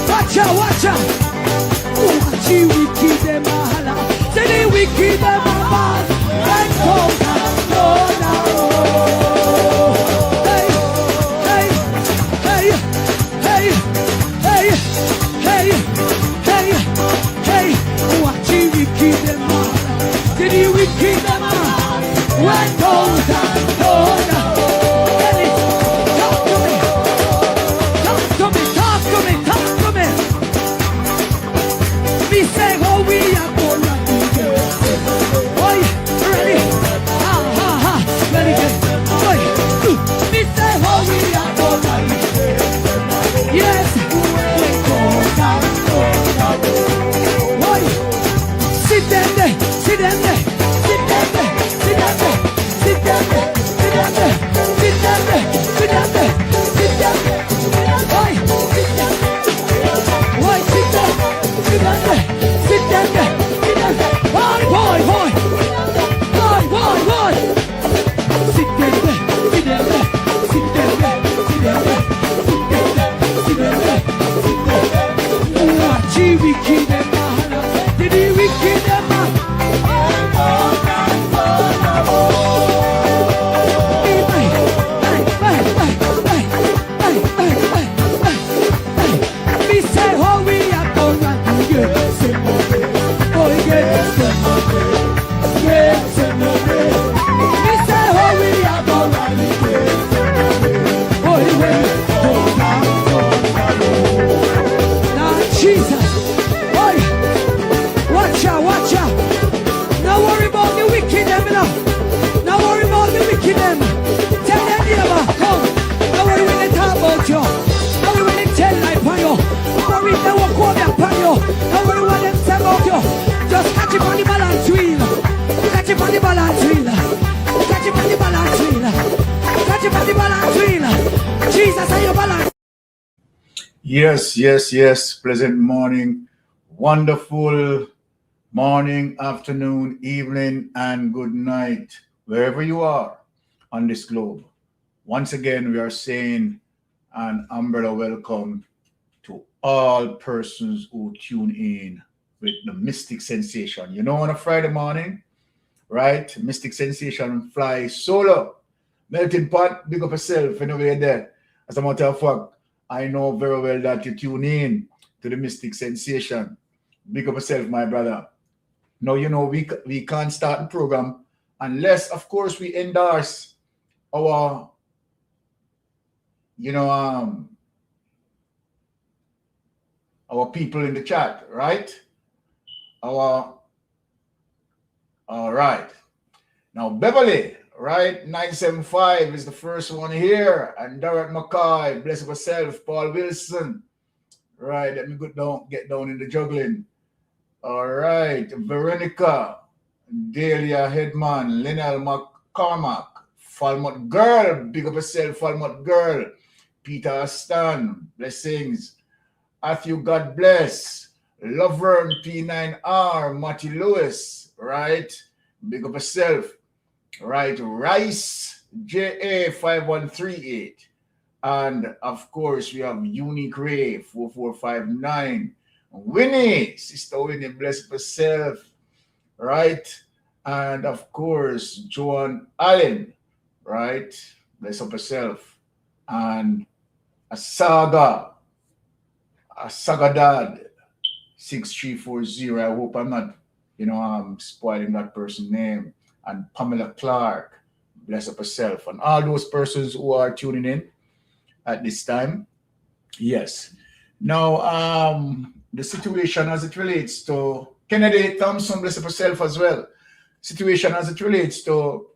Watch out, watch out. Watch you wicked them mahala. Say the wicked them bad. Let's go now. Hey, hey, hey, hey, hey, hey, hey, hey. Watch you wicked them mahala. Say the wicked them bad. Let's go now. Say how we are gonna do this. Boy, ready? Ha ha ha. Ready? Boy, me say how we are gonna do this. Yes, we go down. Boy, sit down there, sit down there, sit down there, sit down there, sit down there, sit down there, sit down there, sit down there, sit down there. Boy, sit down. Boy, sit down, sit down there. Sit down there, sit down there, boy. Sit down there, sit down there, sit down there, sit down there, sit down there, sit down there. Watch you wicked them man, did you wicked them man? Me say how we are gonna do you. Jesus, boy, watch out. Don't worry about the wicked them, Don't worry about the wicked them. Tell them neighbor, come. Don't worry when they talk about you. Don't worry when they tell life on you. Don't worry if they walk over upon you. Don't worry what them say about you. Just catch it on the balance wheel. Catch it on the balance wheel. Catch it on the balance wheel. Catch it on the balance wheel. Jesus, are you balance? Yes. Pleasant morning, wonderful morning, afternoon, evening, and good night, wherever you are on this globe. Once again, we are saying an umbrella welcome to all persons who tune in with the Mystic Sensation. You know, on a Friday morning, right? Mystic Sensation fly solo. Melting pot, big up yourself, anyway there. As a matter of fact, I know very well that you tune in to the Mystic Sensation. Big up yourself, my brother. Now, you know, we can't start the program unless, of course, we endorse our, our people in the chat, right? All right. Now, Beverly, right? 975 is the first one here. And Dorothy McCoy, bless yourself. Paul Wilson. Right, let me get down in the juggling. All right. Veronica, Delia Headman, Linnell McCormack, Falmouth Girl, big up yourself, Falmouth Girl. Peter Stan, blessings. Matthew, God bless. Laverne P9R, Matty Lewis, right? Big up yourself. Right, Rice, JA5138. And of course, we have Unique Ray 4459. Winnie, Sister Winnie, bless herself. Right? And of course, Joan Allen, right? Bless up herself. And a Seaga Dad 6340. I hope I'm not, I'm spoiling that person's name. And Pamela Clark, bless up herself. And all those persons who are tuning in at this time. Yes. Now, the situation as it relates to Kennedy Thompson, bless up herself as well. Situation as it relates to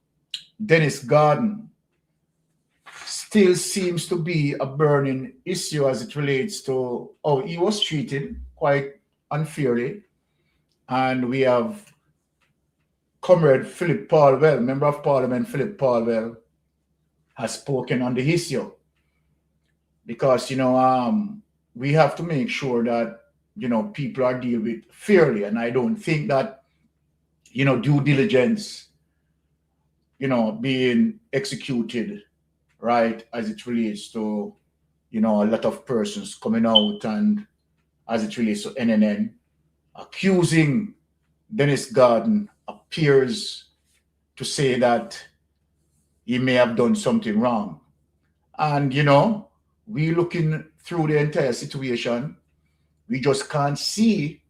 Dennis Garden still seems to be a burning issue as it relates to how he was treated quite unfairly. And we have Comrade Philip Paulwell, Member of Parliament Philip Paulwell, has spoken on the issue. Because, we have to make sure that, people are dealt with fairly. And I don't think that, due diligence, being executed, right, as it relates to a lot of persons coming out and, as it relates to NNN, accusing Dennis Garden appears to say that he may have done something wrong. And, we looking through the entire situation, we just can't see,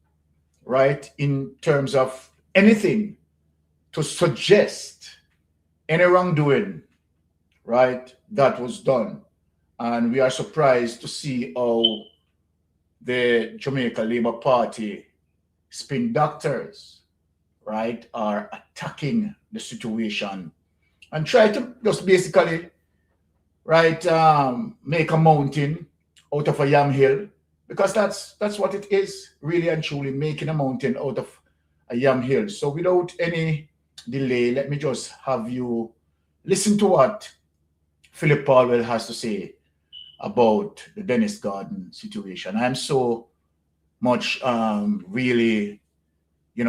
right, in terms of anything to suggest any wrongdoing, right, that was done. And we are surprised to see how the Jamaica Labour Party spin doctors, right, are attacking the situation and try to just basically, right, make a mountain out of a yam hill, because that's what it is, really and truly, making a mountain out of a yam hill. So without any delay, let me just have you listen to what Philip Paulwell has to say about the Dennis Garden situation. I'm so much really,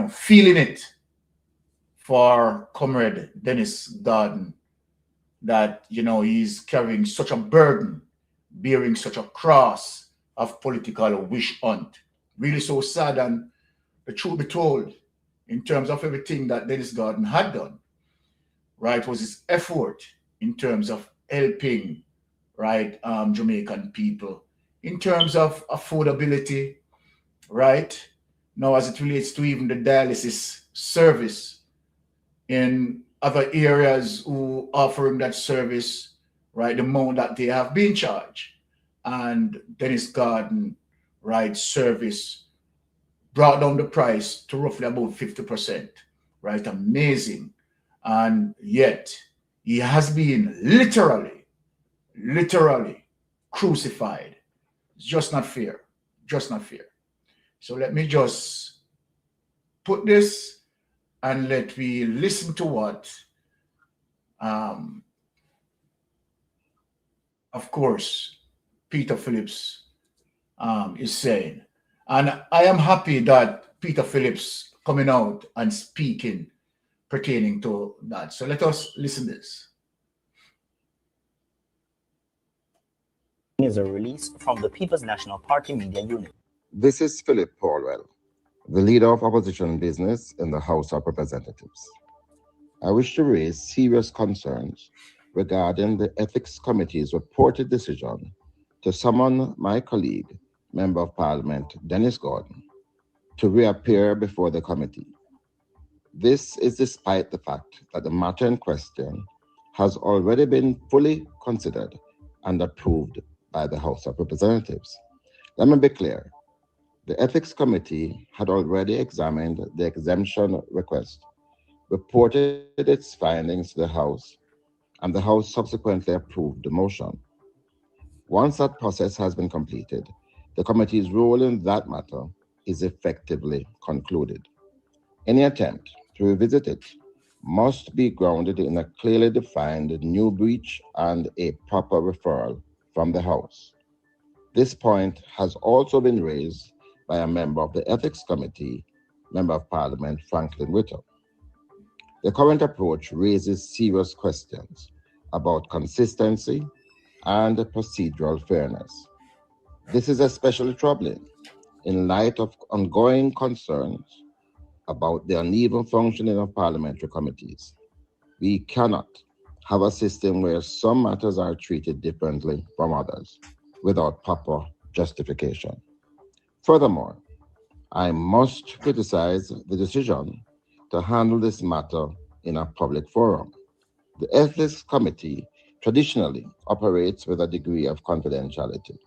feeling it for Comrade Dennis Garden, that, he's carrying such a burden, bearing such a cross of political wish hunt. Really so sad. And the truth be told, in terms of everything that Dennis Garden had done, right, was his effort in terms of helping, right, Jamaican people, in terms of affordability, right? Now, as it relates to even the dialysis service in other areas who offering that service, right, the amount that they have been charged. And Dennis Garden, right, service brought down the price to roughly about 50%, right? Amazing. And yet he has been literally crucified. It's just not fair. Just not fair. So let me just put this and let me listen to what, of course, Peter Phillips is saying. And I am happy that Peter Phillips coming out and speaking pertaining to that. So let us listen to this. Is a release from the People's National Party Media Unit. This is Philip Paulwell, the leader of opposition business in the House of Representatives. I wish to raise serious concerns regarding the Ethics Committee's reported decision to summon my colleague, Member of Parliament Dennis Gordon, to reappear before the committee. This is despite the fact that the matter in question has already been fully considered and approved by the House of Representatives. Let me be clear. The Ethics Committee had already examined the exemption request, reported its findings to the House, and the House subsequently approved the motion. Once that process has been completed, the committee's role in that matter is effectively concluded. Any attempt to revisit it must be grounded in a clearly defined new breach and a proper referral from the House. This point has also been raised by a member of the Ethics Committee, Member of Parliament Franklin Whittle. The current approach raises serious questions about consistency and procedural fairness. This is especially troubling in light of ongoing concerns about the uneven functioning of parliamentary committees. We cannot have a system where some matters are treated differently from others without proper justification. Furthermore, I must criticize the decision to handle this matter in a public forum. The Ethics Committee traditionally operates with a degree of confidentiality.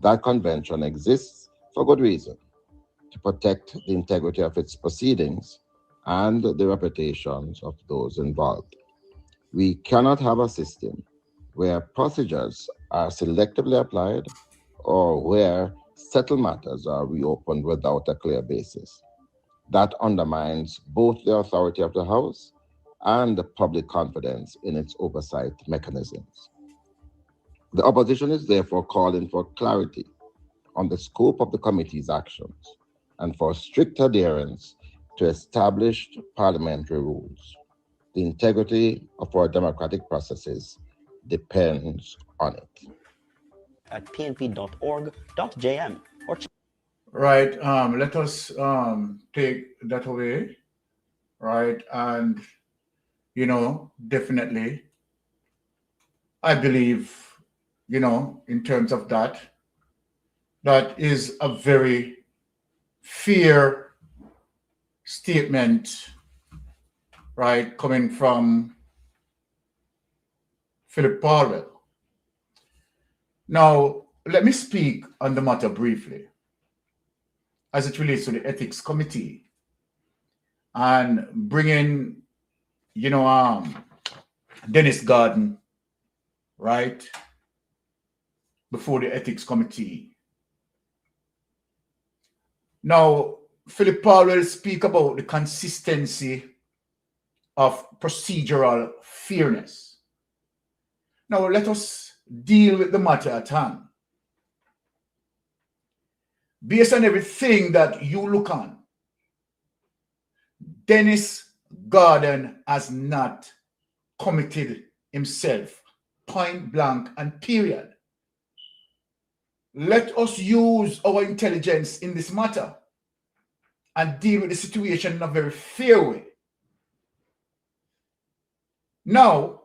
That convention exists for good reason, to protect the integrity of its proceedings and the reputations of those involved. We cannot have a system where procedures are selectively applied or where settled matters are reopened without a clear basis. That undermines both the authority of the House and the public confidence in its oversight mechanisms. The opposition is therefore calling for clarity on the scope of the committee's actions and for strict adherence to established parliamentary rules. The integrity of our democratic processes depends on it. at pnp.org.jm or Right. Let us take that away. Right. And, definitely, I believe, in terms of that, that is a very fair statement, right, coming from Philip Powell. Now, let me speak on the matter briefly as it relates to the ethics committee and bringing, Dennis Garden, right, before the ethics committee. Now, Philip Powell speak about the consistency of procedural fairness. Now, let us deal with the matter at hand. Based on everything that you look on, Dennis Garden has not committed himself, point blank and period. Let us use our intelligence in this matter and deal with the situation in a very fair way. Now,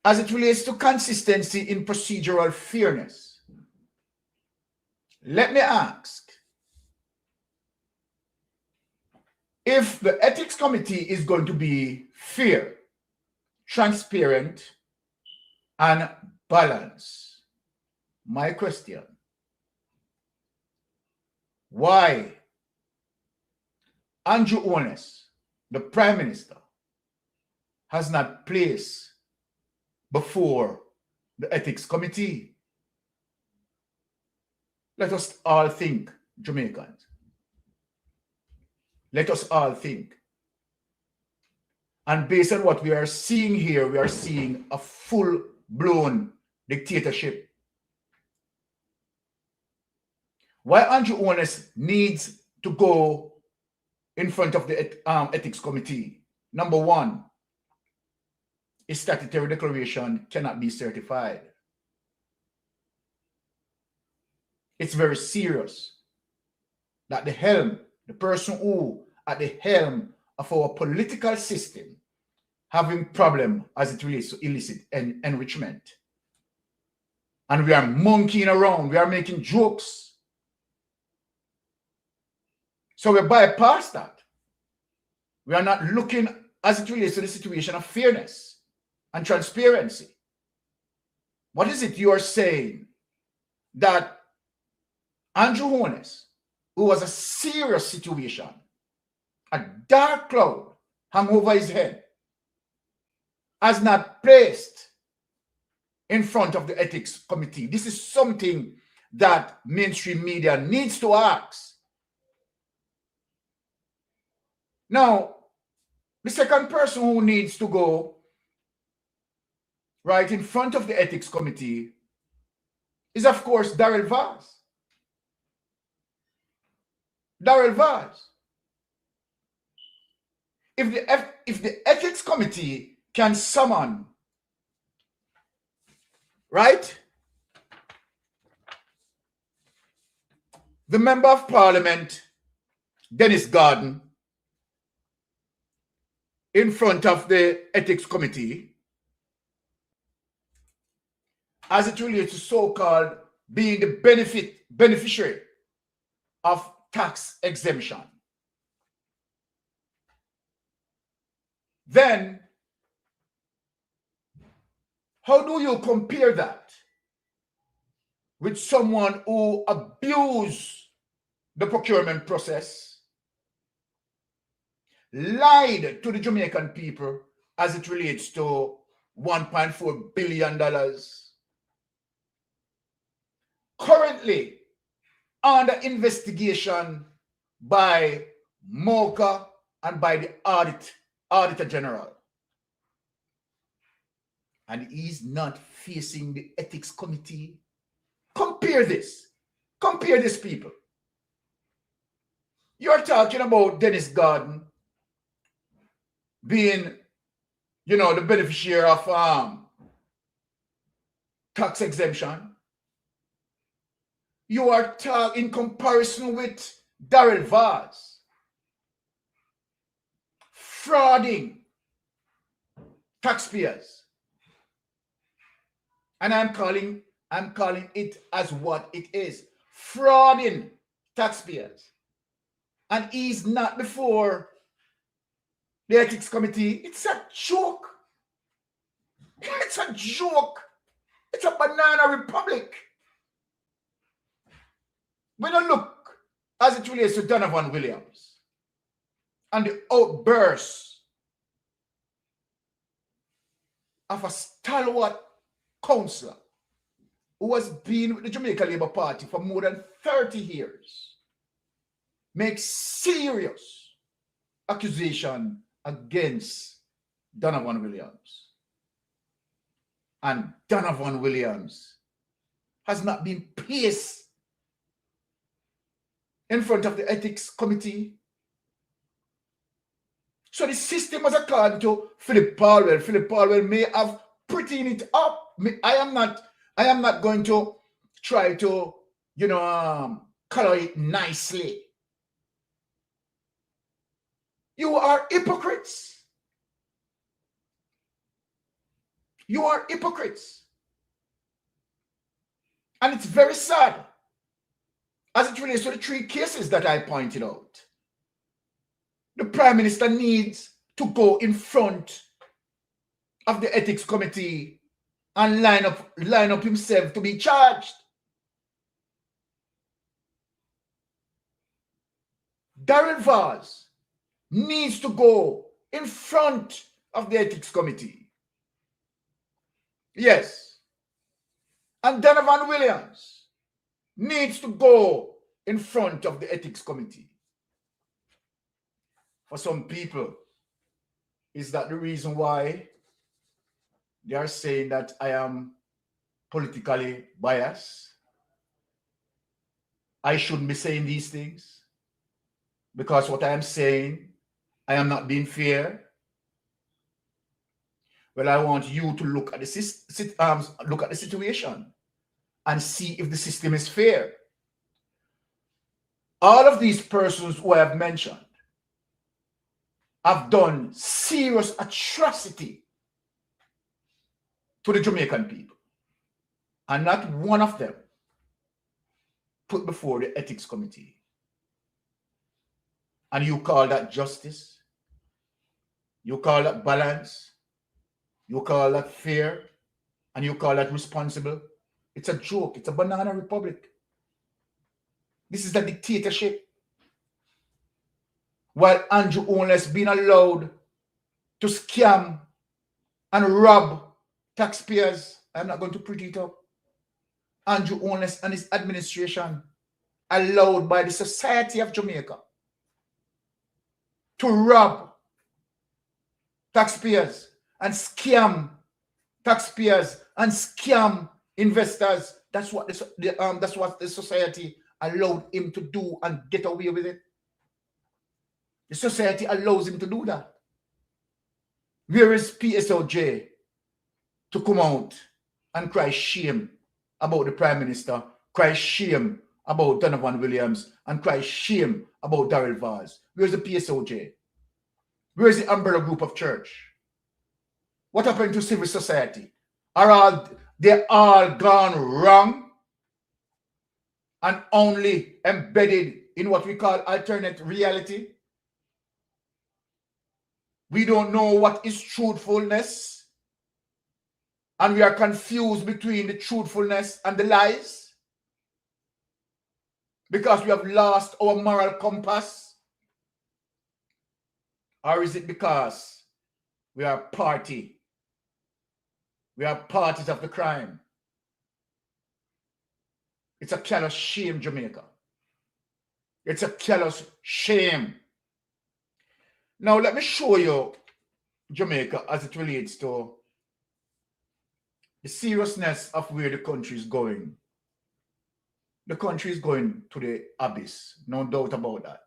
as it relates to consistency in procedural fairness, let me ask, if the ethics committee is going to be fair, transparent, and balanced, my question, why Andrew Holness, the Prime Minister, has not placed before the ethics committee? Let us all think, Jamaicans. Let us all think. And based on what we are seeing here, we are seeing a full-blown dictatorship. Why Andrew Holness needs to go in front of the ethics committee? Number one, his statutory declaration cannot be certified. It's very serious that the person who at the helm of our political system having problem as it relates to illicit enrichment. And we are monkeying around, we are making jokes. So we bypass that. We are not looking as it relates to the situation of fairness and transparency. What is it you are saying? That Andrew Holness, who was a serious situation, a dark cloud hung over his head, has not placed in front of the ethics committee. This is something that mainstream media needs to ask. Now, the second person who needs to go right in front of the ethics committee is, of course, Darrell Vaz. Darrell Vaz. If the ethics committee can summon, right, the member of parliament, Dennis Garden, in front of the ethics committee, as it relates to so-called being the beneficiary of tax exemption, then how do you compare that with someone who abused the procurement process, lied to the Jamaican people as it relates to $1.4 billion, currently under investigation by MOCA and by the Auditor General? And he's not facing the ethics committee. Compare this, people. You're talking about Dennis Garden being, the beneficiary of tax exemption. You are in comparison with Darrell Vaz, frauding taxpayers. And I'm calling it as what it is. Frauding taxpayers. And he's not before the ethics committee. It's a joke. It's a joke. It's a banana republic. When I look as it relates to Donovan Williams and the outbursts of a stalwart councillor who has been with the Jamaica Labour Party for more than 30 years, makes serious accusation against Donovan Williams. And Donovan Williams has not been placed in front of the ethics committee. So the system was according to Philip Palwell. Philip Palwell may have prettied it up. I am not going to try to, color it nicely. You are hypocrites. You are hypocrites. And it's very sad as it relates to the 3 cases that I pointed out. The Prime Minister needs to go in front of the ethics committee and line up himself to be charged. Darrell Vaz needs to go in front of the ethics committee. Yes. And Donovan Williams needs to go in front of the ethics committee. For some people, is that the reason why they are saying that I am politically biased? I shouldn't be saying these things because what I am saying, I am not being fair. Well, I want you to look at the situation and see if the system is fair. All of these persons who I have mentioned have done serious atrocity to the Jamaican people. And not one of them put before the ethics committee. And you call that justice? You call that balance? You call that fair? And you call that responsible? It's a joke. It's a banana republic. This is a dictatorship. While Andrew Holness being allowed to scam and rob taxpayers, I'm not going to pretty it up. Andrew Holness and his administration allowed by the Society of Jamaica to rob taxpayers and scam taxpayers and scam investors. That's what the society allowed him to do and get away with it. The society allows him to do that. Where is PSOJ to come out and cry shame about the Prime Minister, cry shame about Donovan Williams, and cry shame about Darrell Vaz? Where's the PSOJ? Where's the umbrella group of church? What happened to civil society? They're all gone wrong and only embedded in what we call alternate reality? We don't know what is truthfulness, and we are confused between the truthfulness and the lies because we have lost our moral compass. Or is it because we are parties of the crime? It's a callous shame, Jamaica. It's a callous shame. Now, let me show you Jamaica as it relates to the seriousness of where the country is going. The country is going to the abyss, no doubt about that.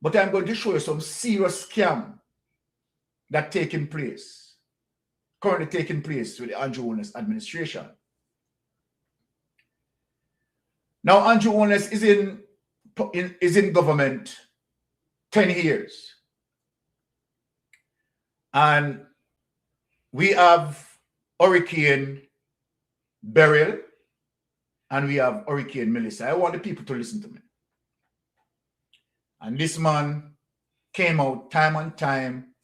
But I'm going to show you some serious scam that taking place currently taking place with the Andrew Holness administration. Now, Andrew Holness is in government 10 years. And we have Hurricane Beryl and we have Hurricane Melissa. I want the people to listen to me. And this man came out time and time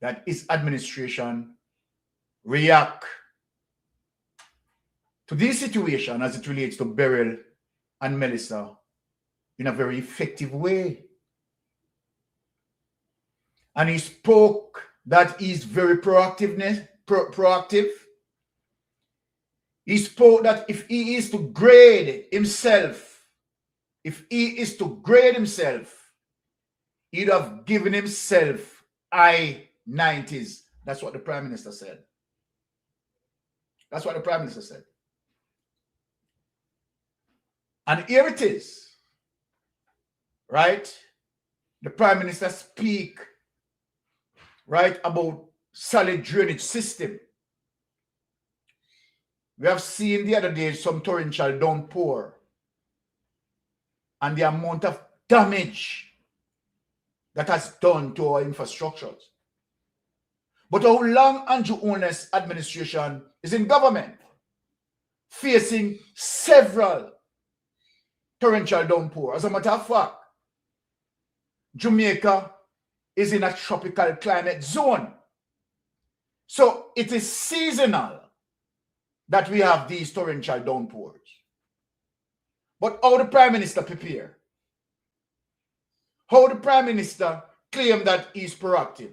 that his administration react to this situation as it relates to Beryl and Melissa in a very effective way. And he spoke that he's very proactive. He spoke that if he is to grade himself, he'd have given himself I-90s. That's what the Prime Minister said. That's what the Prime Minister said. And here it is, right? The Prime Minister speak, right, about solid drainage system. We have seen the other day some torrential downpour and the amount of damage that has done to our infrastructures. But how long Andrew Holness administration is in government, facing several torrential downpour. As a matter of fact, Jamaica is in a tropical climate zone. So it is seasonal that we have these torrential downpours. But how the Prime Minister prepare? How the Prime Minister claim that he's proactive?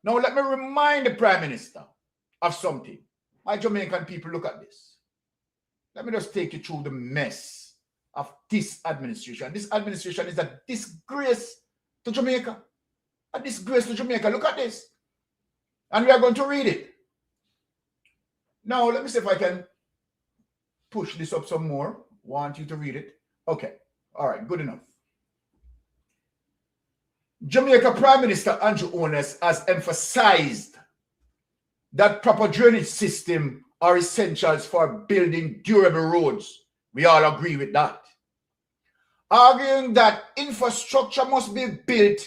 Now let me remind the Prime Minister of something. My Jamaican people, look at this. Let me just take you through the mess of this administration. This administration is a disgrace to Jamaica. A disgrace to Jamaica. Look at this. And we are going to read it. Now, let me see if I can push this up some more. Want you to read it. Okay. All right. Good enough. Jamaica Prime Minister Andrew Holness has emphasized that proper drainage system are essentials for building durable roads. We all agree with that. Arguing that infrastructure must be built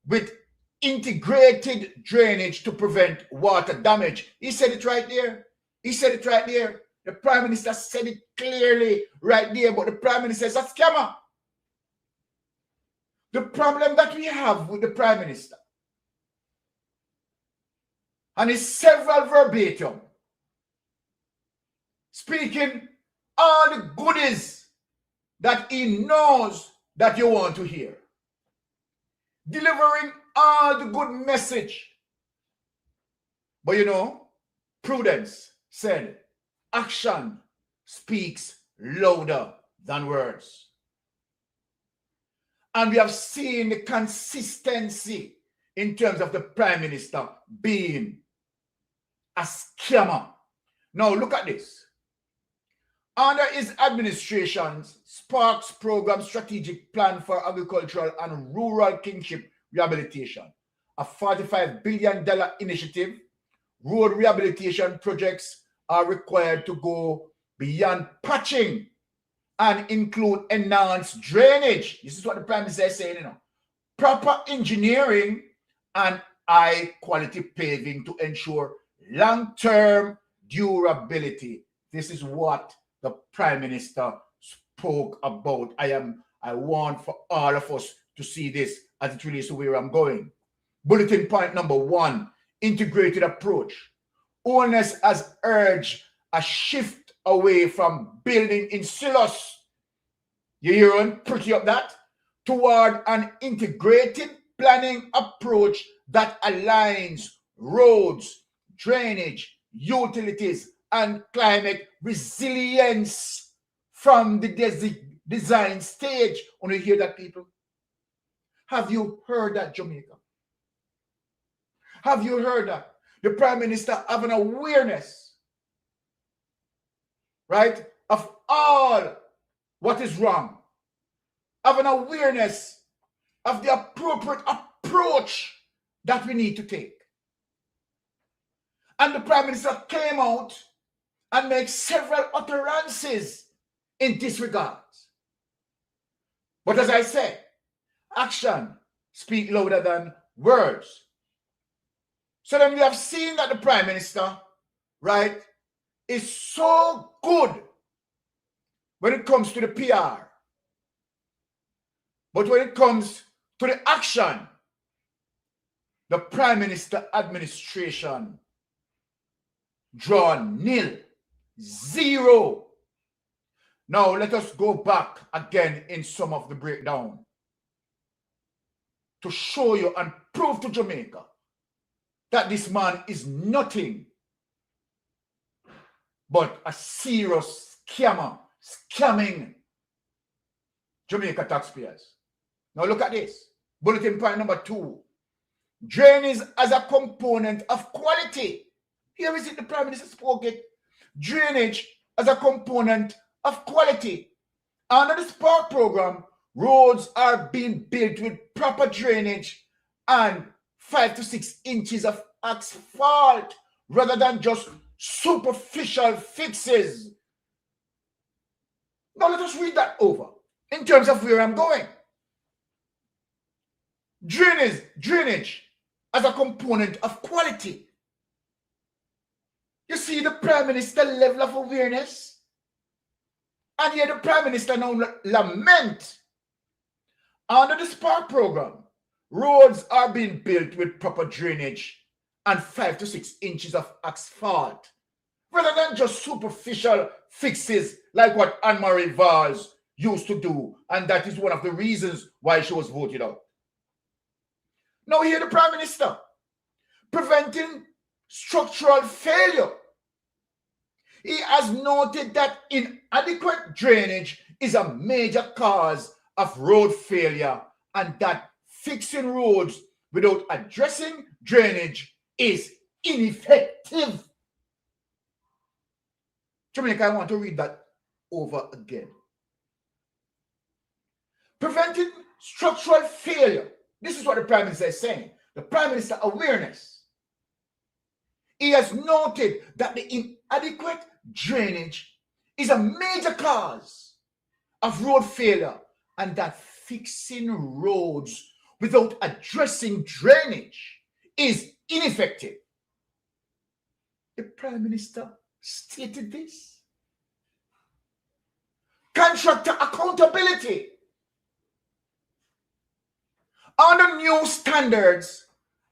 with integrated drainage to prevent water damage. He said it right there. He said it right there. The Prime Minister said it clearly right there, but the Prime Minister is a scammer. The problem that we have with the Prime Minister, and it's several verbatim, speaking all the goodies that he knows that you want to hear, delivering all the good message. But you know, Prudence said, action speaks louder than words. And we have seen the consistency in terms of the Prime Minister being a scammer. Now look at this. Under his administration's Sparks Program Strategic Plan for Agricultural and Rural Kinship Rehabilitation, a $45 billion initiative, road rehabilitation projects are required to go beyond patching and include enhanced drainage. This is what the Prime Minister is saying, you know. Proper engineering and high quality paving to ensure long-term durability. This is what the Prime Minister spoke about. I want for all of us to see this as it relates to where I'm going. Bulletin point number 1, integrated approach. Holness has urged a shift away from building in silos. You hearing? Pretty up that? Toward an integrated planning approach that aligns roads, drainage, utilities, and climate resilience from the design stage. Want to hear that, people? Have you heard that, Jamaica? Have you heard that? The Prime Minister have an awareness, right, of all what is wrong, have an awareness of the appropriate approach that we need to take. And the Prime Minister came out and made several utterances in this regard. But as I said, action speaks louder than words. So then we have seen that the Prime Minister, right, is so good when it comes to the PR. But when it comes to the action, the Prime Minister administration draw nil, zero. Now let us go back again in some of the breakdown to show you and prove to Jamaica that this man is nothing but a serious scammer, scamming Jamaica taxpayers. Now look at this. Bulletin point number 2. Drainage as a component of quality. Here is it, the Prime Minister spoke it. Drainage as a component of quality. Under the Spark program, roads are being built with proper drainage and 5 to 6 inches of asphalt rather than just superficial fixes. Now let us read that over in terms of where I'm going. Drainage as a component of quality. You see the Prime Minister level of awareness? And here the Prime Minister now lament. Under the Spark program, roads are being built with proper drainage and 5 to 6 inches of asphalt, rather than just superficial fixes like what Anne-Marie Valls used to do, and that is one of the reasons why she was voted out. Now here the Prime Minister, preventing structural failure. He has noted that inadequate drainage is a major cause of road failure and that fixing roads without addressing drainage is ineffective. Jamaica, I want to read that over again. Preventing structural failure. This is what the Prime Minister is saying. The Prime Minister awareness. He has noted that the inadequate drainage is a major cause of road failure and that fixing roads without addressing drainage is ineffective. The Prime Minister stated this. Contractor accountability. Under new standards,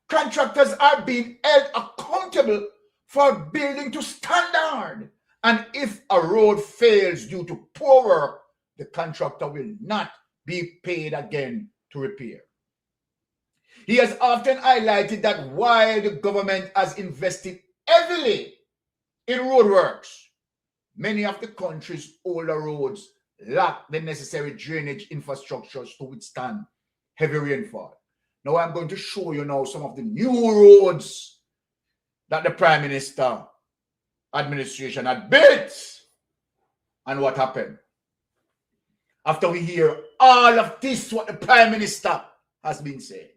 contractors are being held accountable for building to standard. And if a road fails due to poor work, the contractor will not be paid again to repair. He has often highlighted that while the government has invested heavily in roadworks, many of the country's older roads lack the necessary drainage infrastructures to withstand heavy rainfall. Now I'm going to show you now some of the new roads that the Prime Minister administration had built and what happened. After we hear all of this, what the Prime Minister has been saying.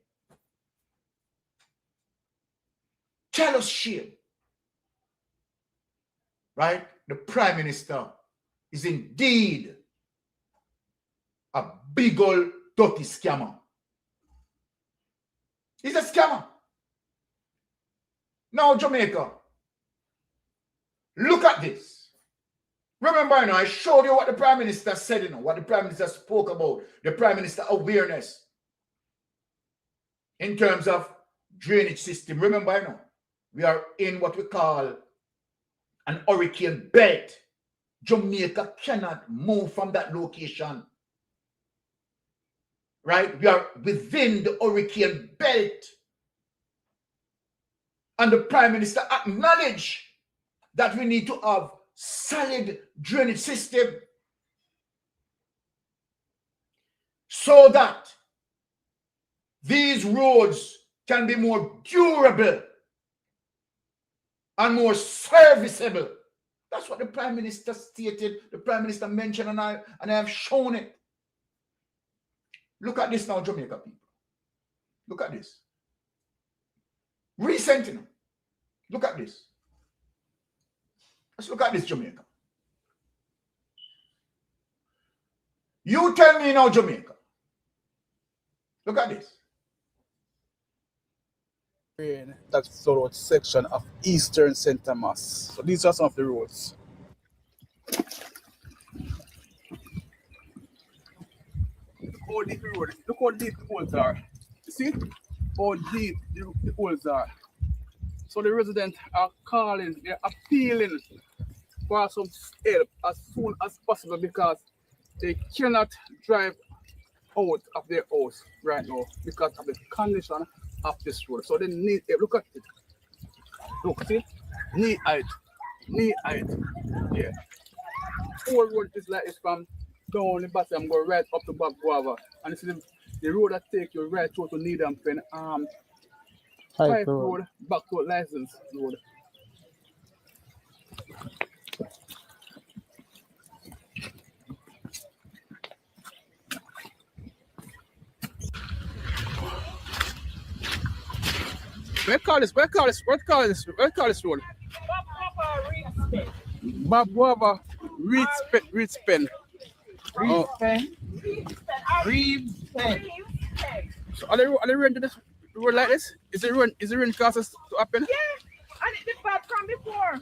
Tell us shame. Right? The Prime Minister is indeed a big old dirty scammer. He's a scammer. Now, Jamaica, look at this. Remember, I showed you what the Prime Minister said, what the Prime Minister spoke about, the Prime Minister awareness in terms of drainage system. Remember, we are in what we call an hurricane belt. Jamaica cannot move from that location. Right? We are within the hurricane belt. And the Prime Minister acknowledged that we need to have solid drainage system so that these roads can be more durable and more serviceable. That's what the Prime Minister stated, the Prime Minister mentioned, and I have shown it. Look at this now, Jamaica people. Look at this. Recent, look at this. Let's look at this, Jamaica. You tell me now, Jamaica. Look at this. That sort of section of Eastern St. Thomas. So these are some of the roads. How deep the road is. Look how deep the holes are. You see how deep the holes are. So the residents are calling, they're appealing for some help as soon as possible because they cannot drive out of their house right now because of the condition of this road. So they need help. Look at it. Look, see? Knee height. Knee height. Yeah. Whole road is like this from down the bottom, go right up to Bob Guava. And this is the road that takes you right through to Needham Pen. Pipe road back to License Road. Where call this road? Bob Guava, Reed's Pen. So are they running this road like this? Is it run causes to happen? Yeah, and it's bad from before.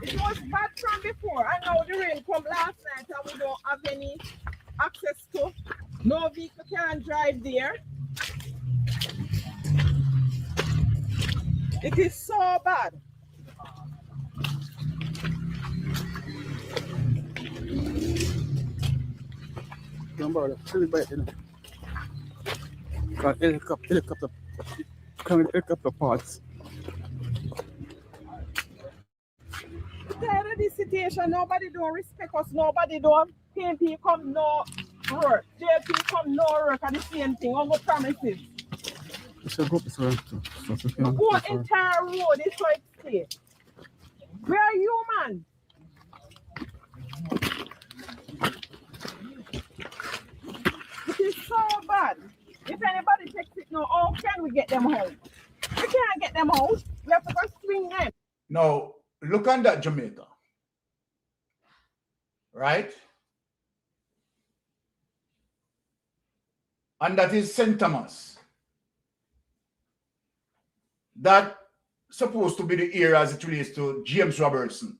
It was bad from before. And now the rain come last night and we don't have any access to. No vehicle can drive there. It is so bad. Don't bother. Tell me about it. Helicopter parts. Tired of this situation, nobody don't respect us, nobody don't PNP come no work, JP come no work and the same thing, on the promises. So go this way. The whole entire road is so extreme. Where are you, man? It is so bad. If anybody takes it now, how can we get them home? We can't get them out. We have to go swing them. Now, look on that Jamaica. Right? And that is St. Thomas. That's supposed to be the area as it relates to James Robertson.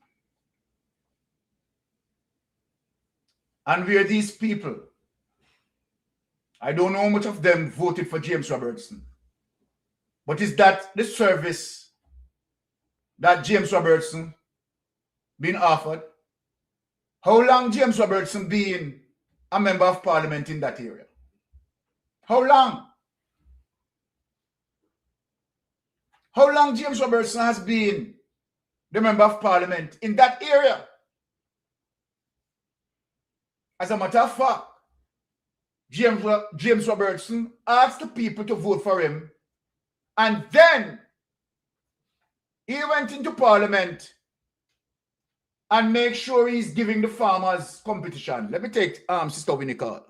And where these people, I don't know how much of them voted for James Robertson, but is that the service that James Robertson been offered? How long James Robertson been a member of parliament in that area? How long? How long James Robertson has been the member of parliament in that area? As a matter of fact, James Robertson asked the people to vote for him, and then he went into parliament and make sure he's giving the farmers competition. Let me take Sister Winnie call.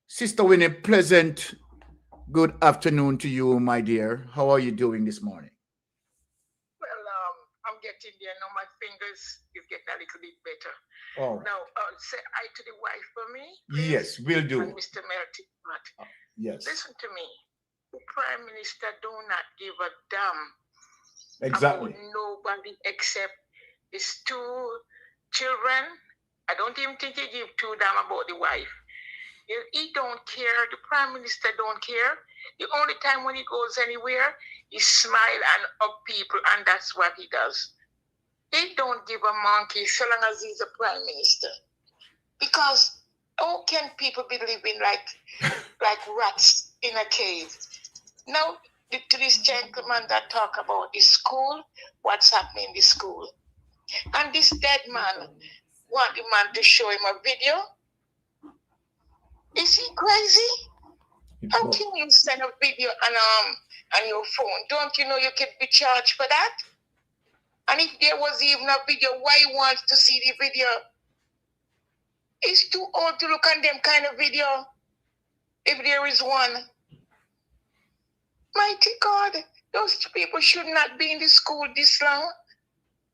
Sister Winnie, pleasant good afternoon to you, my dear. How are you doing this morning? Well, I'm getting there now. My fingers is getting a little bit better. Oh. Now, say hi to the wife for me. Please. Yes, we'll do. And Mr. Melty. Yes. Listen to me. The Prime Minister do not give a damn Exactly. about nobody except his two children. I don't even think he give two damn about the wife. He don't care. The Prime Minister don't care. The only time when he goes anywhere, he smile and up people, and that's what he does. He don't give a monkey so long as he's a Prime Minister. Because how can people be living like rats in a cave? Now, to this gentleman that talk about the school, what's happening in the school. And this dead man want the man to show him a video. Is he crazy? How can you send a video on your phone? Don't you know you could be charged for that? And if there was even a video, why you want to see the video? It's too old to look on them kind of video, if there is one. Mighty God, those people should not be in the school this long.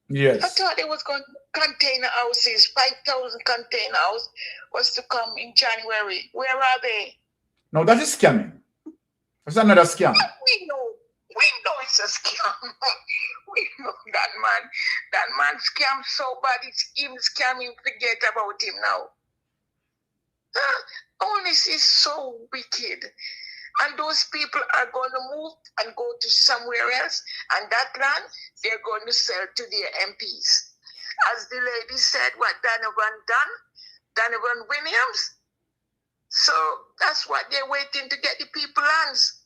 Yes. I thought it was going to container houses, 5,000 container house was to come in January. Where are they? No, that is scamming. That's another scam. We know it's a scam. We know that man scams so bad, it's even scamming, forget about him now. Honest is so wicked. And those people are going to move and go to somewhere else, and that land they're going to sell to their MPs. As the lady said, what Donovan Williams. So that's what they're waiting to get the people lands.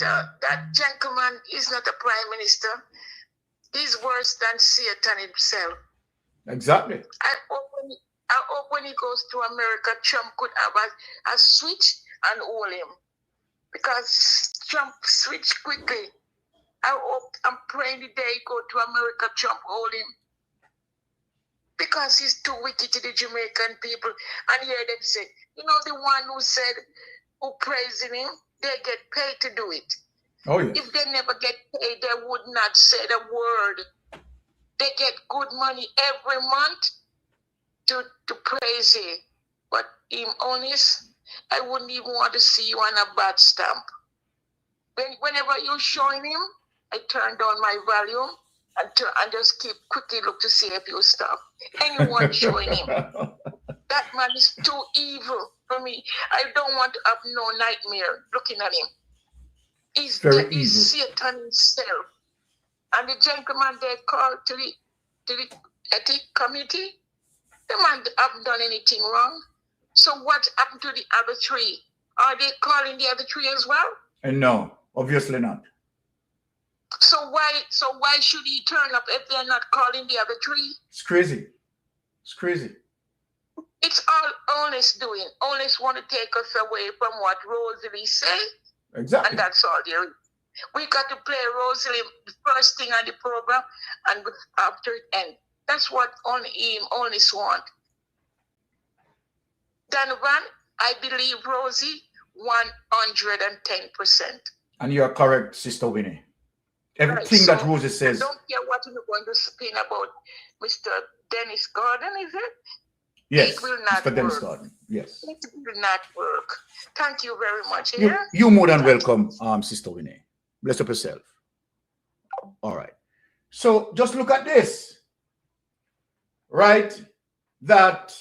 That gentleman is not a prime minister. He's worse than Satan himself. Exactly. I hope when he goes to America, Trump could have a switch and hold him. Because Trump switched quickly. I'm praying the day he go to America, Trump hold him. Because he's too wicked to the Jamaican people. And hear them say, the one who praising him, they get paid to do it. Oh, yeah. If they never get paid, they would not say the word. They get good money every month to praise him. But him honest, I wouldn't even want to see you on a bad stamp. Whenever you're showing him, I turn down my volume and just keep quickly look to see if you stop. Anyone showing him. That man is too evil for me. I don't want to have no nightmare looking at him. He's Satan himself. And the gentleman they called to the ethic committee, the man haven't done anything wrong. So what happened to the other three? Are they calling the other three as well? And no, obviously not. So why should he turn up if they're not calling the other three? It's crazy. It's crazy. It's all Honest doing. Honest want to take us away from what Rosalie say. Exactly. And that's all there is. We got to play Rosalie the first thing on the program and after it end. That's what Honest want. Donovan, I believe Rosie 110%. And you are correct, Sister Winnie. Everything that Rosie says. I don't care what you're going to spin about Mr. Dennis Gordon, is it? Yes, it will not Mr. Dennis work. Gordon. Yes. It will not work. Thank you very much. You're more than welcome, Sister Winnie. Bless up yourself. All right. So just look at this. Right? That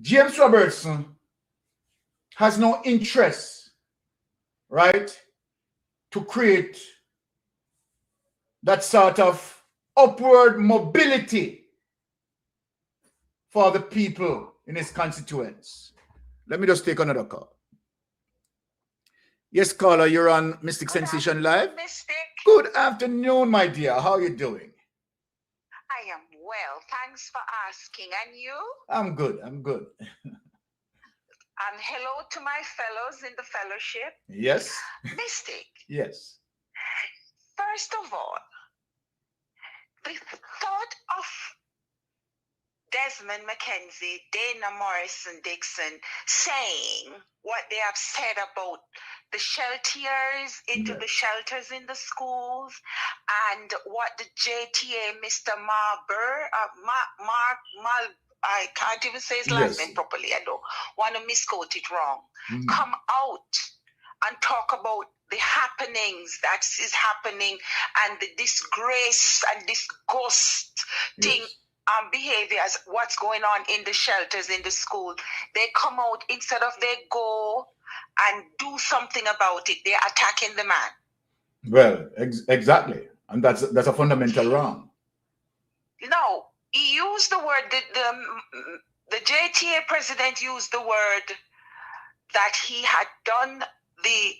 James Robertson has no interest, right, to create that sort of upward mobility for the people in his constituents. Let me just take another call. Yes, caller, you're on Mystic Sensation Live. Mystic. Good afternoon, my dear. How are you doing? I am well. Thanks for asking. And you? I'm good. I'm good. And hello to my fellows in the fellowship. Yes. Mystic. Yes. First of all, the thought of Desmond McKenzie, Dana Morrison-Dixon saying what they have said about the shelters into the shelters in the schools, and what the JTA, Mr. I can't even say his last name properly. I don't want to misquote it wrong. Come out and talk about the happenings that is happening and the disgrace and disgust thing. Behaviors, what's going on in the shelters, in the school. They come out, instead of they go and do something about it, they're attacking the man. Well, exactly. And that's a fundamental wrong. No, he used the word, the JTA president used the word that he had done the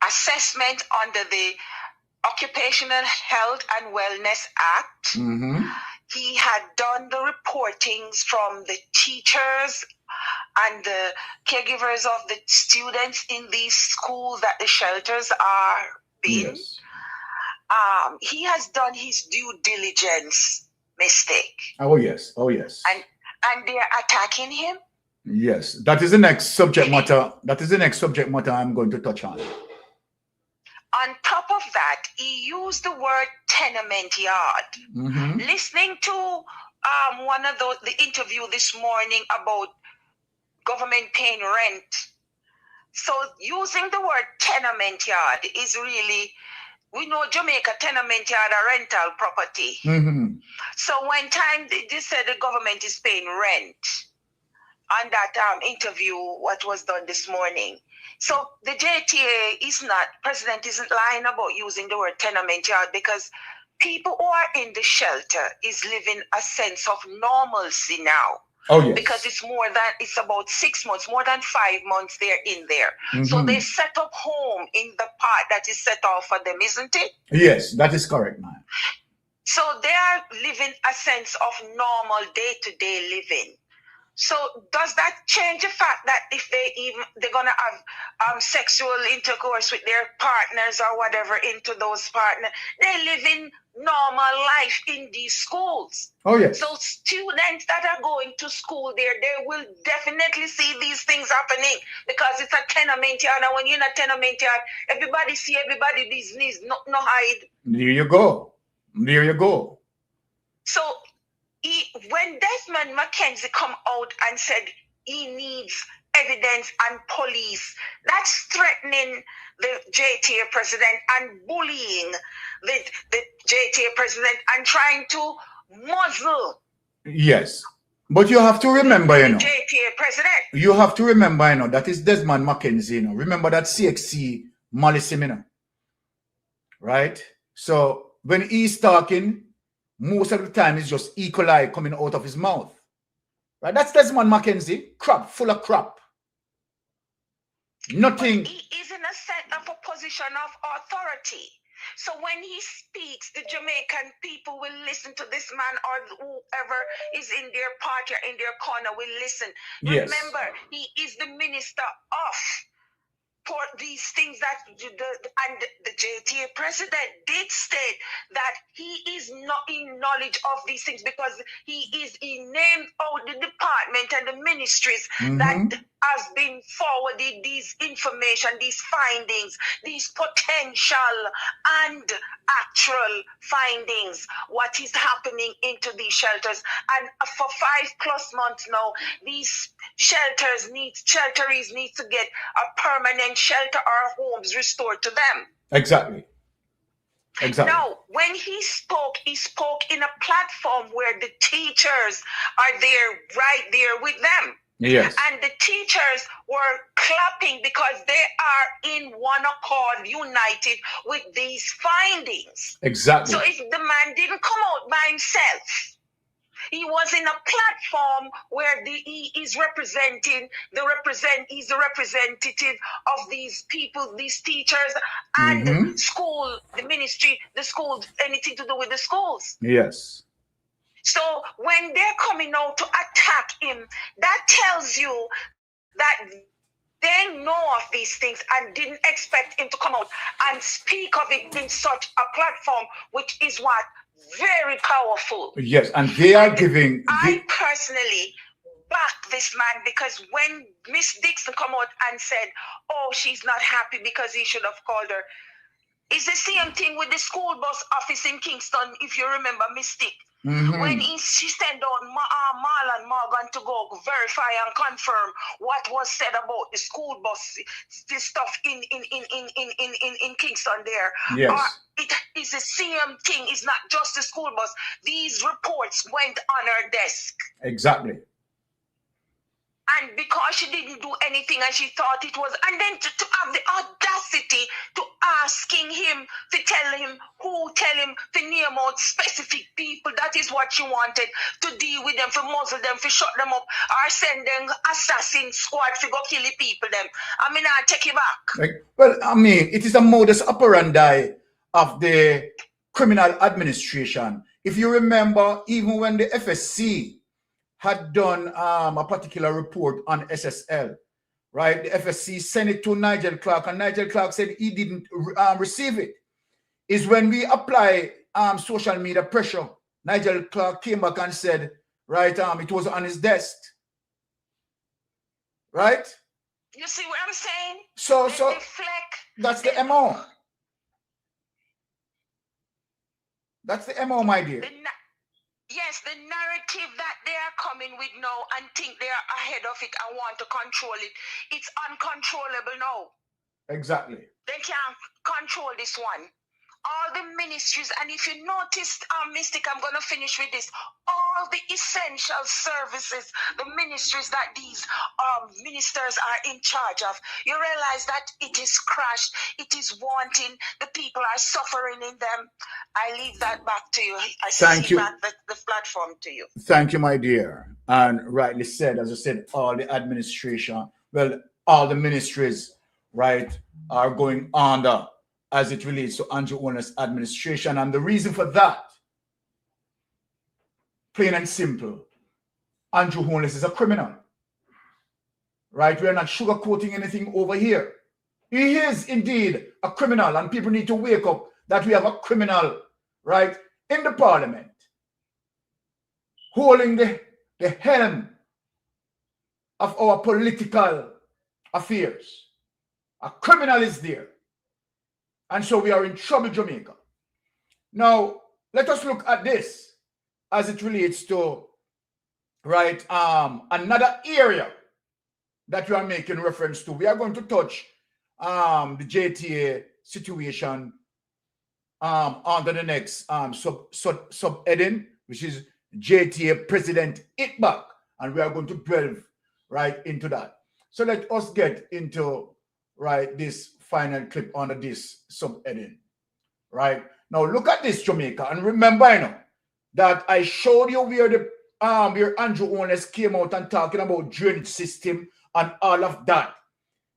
assessment under the Occupational Health and Wellness Act. He had done the reportings from the teachers and the caregivers of the students in these schools that the shelters are in. He has done his due diligence, Mystic. Oh, yes. Oh, yes. And they're attacking him? Yes. That is the next subject matter. That is the next subject matter I'm going to touch on. On top of that, he used the word tenement yard. Listening to one of the interview this morning about government paying rent. So using the word tenement yard is really, we know Jamaica tenement yard are rental property. So when time they said the government is paying rent on that interview, what was done this morning. So the JTA is not, president isn't lying about using the word tenement yard, because people who are in the shelter is living a sense of normalcy now. Oh, yes. Because it's about 6 months, more than 5 months they're in there. So they set up home in the part that is set off for them, isn't it? Yes, that is correct, man. So they are living a sense of normal day-to-day living. So does that change the fact that if they're gonna have sexual intercourse with their partners or whatever into those partners, they live in normal life in these schools? Oh yes. So students that are going to school there, they will definitely see these things happening, because it's a tenement yard, and when you're in a tenement yard, everybody see everybody, these knees, no hide. There you go. There you go. So when Desmond Mackenzie come out and said he needs evidence and police, that's threatening the JTA president and bullying the JTA president and trying to muzzle. Yes. But you have to remember, the JTA president. You have to remember, that is Desmond Mackenzie, Remember that CXC malice him, right? So when he's talking, most of the time it's just E. coli coming out of his mouth. Right? That's Desmond Mackenzie. Crap, full of crap. Nothing. But he is in a set of a position of authority. So when he speaks, the Jamaican people will listen to this man, or whoever is in their party or in their corner will listen. Yes. Remember, he is the minister of these things that the JTA president did state that he is not in knowledge of these things, because he named out the department and the ministries that has been forwarded these information, these findings, these potential and actual findings, what is happening into these shelters. And for 5+ months now, these shelterees need to get a permanent shelter or homes restored to them. Exactly. Now, when he spoke in a platform where the teachers are there, right there with them. Yes. And the teachers were clapping because they are in one accord, united with these findings. Exactly. So if the man didn't come out by himself, he was in a platform where he is representing he's the representative of these people, these teachers, and school, the ministry, the schools, anything to do with the schools. Yes. So when they're coming out to attack him, that tells you that they know of these things and didn't expect him to come out and speak of it in such a platform, which is what? Very powerful. Yes, and they are giving... I personally back this man, because when Miss Dixon come out and said, oh, she's not happy because he should have called her. It's the same thing with the school bus office in Kingston, if you remember, Mystic. When she sent on Marlon Morgan to go verify and confirm what was said about the school bus, this stuff in Kingston there. Yes. It is the same thing. It's not just the school bus. These reports went on her desk. Exactly. And because she didn't do anything and she thought it was, and then to have the audacity to asking him to tell him to name out specific people, that is what she wanted, to deal with them, to muzzle them, to shut them up, or send them assassin squad to go kill the people them. I mean, I take it back. Well, I mean, it is a modus operandi of the criminal administration. If you remember, even when the FSC had done a particular report on SSL, right? The FSC sent it to Nigel Clark, and Nigel Clark said he didn't receive it. Is when we apply social media pressure, Nigel Clark came back and said, right, it was on his desk, right? You see what I'm saying? So that's the MO. That's the MO, my dear. Yes, the narrative that they are coming with now and think they are ahead of it and want to control it, it's uncontrollable now. Exactly. They can't control this one. All the ministries, and if you noticed, Mystic, I'm going to finish with this. All the essential services, the ministries that these ministers are in charge of, you realize that it is crashed, it is wanting, the people are suffering in them. I leave that back to you. I Thank see you. back the platform to you. Thank you, my dear. And rightly said, as I said, all the administration, well, all the ministries, right, are going under as it relates to Andrew Holness administration. And the reason for that, plain and simple, Andrew Holness is a criminal. Right? We're not sugarcoating anything over here. He is indeed a criminal, and people need to wake up that we have a criminal, right, in the parliament, holding the helm of our political affairs. A criminal is there. And so we are in trouble, Jamaica. Now, let us look at this as it relates to, right, another area that we are making reference to. We are going to touch the JTA situation under the next sub-heading, which is JTA President Hit Back. And we are going to delve right into that. So let us get into, right, this final clip under this sub-heading. Right? Now look at this, Jamaica. And remember, you know, that I showed you where the where Andrew Holness came out and talking about drainage system and all of that.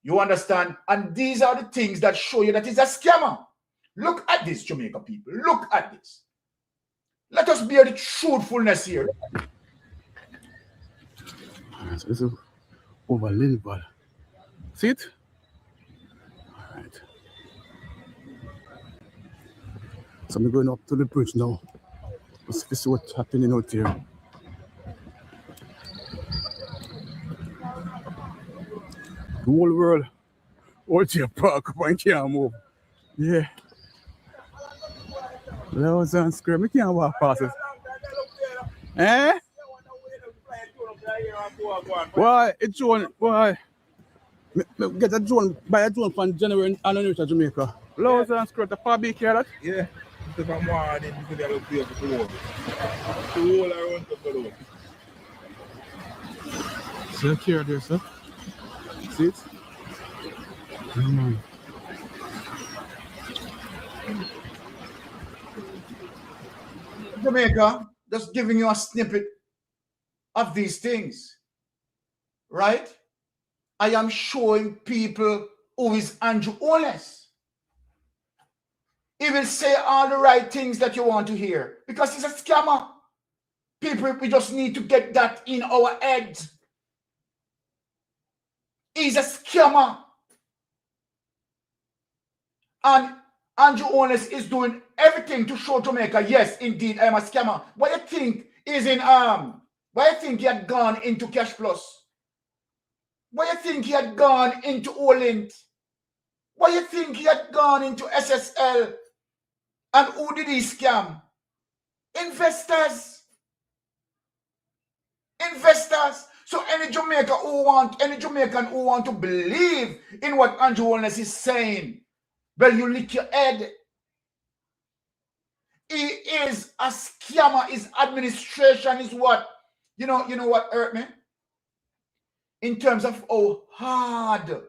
You understand? And these are the things that show you that it's a scammer. Look at this, Jamaica people. Look at this. Let us bear the truthfulness here. So this is over Lindvall. See it? All right. So I'm going up to the bridge now. Let's see what's happening out here. The whole world out here park up and can't move. Yeah. Loads and scream. We can't walk past it. Eh? Why? It's drone. Why? Get a drone, buy a drone from January and Anonymous Jamaica. Loads and scream. The far big here, that? Yeah. If I'm one, then you can have a place to go. The whole around the road. See a care there, sir. See it? Jamaica, just giving you a snippet of these things, right? I am showing people who is Andrew Holness. He will say all the right things that you want to hear because he's a scammer. People, we just need to get that in our heads. He's a scammer. And Andrew Holness is doing everything to show Jamaica, yes, indeed, I am a scammer. What you think is in why you think he had gone into Cash Plus? Why you think he had gone into Olint? Why you think he had gone into SSL? And who did he scam? Investors. Investors. So any Jamaican who want to believe in what Andrew Holness is saying, well, you lick your head. He is a scammer. His administration is what? You know what hurt me? In terms of how hard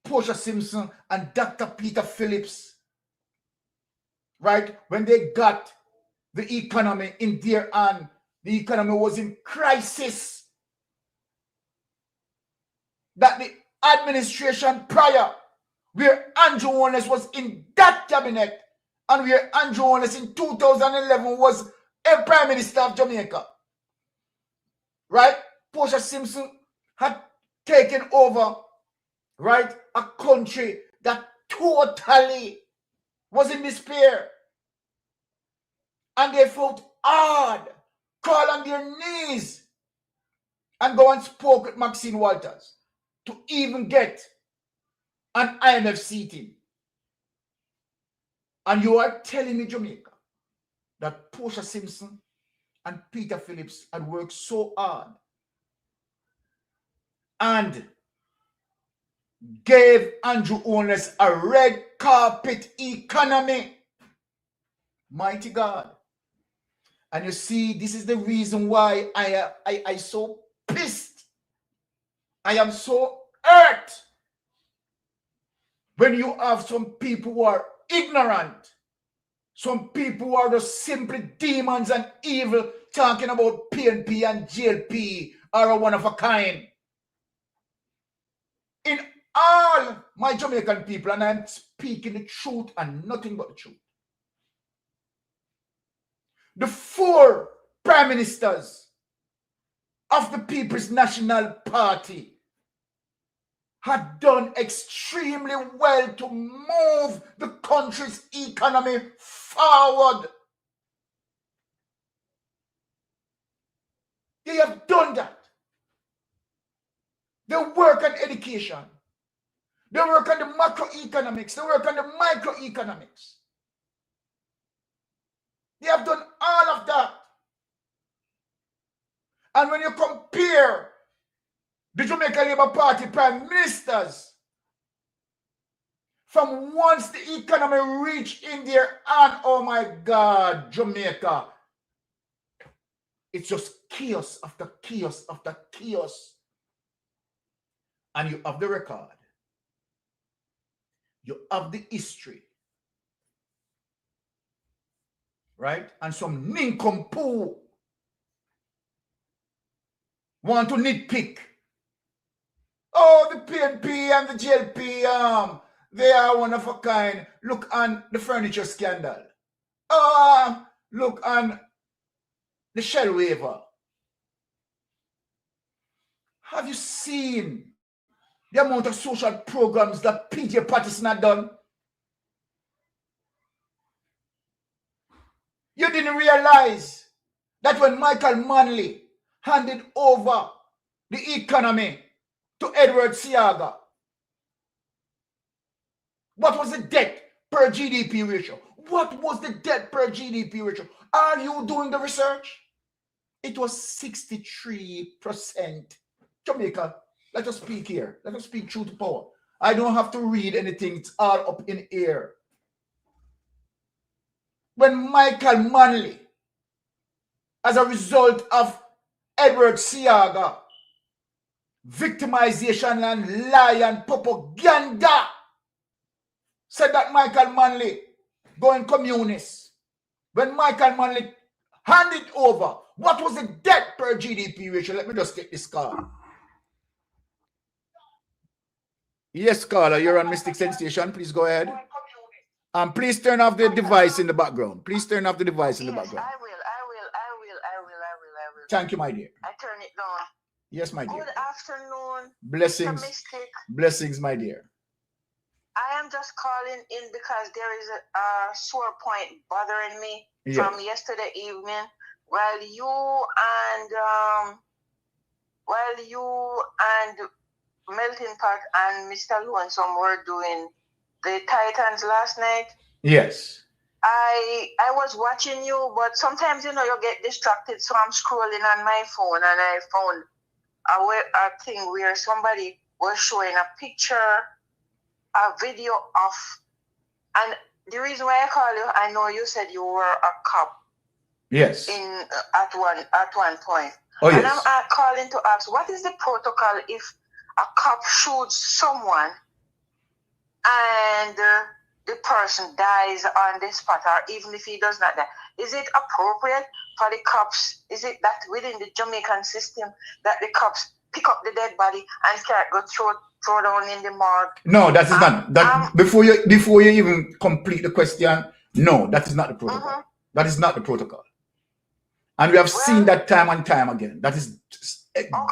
Portia Simpson and Dr. Peter Phillips, right, when they got the economy in their hand, the economy was in crisis. That the administration prior, where Andrew Holness was in that cabinet, and where Andrew Holness in 2011 was a Prime Minister of Jamaica, right? Portia Simpson had taken over, right, a country that totally was in despair. And they fought hard, crawl on their knees, and go and spoke with Maxine Walters to even get an IMF seating. And you are telling me, Jamaica, that Portia Simpson and Peter Phillips had worked so hard and gave Andrew Holness a red carpet economy. Mighty God. And you see, this is the reason why I so pissed. I am so hurt when you have some people who are ignorant, some people who are just simply demons and evil talking about PNP and GLP are a one of a kind. In all my Jamaican people, and I'm speaking the truth and nothing but the truth. The 4 prime ministers of the People's National Party had done extremely well to move the country's economy forward. They have done that. They work on education. They work on the macroeconomics. They work on the microeconomics. They have done all of that. And when you compare the Jamaica Labour Party prime ministers, from once the economy reached in their hand, oh my God, Jamaica, it's just chaos after chaos after chaos. And you have the record. You have the history. Right? And some nincompoop want to nitpick. Oh, the PNP and the GLP, they are one of a kind. Look on the furniture scandal. Look on the Shell waiver. Have you seen the amount of social programs that PJ Patterson had done? You didn't realize that when Michael Manley handed over the economy to Edward Seaga, what was the debt per GDP ratio? What was the debt per GDP ratio? Are you doing the research? It was 63%. Jamaica, let us speak here. Let us speak truth to power. I don't have to read anything. It's all up in air. When Michael Manley, as a result of Edward Seaga, victimization and lie and propaganda, said that Michael Manley going communist. When Michael Manley handed over, what was the debt per GDP ratio? Let me just take this call. Yes, caller, you're on Mystic Sensation. Please go ahead. Please turn off the device in the background. Please turn off the device in the background. I will. Thank you, my dear. I turn it down. Yes, my dear. Good afternoon. Blessings. Mystic. Blessings, my dear. I am just calling in because there is a sore point bothering me from yesterday evening while you and Melting Pot and Mr. Lonesome were doing the Titans last night. Yes. I was watching you, but sometimes, you get distracted. So I'm scrolling on my phone and I found a thing where somebody was showing a picture, a video of, and the reason why I call you, I know you said you were a cop. Yes. At one point. Oh, yes. And I'm calling to ask, what is the protocol if a cop shoots someone and the person dies on the spot, or even if he does not die? Is it appropriate for the cops? Is it that within the Jamaican system that the cops pick up the dead body and start go throw down in the morgue? No, that is not. That before you even complete the question, no, that is not the protocol. That is not the protocol. And we have seen that time and time again. That is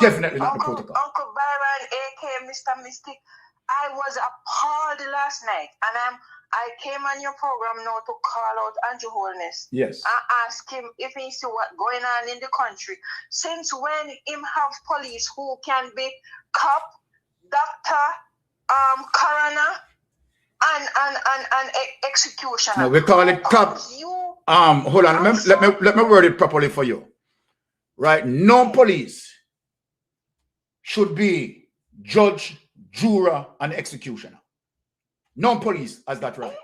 definitely not the protocol. Uncle Byron, aka Mr. Mystic, I was appalled last night, and I came on your program now to call out Andrew Holness. Yes. And ask him if he see what going on in the country. Since when him have police who can be cop, doctor, coroner, and executioner? No, we call it cop. Hold on. Let me word it properly for you. Right? No police should be judge, juror, and executioner. No police has that right.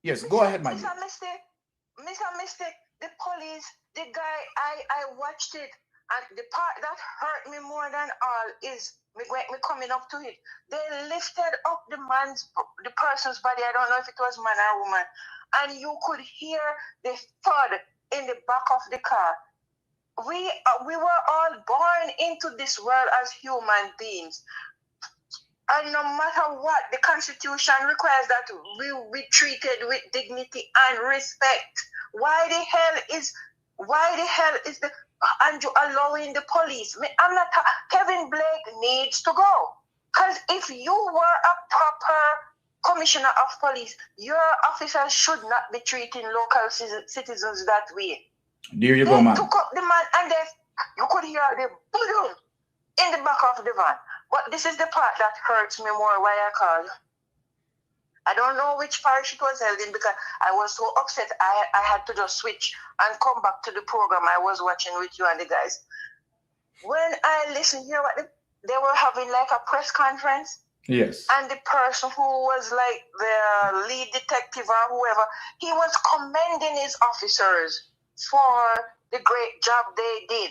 Yes, go ahead, my dear. Mr. The police, the guy, I watched it, and the part that hurt me more than all is me coming up to it. They lifted up the person's body. I don't know if it was man or woman, and you could hear the thud in the back of the car. We were all born into this world as human beings. And no matter what, the Constitution requires that we be treated with dignity and respect. Why the hell is the Andrew allowing the police? I'm not. Kevin Blake needs to go. Because if you were a proper commissioner of police, your officers should not be treating local citizens that way. There you go, man. They took up the man, and you could hear the boom in the back of the van. But this is the part that hurts me more, why I called. I don't know which parish it was held in because I was so upset I had to just switch and come back to the program I was watching with you and the guys. When I listened here, they were having like a press conference. Yes. And the person who was like the lead detective or whoever, he was commending his officers for the great job they did.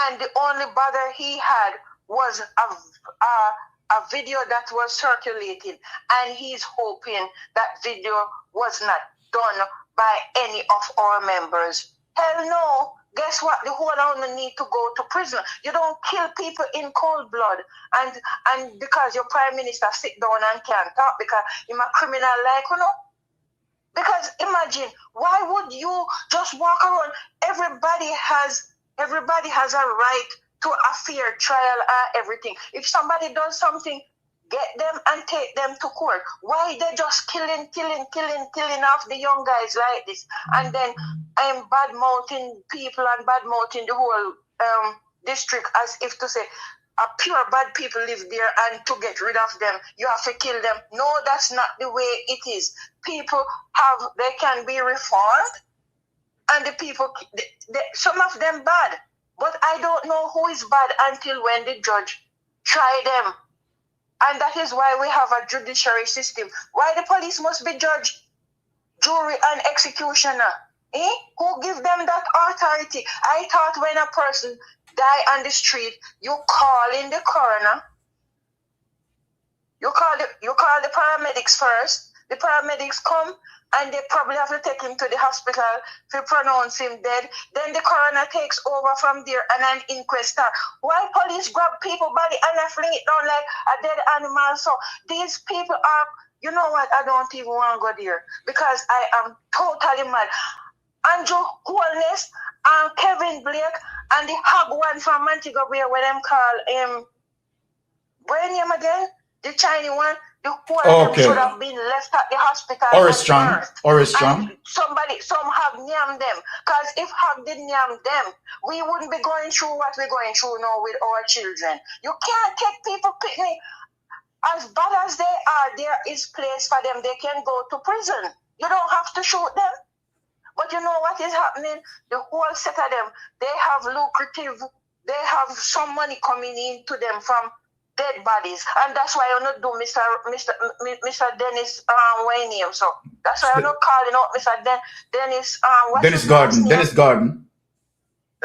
And the only bother he had was a video that was circulating, and he's hoping that video was not done by any of our members. Hell no. Guess what? The whole owner need to go to prison. You don't kill people in cold blood, and because your prime minister sit down and can't talk because he's a criminal like, you know? Because imagine, why would you just walk around? Everybody has a right to a fair trial and everything. If somebody does something, get them and take them to court. Why they just killing off the young guys like this? And then I'm bad-mouthing people and bad-mouthing the whole district as if to say, a pure bad people live there and to get rid of them, you have to kill them. No, that's not the way it is. People they can be reformed, and the people, some of them bad. But I don't know who is bad until when the judge try them. And that is why we have a judiciary system. Why the police must be judge, jury, and executioner? Who give them that authority? I thought when a person die on the street, you call in the coroner. You call the paramedics first. The paramedics come, and they probably have to take him to the hospital to pronounce him dead. Then the coroner takes over from there and an inquest start. Why police grab people body and fling it down like a dead animal? So these people are, you know what, I don't even want to go there because I am totally mad. Andrew Holness and Kevin Blake and the hog one from Montego Bay, where them call him, what name again? The Chinese one. The whole of them should have been left at the hospital. Oristron. Some have named them. Because if Hog didn't name them, we wouldn't be going through what we're going through now with our children. You can't take people picnic. As bad as they are, there is place for them. They can go to prison. You don't have to shoot them. But you know what is happening? The whole set of them, they have they have some money coming into them from dead bodies, and that's why I don't do Mr. Dennis Wayne. So that's why I'm not calling out Mr. Dennis Dennis Garden.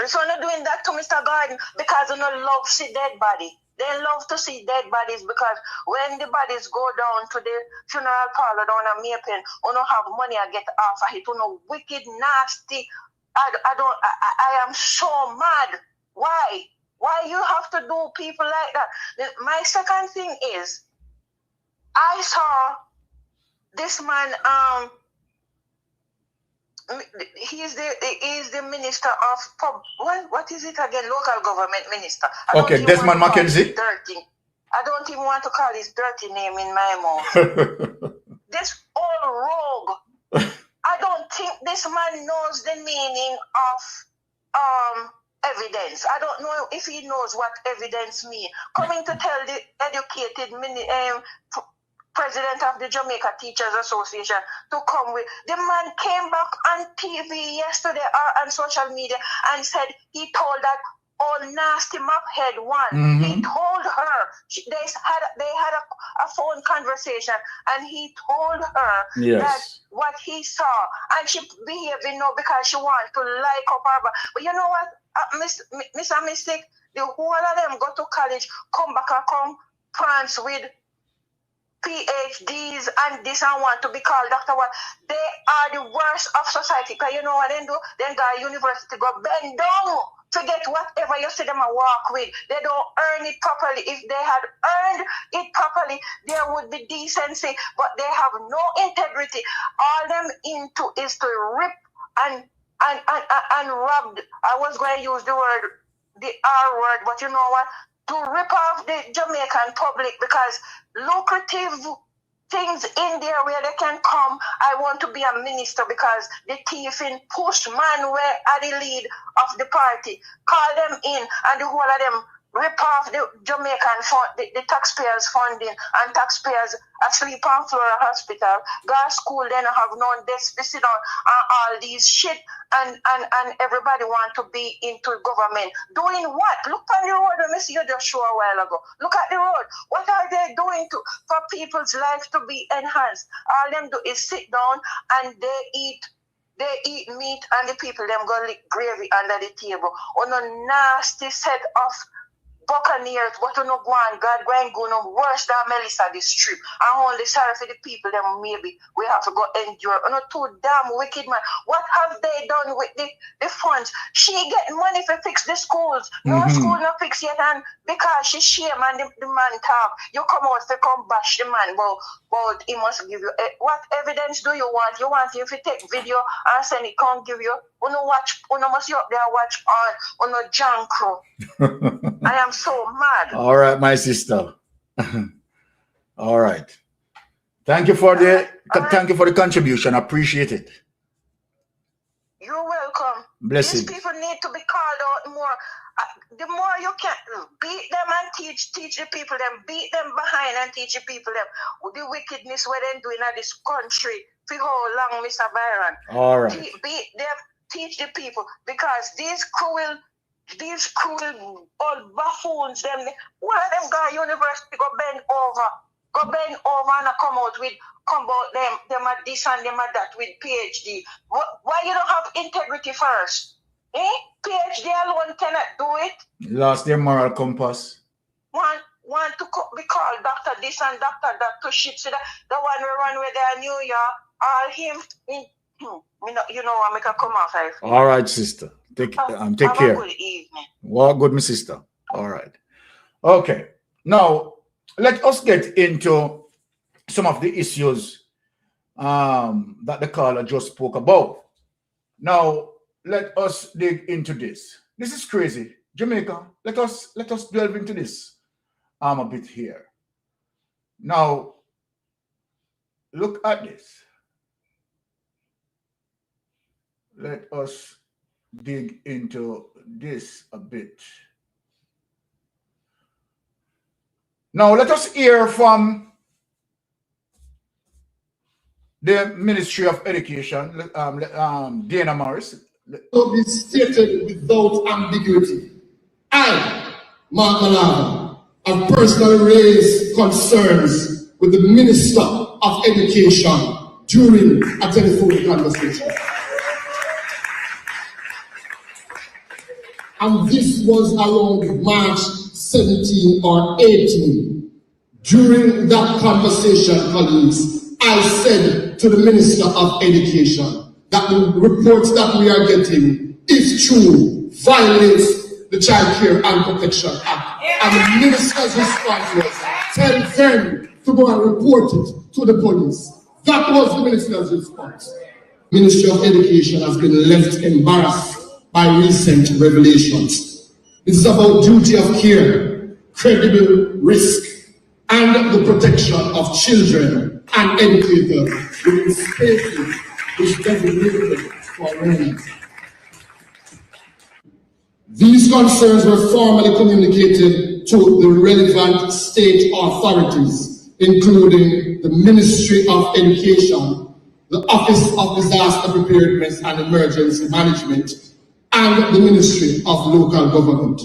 So I'm not doing that to Mr. Garden because I don't love to see dead body. They love to see dead bodies because when the bodies go down to the funeral parlor down at Maypen, you don't have money I get off of it. You know, wicked, nasty. I am so mad. Why? Why you have to do people like that? My second thing is, I saw this man. He's the minister of what is it again? Local government minister. Okay, Desmond McKenzie. I don't even want to call his dirty name in my mouth. This old rogue. I don't think this man knows the meaning of evidence. I don't know if he knows what evidence means. Coming to tell the educated president of the Jamaica Teachers Association, to come with. The man came back on TV yesterday or on social media and said he told that old nasty mophead one. He told her, they had a phone conversation, and he told her that what he saw, and she behaving now because she wants to like up her. But you know what, Miss Mystic, the whole of them go to college, come back and come prance with PhDs and this and want to be called Dr. What? They are the worst of society. Because you know what they do? Then go to university, go bend down to get whatever you see them a walk with. They don't earn it properly. If they had earned it properly, there would be decency, but they have no integrity. All them into is to rip and rob. I was going to use the R word, but you know what? To rip off the Jamaican public, because lucrative things in there where they can come. I want to be a minister because the thief in push man were at the lead of the party. Call them in, and the whole of them rip off the Jamaican fund, the taxpayers' funding, and taxpayers asleep on floor of hospital, go to school, then have no desk, sit down, and all these shit, and everybody want to be into government. Doing what? Look on the road, I see you just show a while ago. Look at the road. What are they doing for people's life to be enhanced? All them do is sit down and they eat meat, and the people them go lick gravy under the table. On a nasty set of Buccaneers, but to no go on, God going go no worse than Melissa this trip. I'm only sorry for the people them maybe we have to go endure. Not too damn wicked man. What have they done with the funds? She get money for fix the schools. No school not fix yet, and because she shame and the man talk, you come out to come bash the man. But he must give you what evidence do you want? You want if you take video and send it, can't give you. Uno must you up there watch on junk crew. I am so mad. All right, my sister. All right. Thank you for the contribution. I appreciate it. You're welcome. Blessings. These people need to be called out more. The more you can beat them and teach the people them, beat them behind and teach the people them the wickedness what they're doing in this country for how long, Mr. Byron. All right. Beat them, teach the people, because these cruel old buffoons, them one of them go to university, go bend over and come out them at this and them at that with PhD. Why you don't have integrity first? PhD alone cannot do it. Lost their moral compass. Want to be called Dr. this and Dr. that to shit. So the one we run with there New York, all him you know I make a come off. All right, sister. Take care. Have a good evening. Well, good, my sister. All right. Okay. Now, let us get into some of the issues that the caller just spoke about. Now, let us dig into this. This is crazy. Jamaica, let us delve into this a bit here. Now, look at this. Let us dig into this a bit. Now, let us hear from the Ministry of Education, Dana Morris. To be stated without ambiguity. I, Mark Malava, have personally raised concerns with the Minister of Education during a telephone conversation. And this was around March 17 or 18. During that conversation, colleagues, I said to the Minister of Education that the reports that we are getting, if true, violates the Child Care and Protection Act. And the Minister's response was, tell them to go and report it to the police. That was the Minister's response. Ministry of Education has been left embarrassed by recent revelations. This is about duty of care, credible risk, and the protection of children and educators within spaces which designated for learning. These concerns were formally communicated to the relevant state authorities including the Ministry of Education, the Office of Disaster Preparedness and Emergency Management, and the Ministry of Local Government.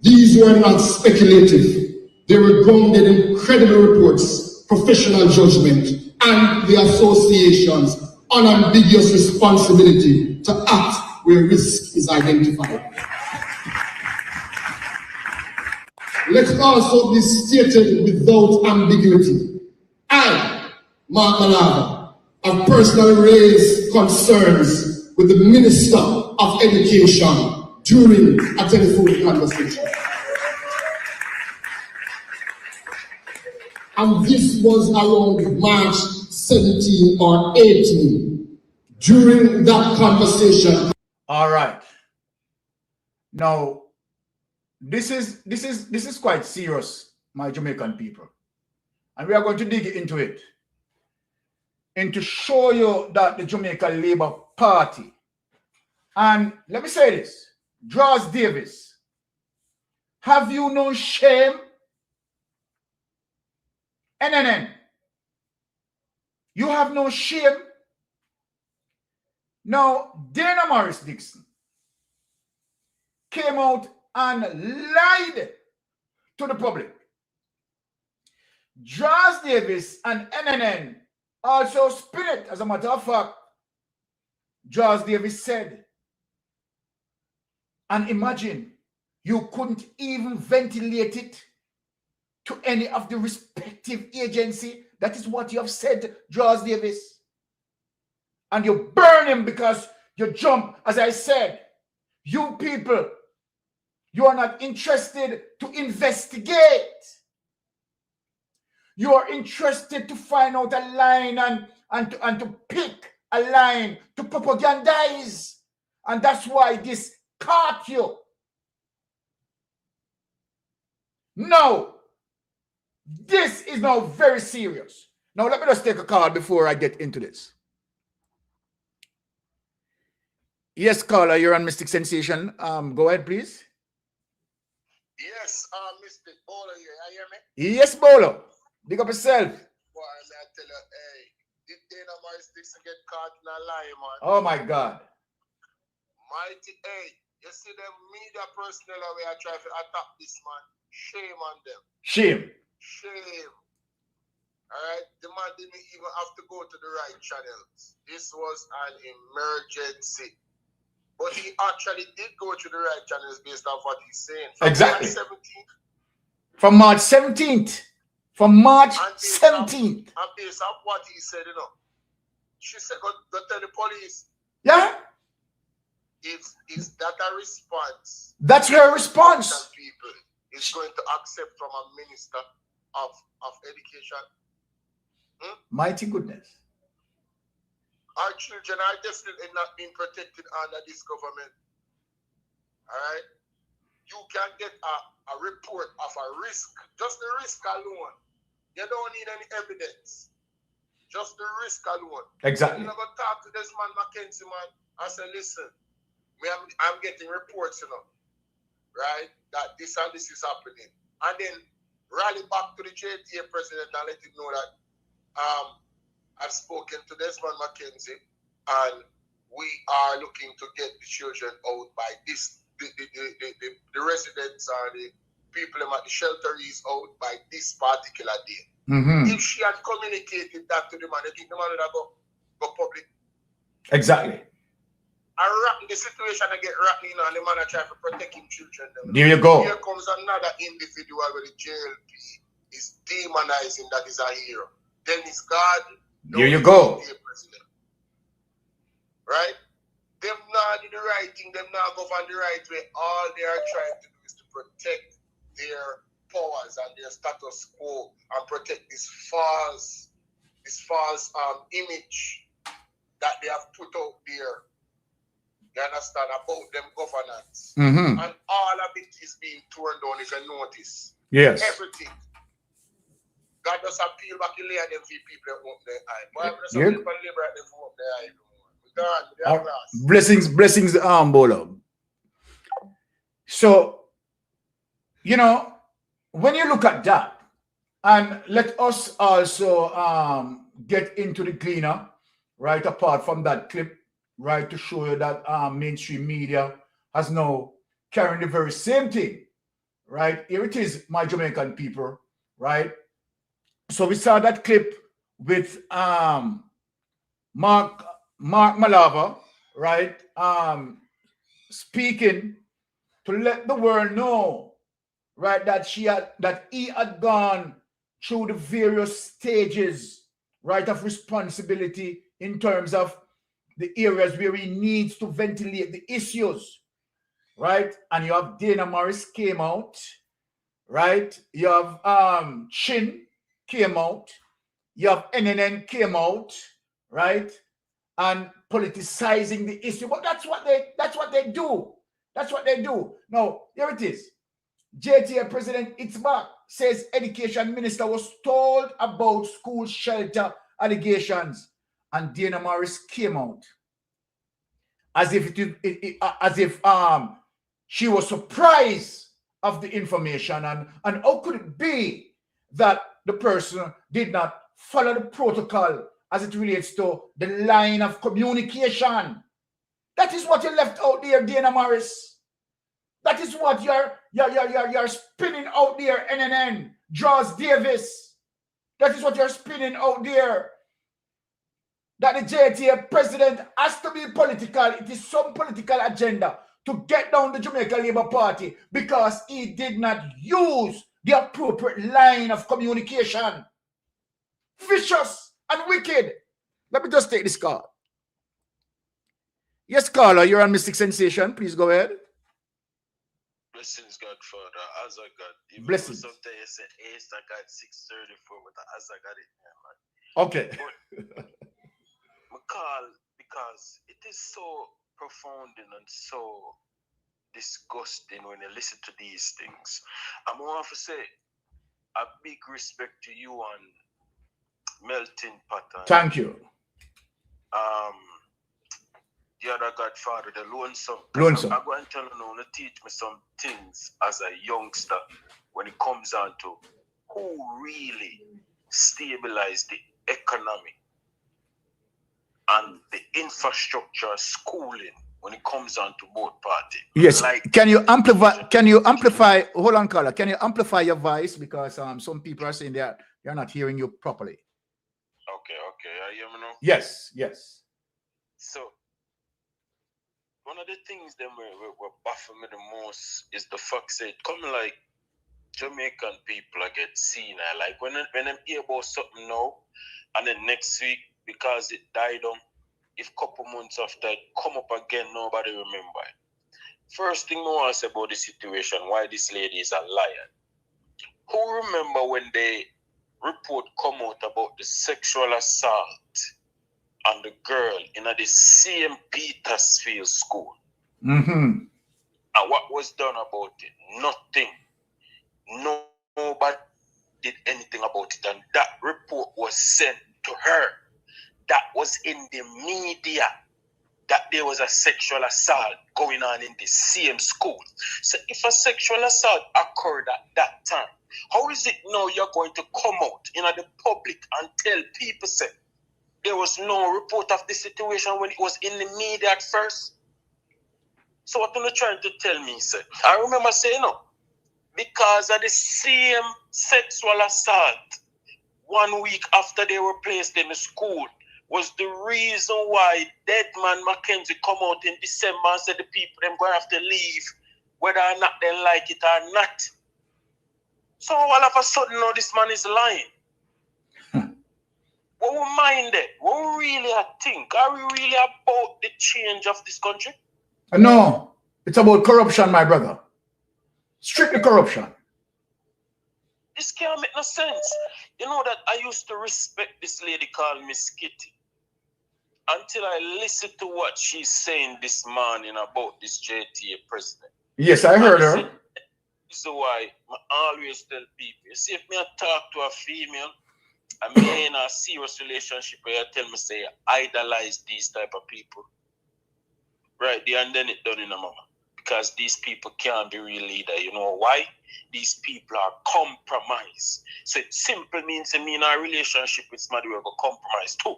These were not speculative. They were grounded in credible reports, professional judgment, and the association's unambiguous responsibility to act where risk is identified. Let it also be stated without ambiguity. I, Mark Malava, have personally raised concerns with the Minister of Education during a telephone conversation. And this was around March 17 or 18. During that conversation. All right. Now, this is quite serious, my Jamaican people. And we are going to dig into it. And to show you that the Jamaica Labour Party, and let me say this, Draws Davis, have you no shame? NNN, you have no shame? Now, Dana Morris Dixon came out and lied to the public. Draws Davis and NNN also spin it. As a matter of fact, Draws Davis said, and imagine, you couldn't even ventilate it to any of the respective agency. That is what you have said, Draws Davis. And you burn him because you jump. As I said, you people, you are not interested to investigate. You are interested to find out a line and to pick a line to propagandize. And that's why this caught you. No. This is now very serious. Now, let me just take a call before I get into this. Yes, caller, you're on Mystic Sensation. Go ahead, please. Yes, Mr. Bolo here. You hear me? Yes, Bolo. Big up yourself. Boy, I tell you, hey, did Dana Morris Dixon get caught in a lie, man? Oh, my God. Mighty, hey, you see them media personnel where I try to attack this man. Shame on them. Shame. Shame. All right, the man didn't even have to go to the right channels. This was an emergency. But he actually did go to the right channels based on what he's saying. Exactly. March 17th. From March 17th. From March 17th. And based on what he said, you know, she said, go tell the police. Yeah. Is that a response? That's her response. People is going to accept from a minister of education. Mighty goodness. Our children are definitely not being protected under this government. All right? You can get a report of a risk, just the risk alone. You don't need any evidence. Just the risk alone. Exactly. I'm going to talk to this man, Mackenzie, man. I said, listen, I'm getting reports, you know, right, that this and this is happening. And then rally back to the JTA president and let him know that I've spoken to Desmond Mackenzie and we are looking to get the children out by this, the residents or the people at the shelteries out by this particular day. If she had communicated that to the man, I think the man would have go public. Exactly. The situation I get rotten, you know, and the man I try to protect him children. There you go. Here comes another individual where the JLP is demonizing that is a hero. Dennis God. There you go. President. Right? Them not do the right thing, them not govern the right way. All they are trying to do is to protect their powers and their status quo and protect this false image that they have put out there. You understand, about them governance. And all of it is being torn down if you notice. Yes. Everything. God does appeal back in there and them people open their eye. But I'm just appeal for labor and them open their eye. God, blessings, Bolo. So, you know, when you look at that, And let us also get into the cleaner, right? Apart from that clip, right, to show you that mainstream media has now carrying the very same thing, right? Here it is, my Jamaican people, right? So we saw that clip with Mark Malava, right? Speaking to let the world know, right, that he had gone through the various stages, right, of responsibility in terms of the areas where he needs to ventilate the issues, right? And you have Dana Morris came out, right? You have Chin came out, you have NNN came out, right? And politicizing the issue. But that's what they do. That's what they do. Now, here it is. JTA President Itzbach says education minister was told about school shelter allegations, and Dana Morris came out as if she was surprised of the information, and how could it be that the person did not follow the protocol as it relates to the line of communication. That is what you left out there, Dana Morris. That is what you're spinning out there, NNN, Jaws Davis. That is what you're spinning out there. That the JTA president has to be political. It is some political agenda to get down the Jamaica Labour Party because he did not use the appropriate line of communication. Vicious and wicked. Let me just take this call. Yes, caller, you're on Mystic Sensation. Please go ahead. Blessings, Godfather. As I got. Even Blessings. Sometimes you say Ace, I got 634, but as I got it, man. Okay. But McCall, because it is so profounding and so disgusting when you listen to these things. I'm going to say a big respect to you and Melting Pattern. Thank you. The other Godfather, the Lonesome. Lonesome. I'm going to tell you to teach me some things as a youngster when it comes on to who really stabilized the economy and the infrastructure schooling when it comes on to both parties. Yes. Like, Can you amplify? Hold on, caller. Can you amplify your voice? Because some people are saying that they're not hearing you properly. Okay. I hear me now? Yes. So, one of the things that were baffling me the most is the fact that come like Jamaican people get senile. Like when I'm hear about something now, and then next week, because it died on, if couple months after it come up again, nobody remember it. First thing I want to say about the situation, why this lady is a liar. Who remember when the report come out about the sexual assault on the girl in the same Petersfield school? Mm-hmm. And what was done about it? Nothing. Nobody did anything about it. And that report was sent to her. That was in the media, that there was a sexual assault going on in the same school. So if a sexual assault occurred at that time, how is it now you're going to come out in the public and tell people, say, there was no report of the situation when it was in the media at first? So what are you trying to tell me, sir? I remember saying, no, because of the same sexual assault 1 week after they were placed in the school was the reason why Deadman Mackenzie come out in December and said the people them going to have to leave, whether or not they like it or not. So all of a sudden now this man is lying. What we mind it? What we really think? Are we really about the change of this country? No, it's about corruption, my brother. Strictly corruption. This can't make no sense. You know that I used to respect this lady called Miss Kitty until I listened to what she's saying this morning about this JTA president. Yes, I heard her. So why I always tell people, you see, if me talk to a female, and me in a serious relationship where you tell me, say, idolize these type of people. Right there, and then it done in a mama. Because these people can't be real leader. You know why? these people are compromised. So it simply means that me in a relationship with somebody we have a compromise too.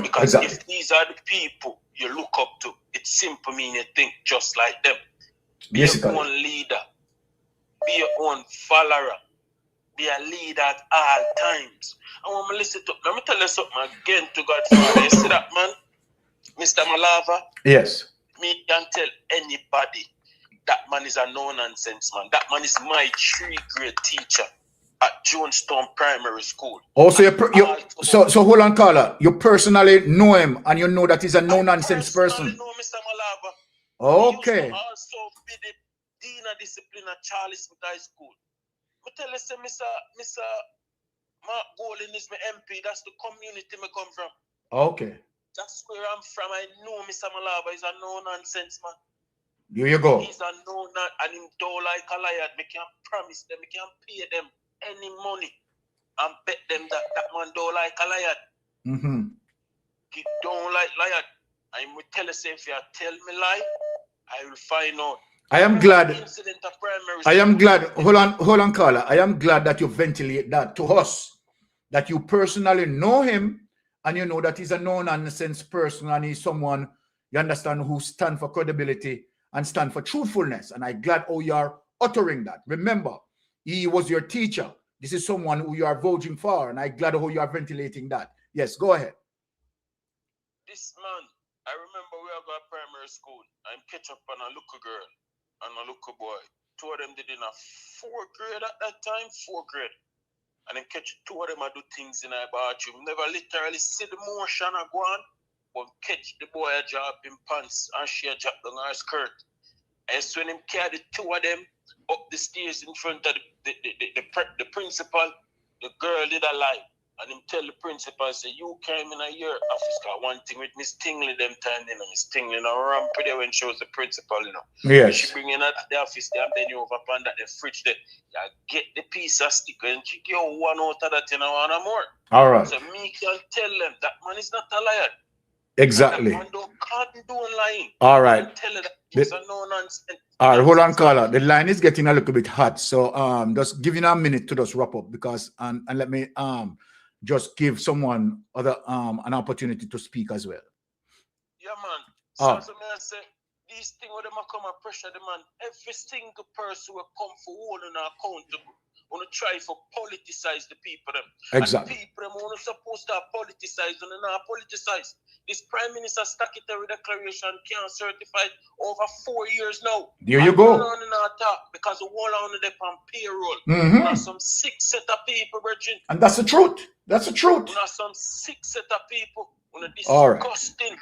Because Exactly. if these are the people you look up to, it simply means you think just like them. Be Basically. your own leader. Be your own follower. Be a leader at all times. I want to listen to, let me tell you something again to Godfather. You see that, man? Mr. Malava? Yes. Me can tell anybody that man is a no-nonsense man. That man is my 3rd grade teacher at Jonestown Primary School. Also, so hold on, Carla. You personally know him and you know that he's a no-nonsense person. I know Mr. Malava. Okay. He used to also be the Dean of Discipline at Charlie Smith High School. I tell you, say, Mr. Mark Golden is my MP. That's the community I come from. Okay. That's where I'm from. I know Mr. Malava is a no-nonsense man. Here you go. He's a no-nonsense, and him don't like a liar. Me can promise them, me can pay them any money and bet them that that man don't like a liar. Mm-hmm. He don't like liar. I will tell you, say, if you tell me lie, I will find out. I am glad. Hold on, Carla. I am glad that you ventilate that to us. That you personally know him and you know that he's a no-nonsense person and he's someone, you understand, who stand for credibility and stand for truthfulness. And I'm glad how you are uttering that. Remember, he was your teacher. This is someone who you are vouching for. And I'm glad how you are ventilating that. Yes, go ahead. This man, I remember we are going to primary school. I'm catch up on a little girl and a little boy. 2 of them did in a 4th grade at that time, 4th grade. And then catch 2 of them I do things in our bathroom. Never literally see the motion I go on, but catch the boy a drop in pants and she a drop down her skirt. And so when him carry the 2 of them up the stairs in front of the principal, the girl did a lie. And him tell the principal, say, you came in a year office, because one thing with Miss Tingley them time, you know, Miss Tingley, you know, ramp there when she was the principal, you know. Yes. She bring in at the office there and bend you over upon that, the fridge there. You get the piece of sticker and she give you one out of that, you know, and more. All right. So me can tell them that man is not a liar. Exactly. That man can't do lying. All right. I tell you that he's a no-nonsense. All right, hold on, Carla. The line is getting a little bit hot. So just give you a minute to just wrap up because and let me just give someone other an opportunity to speak as well. Yeah, man. So I say these things where them come and pressure the man. Every single person will come for holding accountable. Want to try for politicize the people them. Exactly. And the people them want to supposed to politicize and not politicize. This Prime Minister statutory declaration can't certify over 4 years now. There you go. Because the whole on the on payroll. Mm-hmm. Some 6 set of people, Virgin. And that's the truth. That's the truth. Some 6 set of people. All right. Disgusting.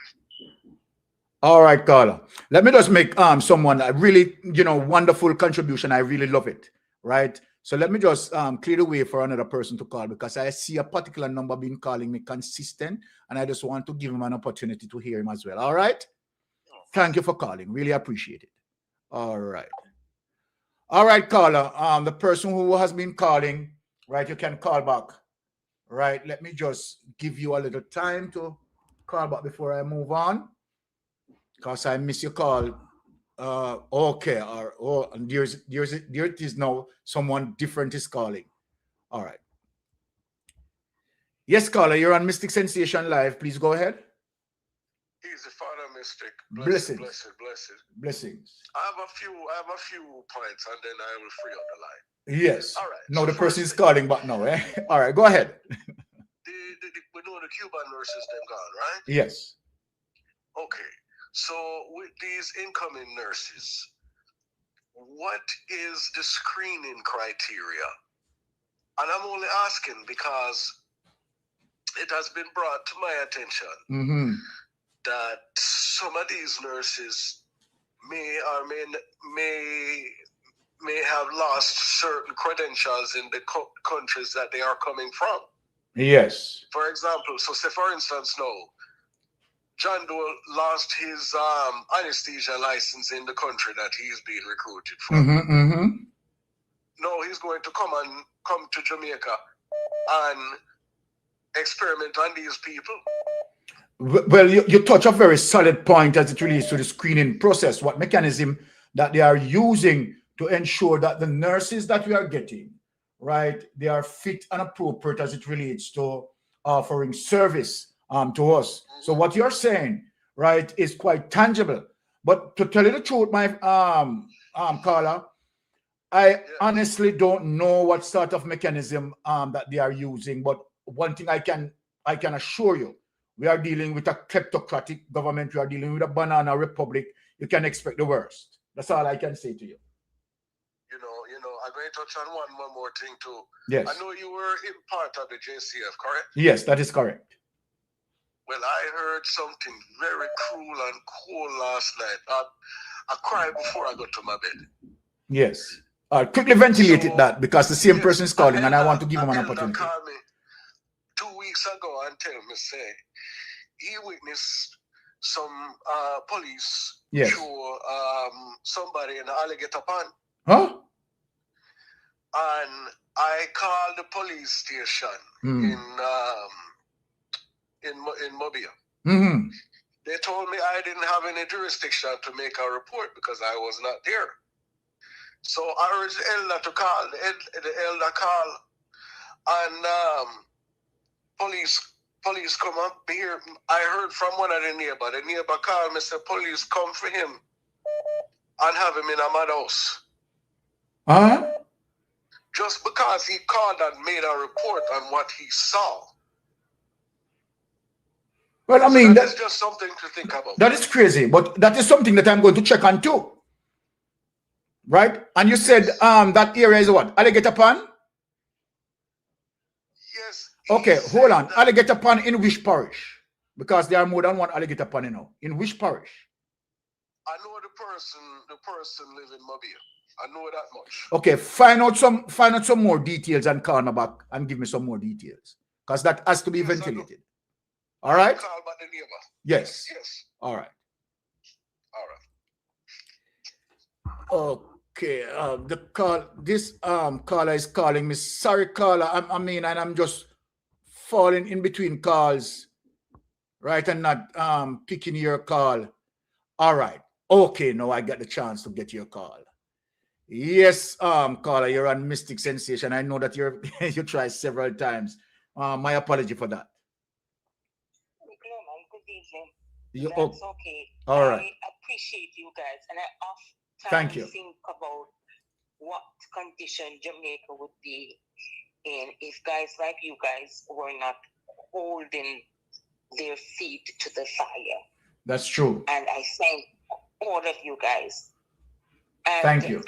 All right, Carla. Let me just make someone a really, wonderful contribution. I really love it. Right. So let me just clear the way for another person to call because I see a particular number being calling me consistent and I just want to give him an opportunity to hear him as well. All right. Thank you for calling. Really appreciate it. All right. All right, Carla. The person who has been calling, right, you can call back. Right. Let me just give you a little time to call back before I move on. Because I miss your call. Okay. And there it is now. Someone different is calling. All right. Yes, caller, you're on Mystic Sensation Live. Please go ahead. He's the Father Mystic. Blessings. Blessed. Blessings. I have a few points, and then I will free up the line. Yes. All right. No, the person is calling back now. Eh? All right. Go ahead. We know the Cuban nurses, them gone, right? Yes. Okay. So with these incoming nurses, what is the screening criteria? And I'm only asking because it has been brought to my attention that some of these nurses may have lost certain credentials in the countries that they are coming from. Yes. For example, so say for instance now, John Doe lost his anesthesia license in the country that he's being recruited from. No, he's going to come to Jamaica and experiment on these people. Well, you touch a very solid point as it relates to the screening process. What mechanism that they are using to ensure that the nurses that we are getting, right, they are fit and appropriate as it relates to offering service to us. So what you're saying, right, is quite tangible. But to tell you the truth, my caller, I honestly don't know what sort of mechanism that they are using. But one thing I can assure you, we are dealing with a kleptocratic government. We are dealing with a banana republic. You can expect the worst. That's all I can say to you. You know, I'm going to touch on one more thing too. Yes. I know you were in part of the JCF, correct? Yes, that is correct. Well, I heard something very cruel and cold last night. I cried before I got to my bed. Yes. Quickly ventilated that because the same person is calling and I want to give him an opportunity. Called me 2 weeks ago and tell me, say, he witnessed some police show somebody in the alligator pond. Huh? And I called the police station in Mobile. Mm-hmm. They told me I didn't have any jurisdiction to make a report because I was not there. So I urged the elder to call. The elder called, and police come up here. I heard from one of the neighbor. The neighbor called me, said police come for him and have him in a mad house. Huh? Just because he called and made a report on what he saw. Well, I mean, that's just something to think about. That is crazy, but that is something that I'm going to check on too. Right? And you said that area is what? Alligator Pond? Yes. Okay, hold on. Alligator Pond in which parish? Because there are more than one alligator pond, you know. In which parish? I know the person live in Mobile. I know that much. Okay, find out some more details and call me back and give me some more details. Because that has to be ventilated. All right? Call back the neighbor. Yes. Yes. All right. All right. Okay. This caller is calling me. Sorry, caller. I mean, and I'm just falling in between calls, right? And not picking your call. All right. Okay, now I got the chance to get your call. Yes, caller, you're on Mystic Sensation. I know that you tried several times. My apology for that. That's okay. All right. I appreciate you guys, and I often Thank you. think about what condition Jamaica would be in if guys like you guys were not holding their feet to the fire. That's true. And I thank all of you guys. And thank you.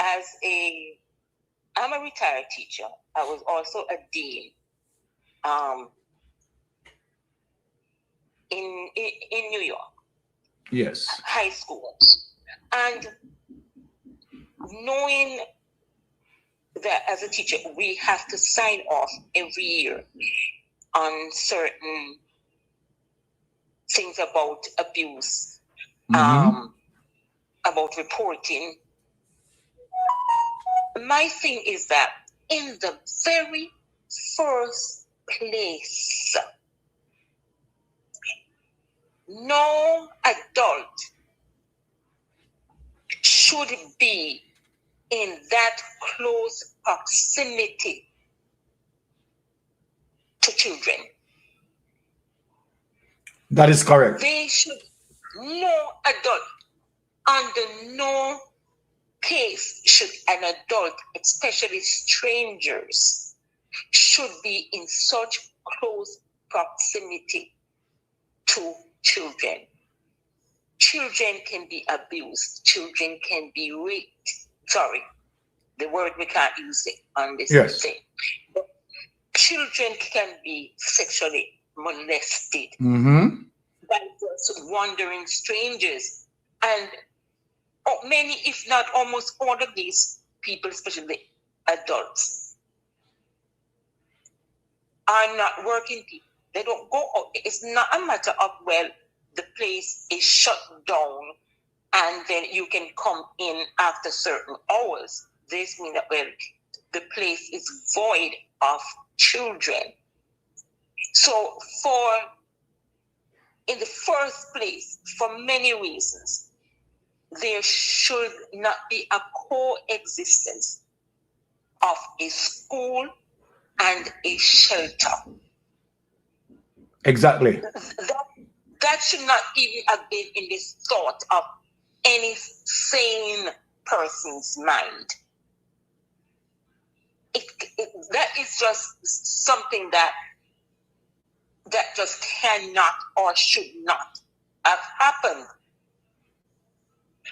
I'm a retired teacher. I was also a dean in New York. Yes. High school. And knowing that as a teacher, we have to sign off every year on certain things about abuse, about reporting. My thing is that in the very first place, no adult should be in that close proximity to children. That is correct. They should, no adult, under no case should an adult, especially strangers, should be in such close proximity to children. Children can be abused. Children can be raped. Sorry, the word we can't use it on this thing. But children can be sexually molested by just wandering strangers. And many, if not almost all of these people, especially adults, are not working people. They don't go out. It's not a matter of, well, the place is shut down and then you can come in after certain hours. This means that, well, the place is void of children. So in the first place, for many reasons, there should not be a coexistence of a school and a shelter. Exactly. That should not even have been in the thought of any sane person's mind. That is just something that just cannot or should not have happened.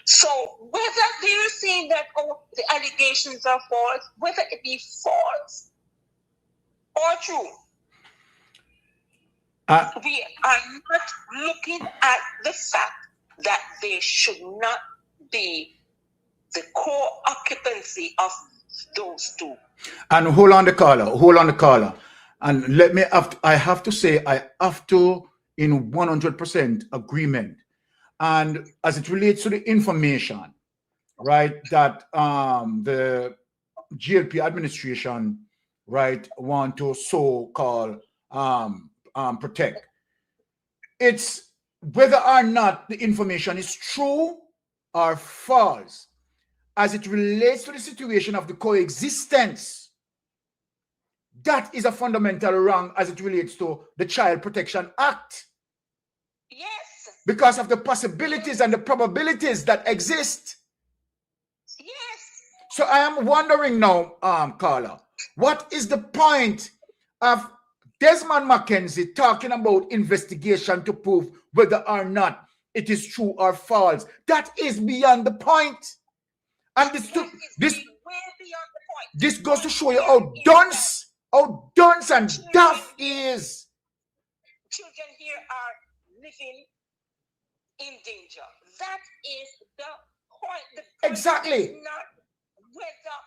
So whether they're saying that the allegations are false, whether it be false or true, we are not looking at the fact that there should not be the co-occupancy of those two. And hold on the caller. And I have to say, I have to in 100% agreement. And as it relates to the information, right, that the GLP administration, right, want to so-called protect. It's whether or not the information is true or false as it relates to the situation of the coexistence. That is a fundamental wrong as it relates to the Child Protection Act. Yes. Because of the possibilities and the probabilities that exist. Yes. So I am wondering now, Carla, what is the point of Desmond McKenzie talking about investigation to prove whether or not it is true or false? That is beyond the point. And this goes to show you how dunce and daft is. Children here are living in danger. That is the point. The point exactly. is not whether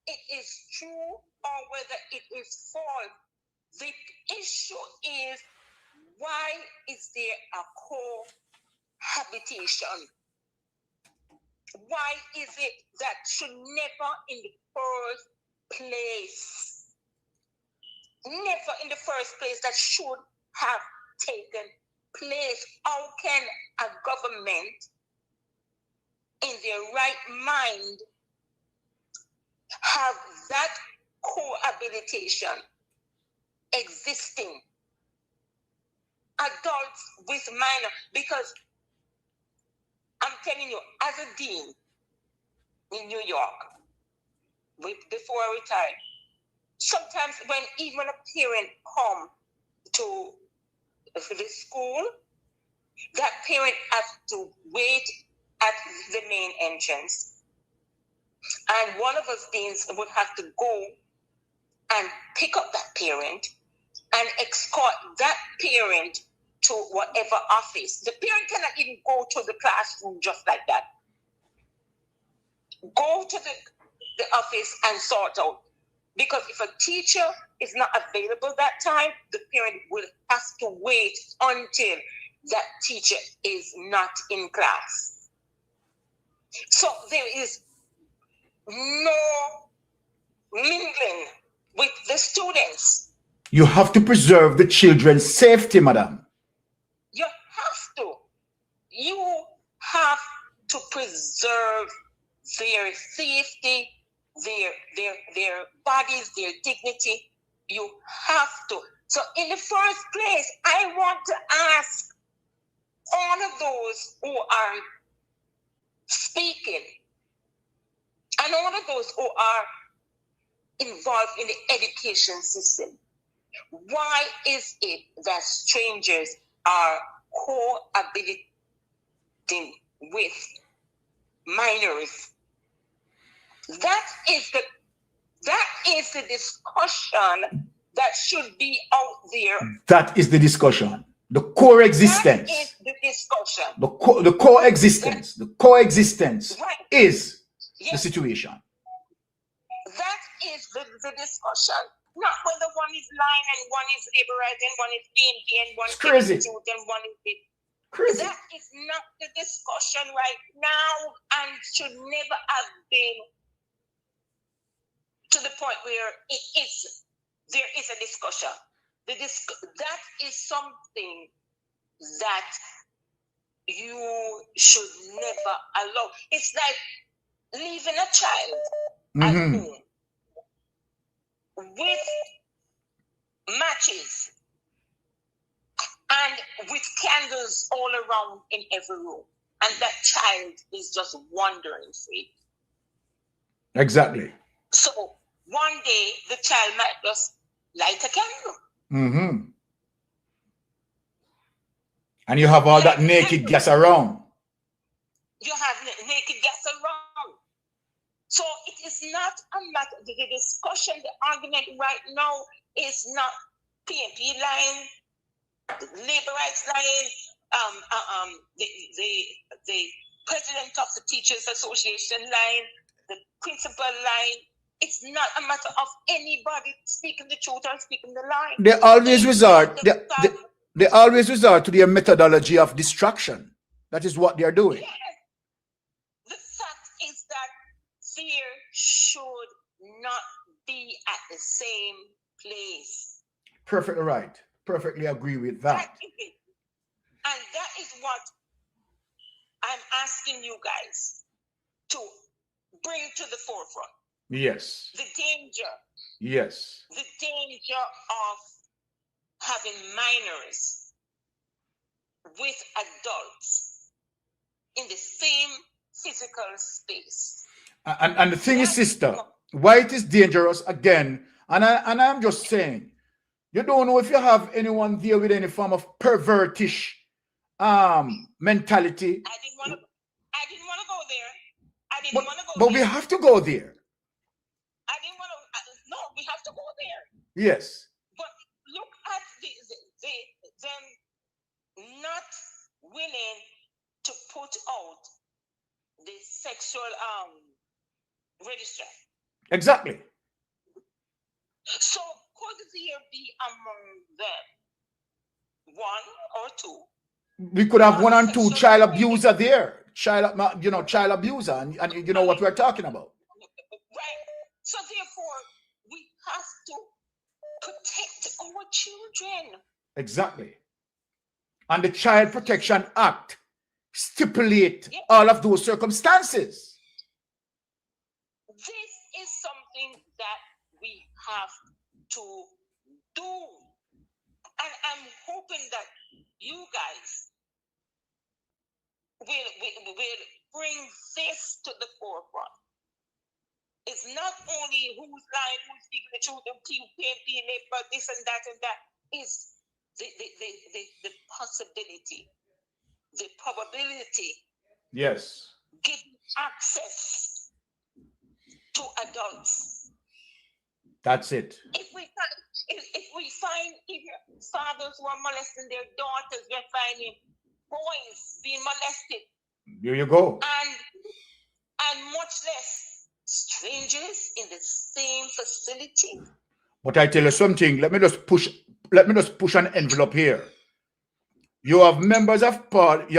it is true or whether it is false. The issue is, why is there a cohabitation? Why is it that should never in the first place, that should have taken place? How can a government in their right mind have that cohabitation existing? Adults with minor, because I'm telling you, as a dean in New York, before I retired, sometimes when a parent come to the school, that parent has to wait at the main entrance. And one of us deans would have to go and pick up that parent and escort that parent to whatever office. The parent cannot even go to the classroom just like that. Go to the office and sort out. Because if a teacher is not available that time, the parent will have to wait until that teacher is not in class. So there is no mingling with the students. You have to preserve the children's safety, madam. You have to. You have to preserve their safety, their bodies, their dignity. You have to. So in the first place, I want to ask all of those who are speaking and all of those who are involved in the education system, why is it that strangers are cohabiting with minors? That is the discussion that should be out there. That is the discussion. The coexistence. That is the discussion. The coexistence. The coexistence right. is yes. the situation. That is the discussion. Not whether one is lying and one is liberal and one is BNP and one is crazy. And one is crazy. That is not the discussion right now and should never have been to the point where there is a discussion. That is something that you should never allow. It's like leaving a child at home with matches and with candles all around in every room, and that child is just wandering free. Exactly. So one day the child might just light a candle. And you have all that naked gas around. You have naked gas around. So it is not a matter, the discussion, the argument right now is not PNP line, the labor rights line, the president of the Teachers Association line, the principal line. It's not a matter of anybody speaking the truth or speaking the line. They always resort. They always resort to their methodology of distraction. That is what they are doing. Yes. The fact is that fear should not be at the same place. Perfectly right. Perfectly agree with that. That is it. And that is what I'm asking you guys to bring to the forefront. Yes. The danger. Yes. The danger of having minors with adults in the same physical space. And the thing is, sister, why it is dangerous again, and I'm just saying, you don't know if you have anyone there with any form of pervertish mentality. I didn't want to go there. But we have to go there. I didn't want to. No, we have to go there. Yes. But look at them not willing to put out the sexual register. Exactly. So could there be among them one or two? We could have one and two child abuser there. Child abuser, and you know what we're talking about. Right. So therefore, we have to protect our children. Exactly. And the Child Protection Act stipulate all of those circumstances. This is something that we have to do. And I'm hoping that you guys will bring this to the forefront. It's not only who's lying, who's speaking the truth, and but this and that, is the possibility, the probability. Yes. Giving access to adults. That's it. If we find fathers who are molesting their daughters, we're finding boys being molested. Here you go. And much less strangers in the same facility. But I tell you something, let me just push an envelope here. You have members of parliament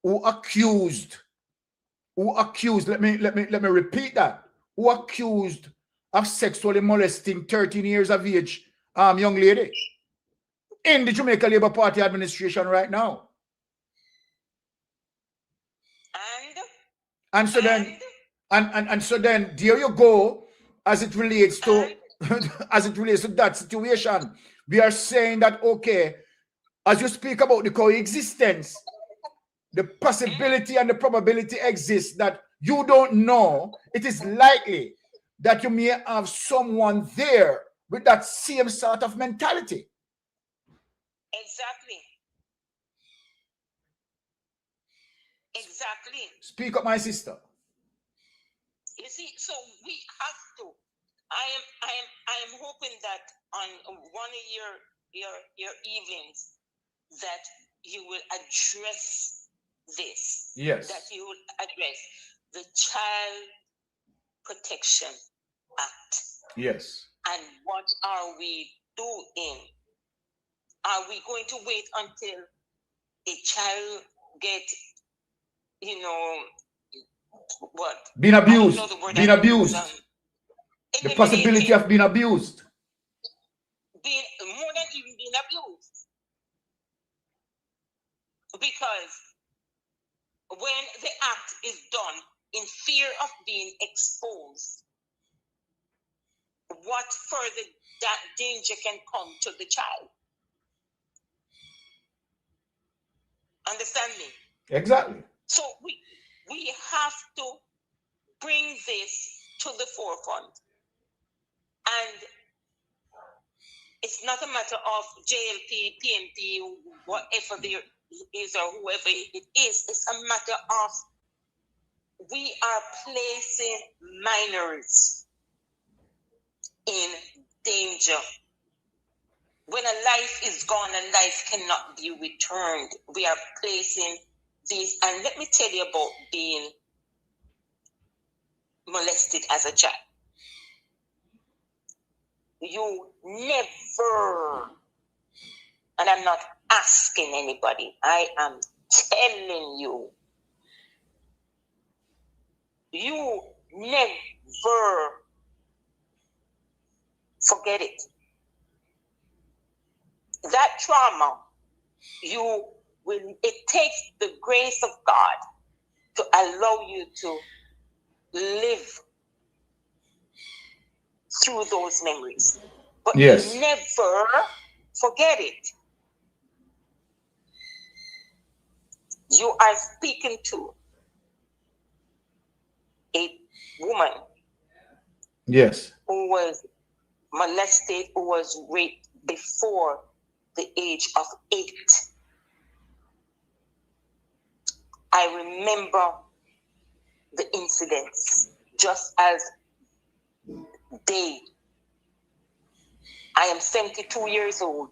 who accused, let me repeat that, who accused of sexually molesting 13 years of age young lady in the Jamaica Labour Party administration right now. And so then there you go, as it relates to that situation. We are saying that, okay, as you speak about the coexistence, the possibility and the probability exists that you don't know. It is likely that you may have someone there with that same sort of mentality. Exactly. Speak up, my sister. You see, so we have to. I am hoping that on one of your evenings that you will address this. Yes. That you will address the Child Protection Act. Yes. And what are we doing? Are we going to wait until a child gets, what? Being abused. The possibility of being abused. More than even being abused. Because when the act is done in fear of being exposed, what further that danger can come to the child? Understand me? Exactly. So we have to bring this to the forefront. And it's not a matter of JLP, PNP, whatever there is or whoever it is. It's a matter of we are placing minors in danger. When a life is gone, a life cannot be returned. We are placing these, and let me tell you about being molested as a child. You never, and I'm not asking anybody, I am telling you, you never forget it. That trauma, it takes the grace of God to allow you to live through those memories. But Yes. you never forget it. You are speaking to a woman Yes. who was molested, who was raped before the age of 8. I remember the incidents just as they. I am 72 years old.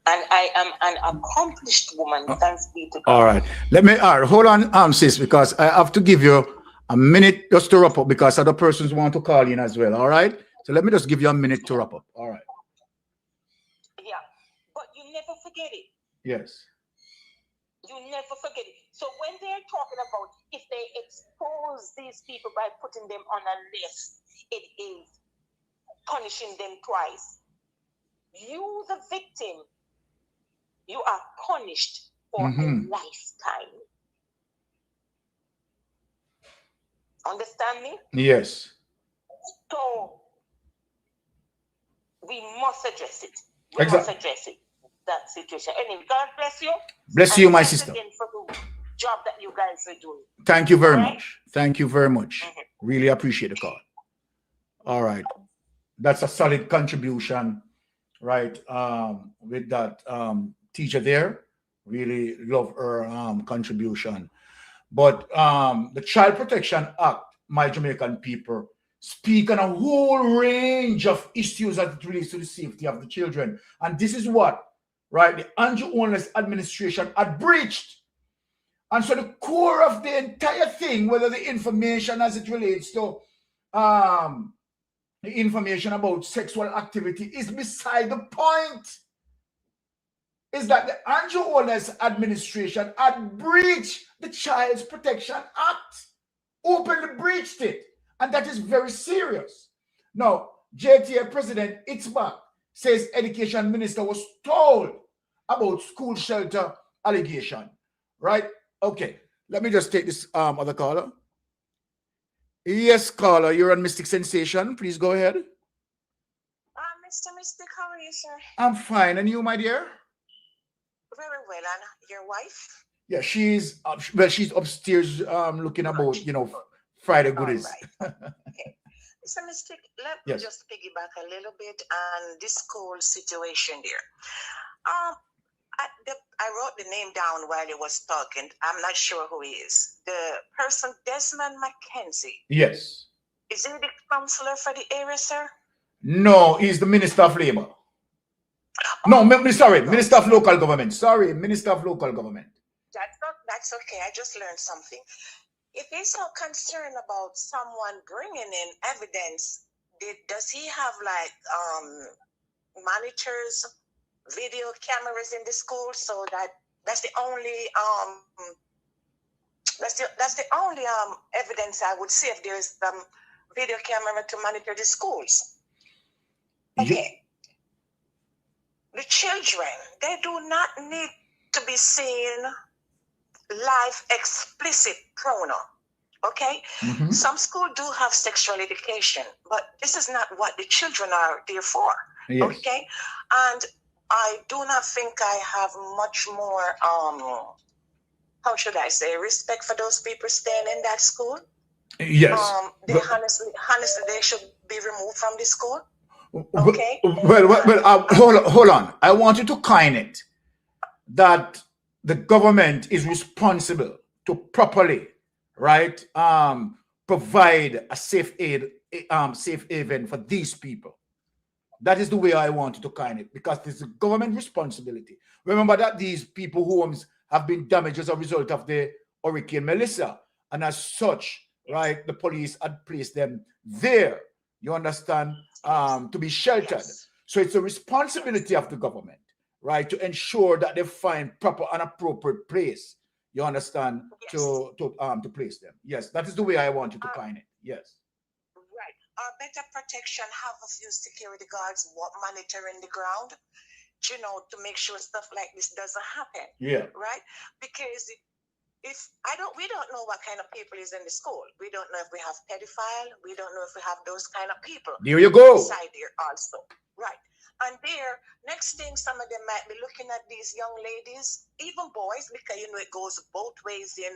And I am an accomplished woman, thanks be to God. All right. Hold on, sis, because I have to give you a minute just to wrap up because other persons want to call in as well. All right. So let me just give you a minute to wrap up. All right. Yeah. But you never forget it. Yes. You never forget it. So when they're talking about if they expose these people by putting them on a list, it is punishing them twice. You, the victim, you are punished for a lifetime. Understand me? Yes. So we must address it. We must address it. That situation. Anyway, God bless you. Bless you, my sister. Again for the job that you guys are doing. Thank you very much. Thank you very much. Really appreciate the call. All right. That's a solid contribution, right? With that teacher there. Really love her contribution. But the Child Protection Act, my Jamaican people, speak on a whole range of issues as it relates to the safety of the children. And this is what, right, the Andrew Holness administration had breached. And so the core of the entire thing, whether the information as it relates to the information about sexual activity is beside the point. Is that the Andrew Holness administration had breached the Child Protection Act, openly breached it, and that is very serious. Now, JTA President Itzbach says Education Minister was told about school shelter allegation, right? Okay, let me just take this other caller. Yes, caller, you're on Mystic Sensation. Please go ahead. Mr. Mystic, how are you, sir? I'm fine, and you, my dear? Very well, and your wife? Yeah, she's she's upstairs looking about, Friday goodies. All right. Okay. Mr. Mystic, let me just piggyback a little bit on this school situation there. I wrote the name down while you was talking. I'm not sure who he is. The person, Desmond McKenzie. Yes. Is he the counselor for the area, sir? No, he's the Minister of Labor. No, sorry, Minister of Local Government. Sorry, Minister of Local Government. That's okay. I just learned something. If he's so concerned about someone bringing in evidence, does he have like monitors, video cameras in the school? So that's the only evidence I would see if there is some video camera to monitor the schools. Okay. The children, they do not need to be seen live explicit pronoun. Okay? Mhm. Some schools do have sexual education, but this is not what the children are there for. Yes. Okay? And I do not think I have much more, how should I say, respect for those people staying in that school. Yes. Honestly, they should be removed from the school. Okay? Hold on. I want you to kind it that the government is responsible to properly, right, provide a safe haven for these people. That is the way I want you to kind it, because this is a government responsibility. Remember that these people homes have been damaged as a result of the Hurricane Melissa, and as such, right, the police had placed them there, you understand, to be sheltered. Yes. So it's a responsibility of the government, right, to ensure that they find proper and appropriate place, you understand, Yes. to place them. Yes, that is the way I want you to kind it. Yes. Right. Better protection, have a few security guards monitoring the ground, you know, to make sure stuff like this doesn't happen. Yeah. Right? Because we don't know what kind of people is in the school. We don't know if we have pedophile. We don't know if we have those kind of people. There you go. Inside there also. Right. And there, next thing, some of them might be looking at these young ladies, even boys, because, you know, it goes both ways in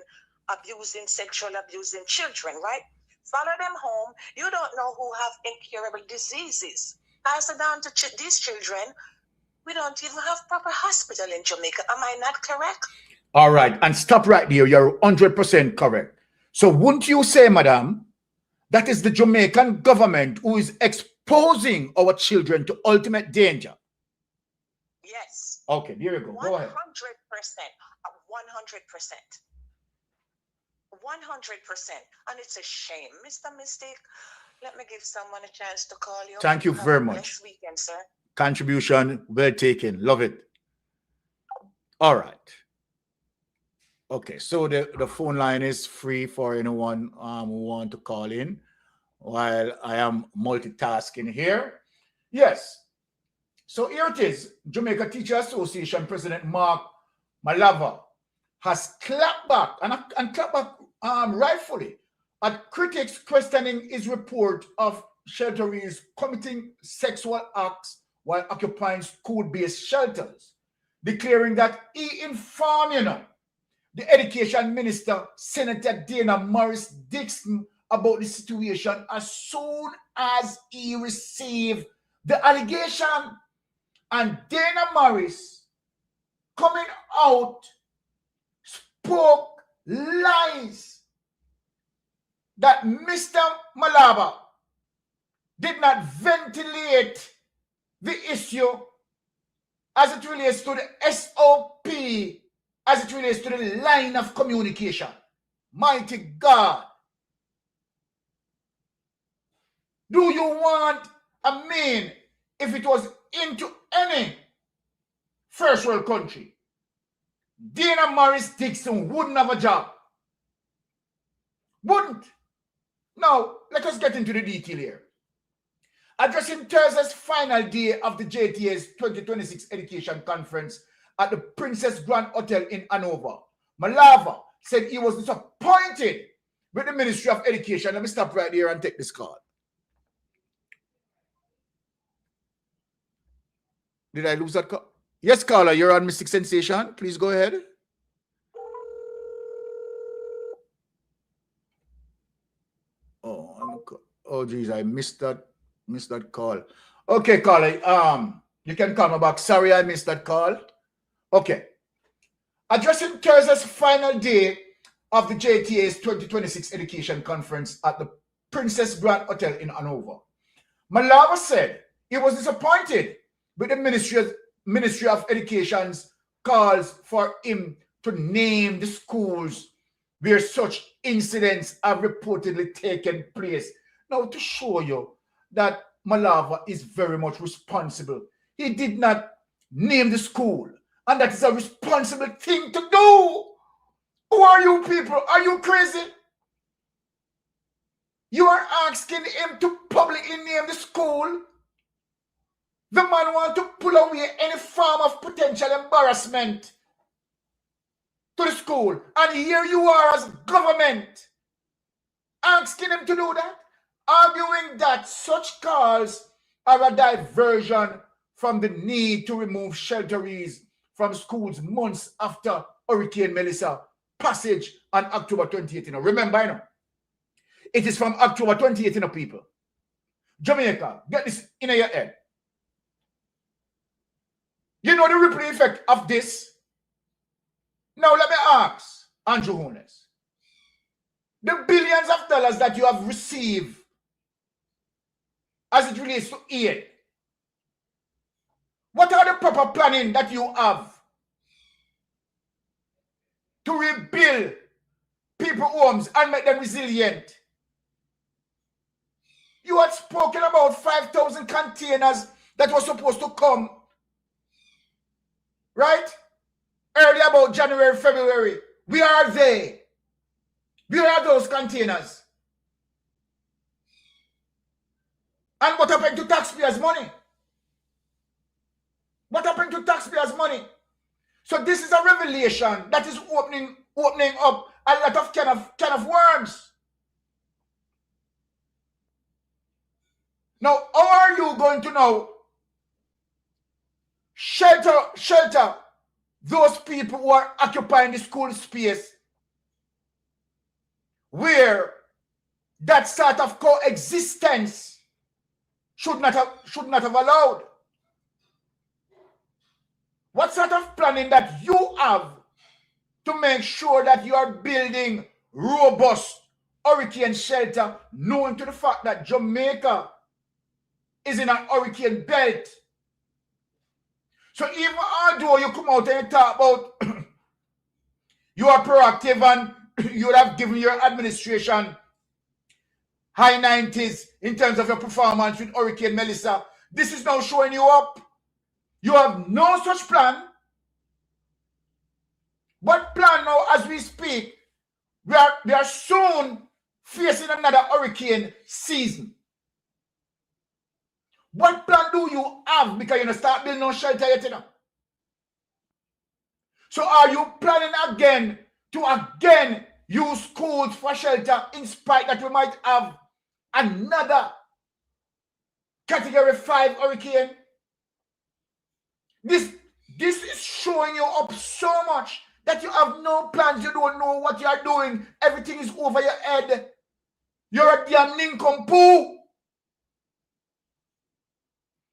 sexual abusing children, right? Follow them home. You don't know who have incurable diseases. Pass it down to these children. We don't even have proper hospital in Jamaica. Am I not correct? All right. And stop right there. You're 100% correct. So wouldn't you say, madam, that is the Jamaican government who is exposing our children to ultimate danger? Yes. Okay, there you go. 100%. Go ahead. 100%. 100%. And it's a shame. Mr. Mystic, let me give someone a chance to call you. Thank you very much. Next weekend, sir. Contribution well taken. Love it. All right. Okay, so the phone line is free for anyone who want to call in while I am multitasking here. Yes. So here it is. Jamaica Teacher Association President Mark Malava has clapped back and clapped back rightfully at critics questioning his report of shelterees committing sexual acts while occupying school-based shelters, declaring that he informed, the Education Minister, Senator Dana Morris Dixon, about the situation as soon as he received the allegation. And Dana Morris, coming out, spoke lies that Mr. Malava did not ventilate the issue as it relates to the SOP, as it relates to the line of communication. Mighty God. Do you want a man, if it was into any first world country, Dana Morris Dixon wouldn't have a job? Wouldn't. Now, let us get into the detail here. Addressing Thursday's final day of the JTA's 2026 Education Conference at the Princess Grand Hotel in Hanover, Malava said he was disappointed with the Ministry of Education. Let me stop right here and take this call. Did I lose that call? Yes, caller, you're on Mystic Sensation. Please go ahead. Oh, geez, I missed that call. Okay, caller, you can call me back. Sorry, I missed that call. Okay. Addressing Thursday's final day of the JTA's 2026 Education Conference at the Princess Grand Hotel in Hanover, Malava said he was disappointed with the Ministry of Education's calls for him to name the schools where such incidents have reportedly taken place. Now, to show you that Malava is very much responsible, he did not name the school, and that is a responsible thing to do. Who are you people? Are you crazy? You are asking him to publicly name the school? The man wants to pull away any form of potential embarrassment to the school. And here you are as government asking them to do that, arguing that such calls are a diversion from the need to remove shelterees from schools months after Hurricane Melissa passage on October 28th. Remember, it is from October 28th, people. Jamaica, get this in your head. You know the ripple effect of this? Now let me ask Andrew Holness. The billions of dollars that you have received as it relates to aid, what are the proper planning that you have to rebuild people's homes and make them resilient? You had spoken about 5,000 containers that were supposed to come, right? Early about January, February. Where are they? Where are those containers? And what happened to taxpayers' money? What happened to taxpayers' money? So this is a revelation that is opening up a lot of can of worms. Now, how are you going to now shelter those people who are occupying the school space where that sort of coexistence should not have allowed? What sort of planning that you have to make sure that you are building robust hurricane shelter, knowing to the fact that Jamaica is in a hurricane belt? So even although you come out and talk about you are proactive and you would have given your administration high 90s in terms of your performance with Hurricane Melissa, this is now showing you up. You have no such plan. What plan now as we speak? We are soon facing another hurricane season. What plan do you have? Because you're going to start building no shelter yet, So are you planning again to use schools for shelter in spite that we might have another category 5 hurricane? This is showing you up so much that you have no plans. You don't know what you are doing. Everything is over your head. You're a damn nincompoop.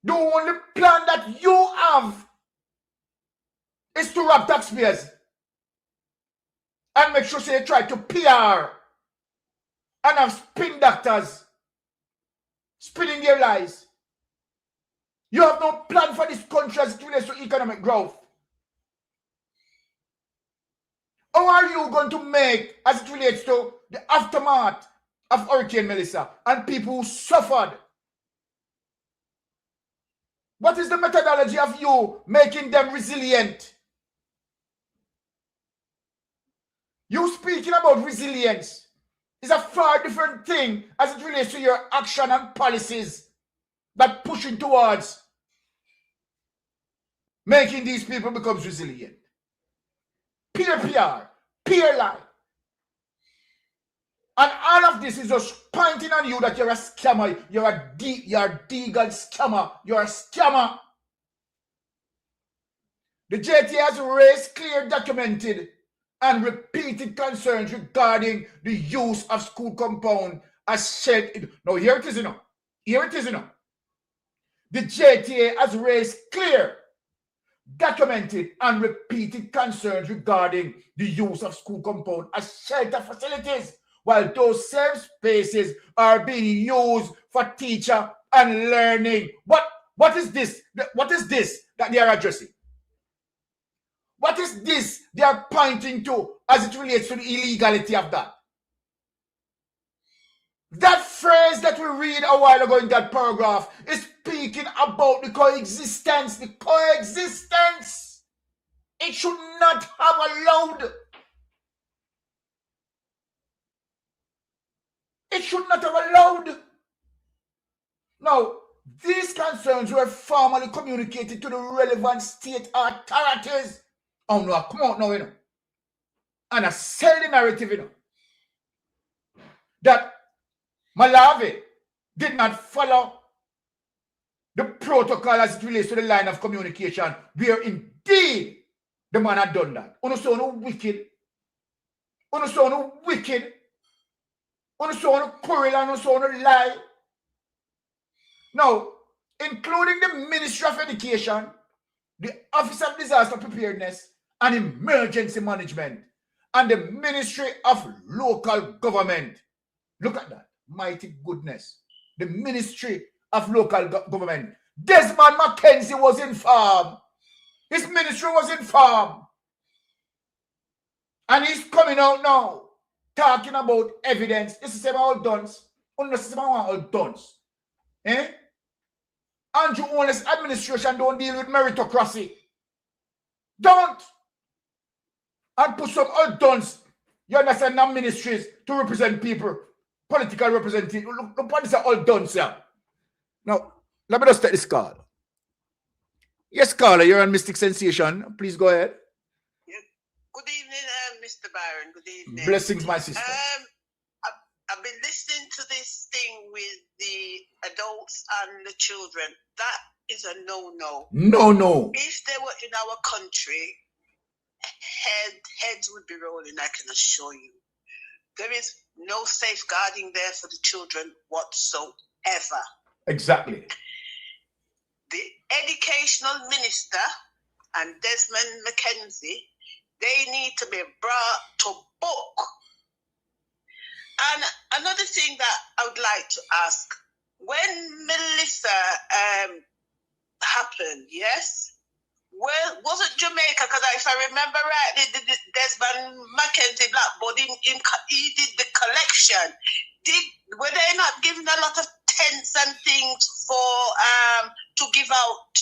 The only plan that you have is to rob taxpayers and make sure they try to PR and have spin doctors spinning their lies. You have no plan for this country as it relates to economic growth. How are you going to make as it relates to the aftermath of Hurricane Melissa and people who suffered? What is the methodology of you making them resilient? You speaking about resilience is a far different thing as it relates to your action and policies that pushing towards making these people become resilient. Peer PR, peer lie. And all of this is just pointing on you that you're a scammer. You're a D-God scammer. You're a scammer. The JTA has raised clear, documented, and repeated concerns regarding the use of school compound as shed. Now, here it is, Here it is, The JTA has raised clear, documented, and repeated concerns regarding the use of school compound as shelter facilities, while those same spaces are being used for teacher and learning. What is this? What is this that they are addressing? What is this they are pointing to as it relates to the illegality of that? That phrase that we read a while ago in that paragraph is speaking about the coexistence. The coexistence. It should not have allowed. It should not have allowed. Now, these concerns were formally communicated to the relevant state authorities. Oh no, come on now, and I sell the narrative, you know, that Malawi did not follow the protocol as it relates to the line of communication, where indeed the man had done that. Uno so no wicked. Uno so no wicked. Uno so no quarrel and uno so no lie. Now, including the Ministry of Education, the Office of Disaster Preparedness and Emergency Management, and the Ministry of Local Government. Look at that. Mighty goodness. The Ministry of Local Government. Desmond Mackenzie was informed. His ministry was informed. And he's coming out now, talking about evidence. This is about dunce. All dunce. Eh? Andrew Holness administration don't deal with meritocracy. Don't. And put some old dunce, you understand, now ministries to represent people, political representative. Look what is all dunce here. Now, let me just take this call. Yes, caller, you're on Mystic Sensation. Please go ahead. Good evening, Mr. Byron. Good evening. Blessings, my sister. I've been listening to this thing with the adults and the children. That is a no-no. No. If they were in our country, heads would be rolling, I can assure you. There is no safeguarding there for the children whatsoever. Exactly. The educational minister and Desmond Mackenzie, they need to be brought to book. And another thing that I would like to ask, when Melissa happened, yes? Well, was it Jamaica? Because if I remember right, the Desmond Mackenzie Blackboard, he did the collection. Were they not giving a lot of tents and things for to give out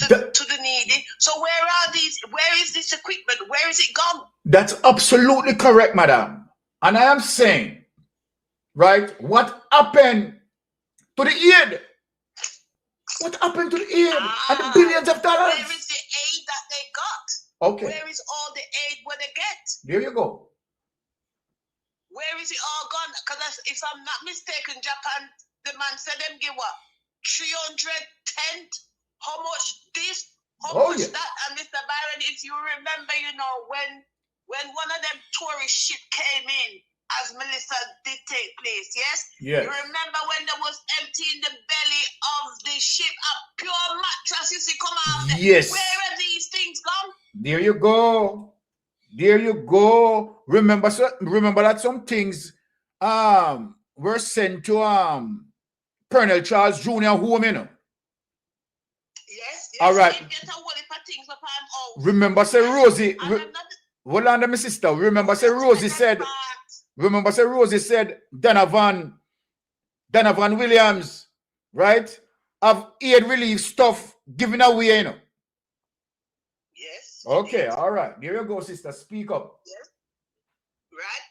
to the needy? So where are these? Where is this equipment? Where is it gone? That's absolutely correct, madam. And I am saying, right, what happened to the aid? What happened to the aid and the billions of dollars? Where is the aid that they got? Okay. Where is all the aid where they get? There you go. Where is it all gone? Because if I'm not mistaken, Japan, the man said them give what? 300 tent? How much this? How much that? And Mr. Byron, if you remember, you know, when one of them tourist ship came in, as Melissa did take place, yes? Yes. You remember when there was emptying the belly of the ship, a pure mattress used to come out there? Yes. Where are these things gone? There you go. There you go. Remember that some things were sent to Colonel Charles Jr. home, you know. Yes. All right. Remember, say Rosie. Hold on, my sister. Remember, say Rosie said. Remember, say Rosie said Donovan Williams, right? Have aid relief stuff given away, you know. Yes. Okay, all right. There you go, sister. Speak up. Yes. Right.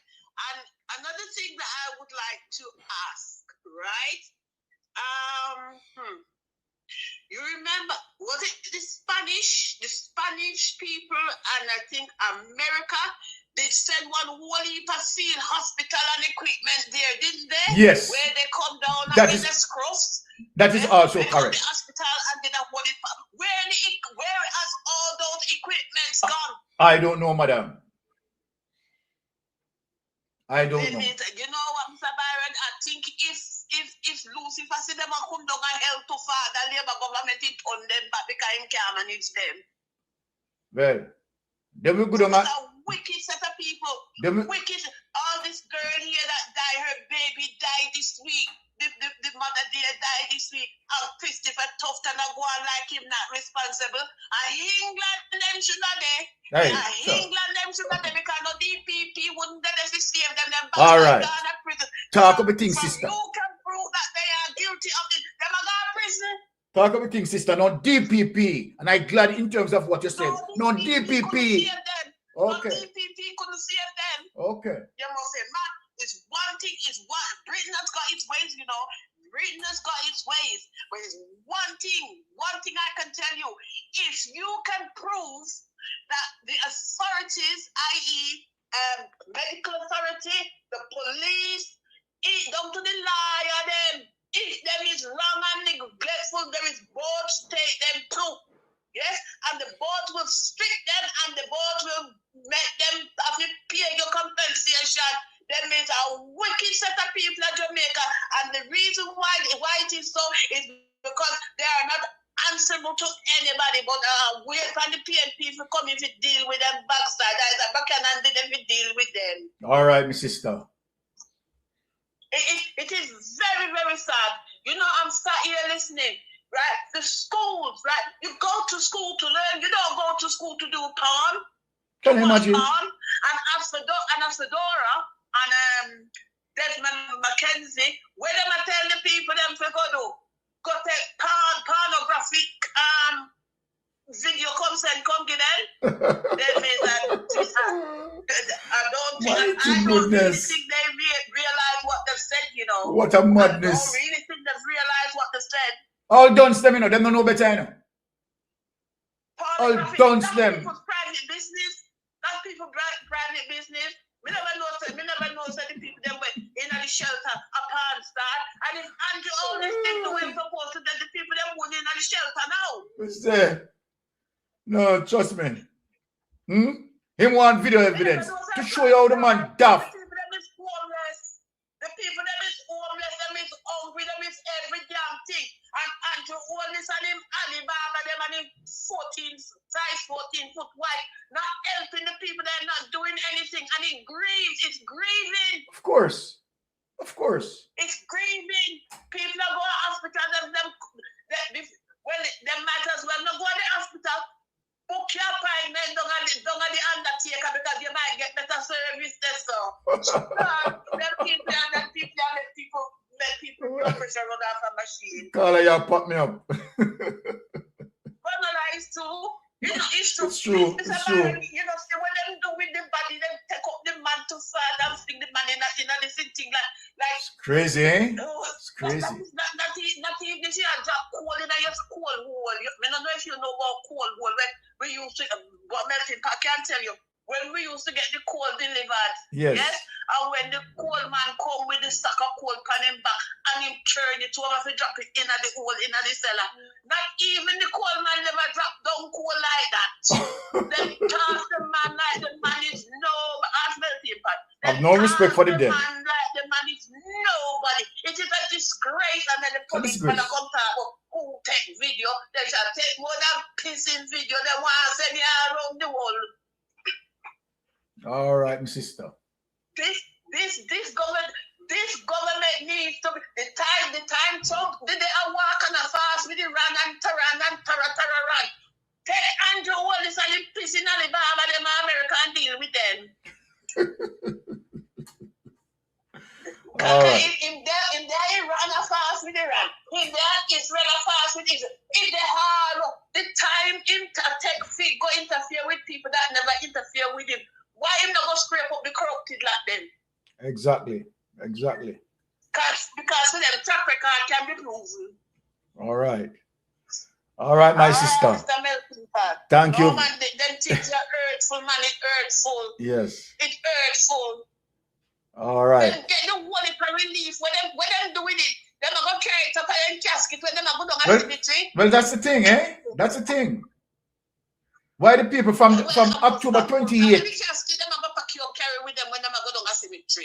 And another thing that I would like to ask, right? You remember, was it the Spanish people and I think America? They sent one whole heap of field hospital and equipment there, didn't they? Yes. Where they come down That and is, get the scruffs. that is also they correct. The hospital and did a whole heap of, where has all those equipments gone? I don't know, madam. I don't know. You know what, Mr. Byron? I think if Lucifer see them and come down and help to father labor government, it on them back because he can't manage them. Well, they will go down. Wicked set of people. Wicked. All this girl here that died, her baby died this week. The mother there died this week. And Christopher Tufton go on like him not responsible. And England them should not there. Hey, England them should not there because no DPP wouldn't let us save them. All right. Talk about things, sister. You can prove that they are guilty of it. Them are going to prison. Talk about things, sister. Not DPP. And I'm glad in terms of what you said. No DPP. Okay. No DPP couldn't save them. Okay. You must say, man, it's one thing, it's what Britain has got its ways, you know. Britain has got its ways. But it's one thing I can tell you. If you can prove that the authorities, i.e., medical authority, the police, eat down to the lawyer them. If them is wrong and neglectful, there is board take them too. Yes, and the board will strict them and the board will make them have to pay your compensation. That means a wicked set of people in Jamaica, and the reason why it is so is because they are not answerable to anybody, but wait for the PNP to come if it deal with them backside. There's a back and them to deal with them. All right, my sister. It is very, very sad. You know, I'm sat here listening, right? The schools, right? You go to school to learn. You don't go to school to do porn. Can you imagine? And Dora and Desmond McKenzie, where them I tell the people them to go take pornographic video come get them. That means that I don't really think they realize what they've said, you know. What a madness. I don't really think they've realized what they've said. All done them, you know, them don't know better, you know. All done them. People's private business. That's people's private business. We never know the people them went in the shelter, a porn star, and if Andrew always think the way supposed to that the people them went in the shelter now. What's that? No, trust me. Him want video evidence to show you how the man daft. The people them is homeless. The people them is homeless. Them is hungry. Them is every damn thing. And Andrew always and him Alibaba them and him size 14 foot wide, not helping the people that are not doing anything, and it grieves. It's grieving. Of course. Of course. It's grieving. People that go to hospital, them might as well not go to the hospital. Book your appointment down at the undertaker because you might get better service there. So them people let people blood pressure run off a machine. Carla, you pop me up. But no, it's true. You know, it's true. It's true. It's true. You know, see what them do with the body, them take up the man to fat and stick the man in the thing like. It's crazy, eh? It's crazy. Not even if you drop coal in your coal hole. I don't know if you know about coal hole when we used to, but melting pot can tell you. When we used to get the coal delivered, yes, and when the coal man come with the sack of coal pan him back and him turn it over to drop it in the hole in the cellar. Not even the coal man never drop down coal like that. Then toss the man like the man is melting pot. I have no respect for the dead. The man is nobody. It is a disgrace, and then the police man come talk who take video. They shall take more than pissing video. They want to send you around the world. All right, my sister. This government needs to be the time Trump did they walk on a fast with the run and run. Take Andrew Wallace and the piss in Alabama, them America and deal with them. If they run a fast with the run, if they Israel a fast with Israel, if they have the time go interfere with people that never interfere with him. Why him not go scrape up the corrupted like them? Exactly. Because for them track record can be proven. All right, my sister. Thank you. No, man, them things are hurtful, man. It's hurtful. Yes. It's hurtful. All right. Them get the whole for relief. When them doing it, they're not going to carry it up in casket when them go down the cemetery. Well, that's the thing, eh? That's the thing. Why the people from October 28th?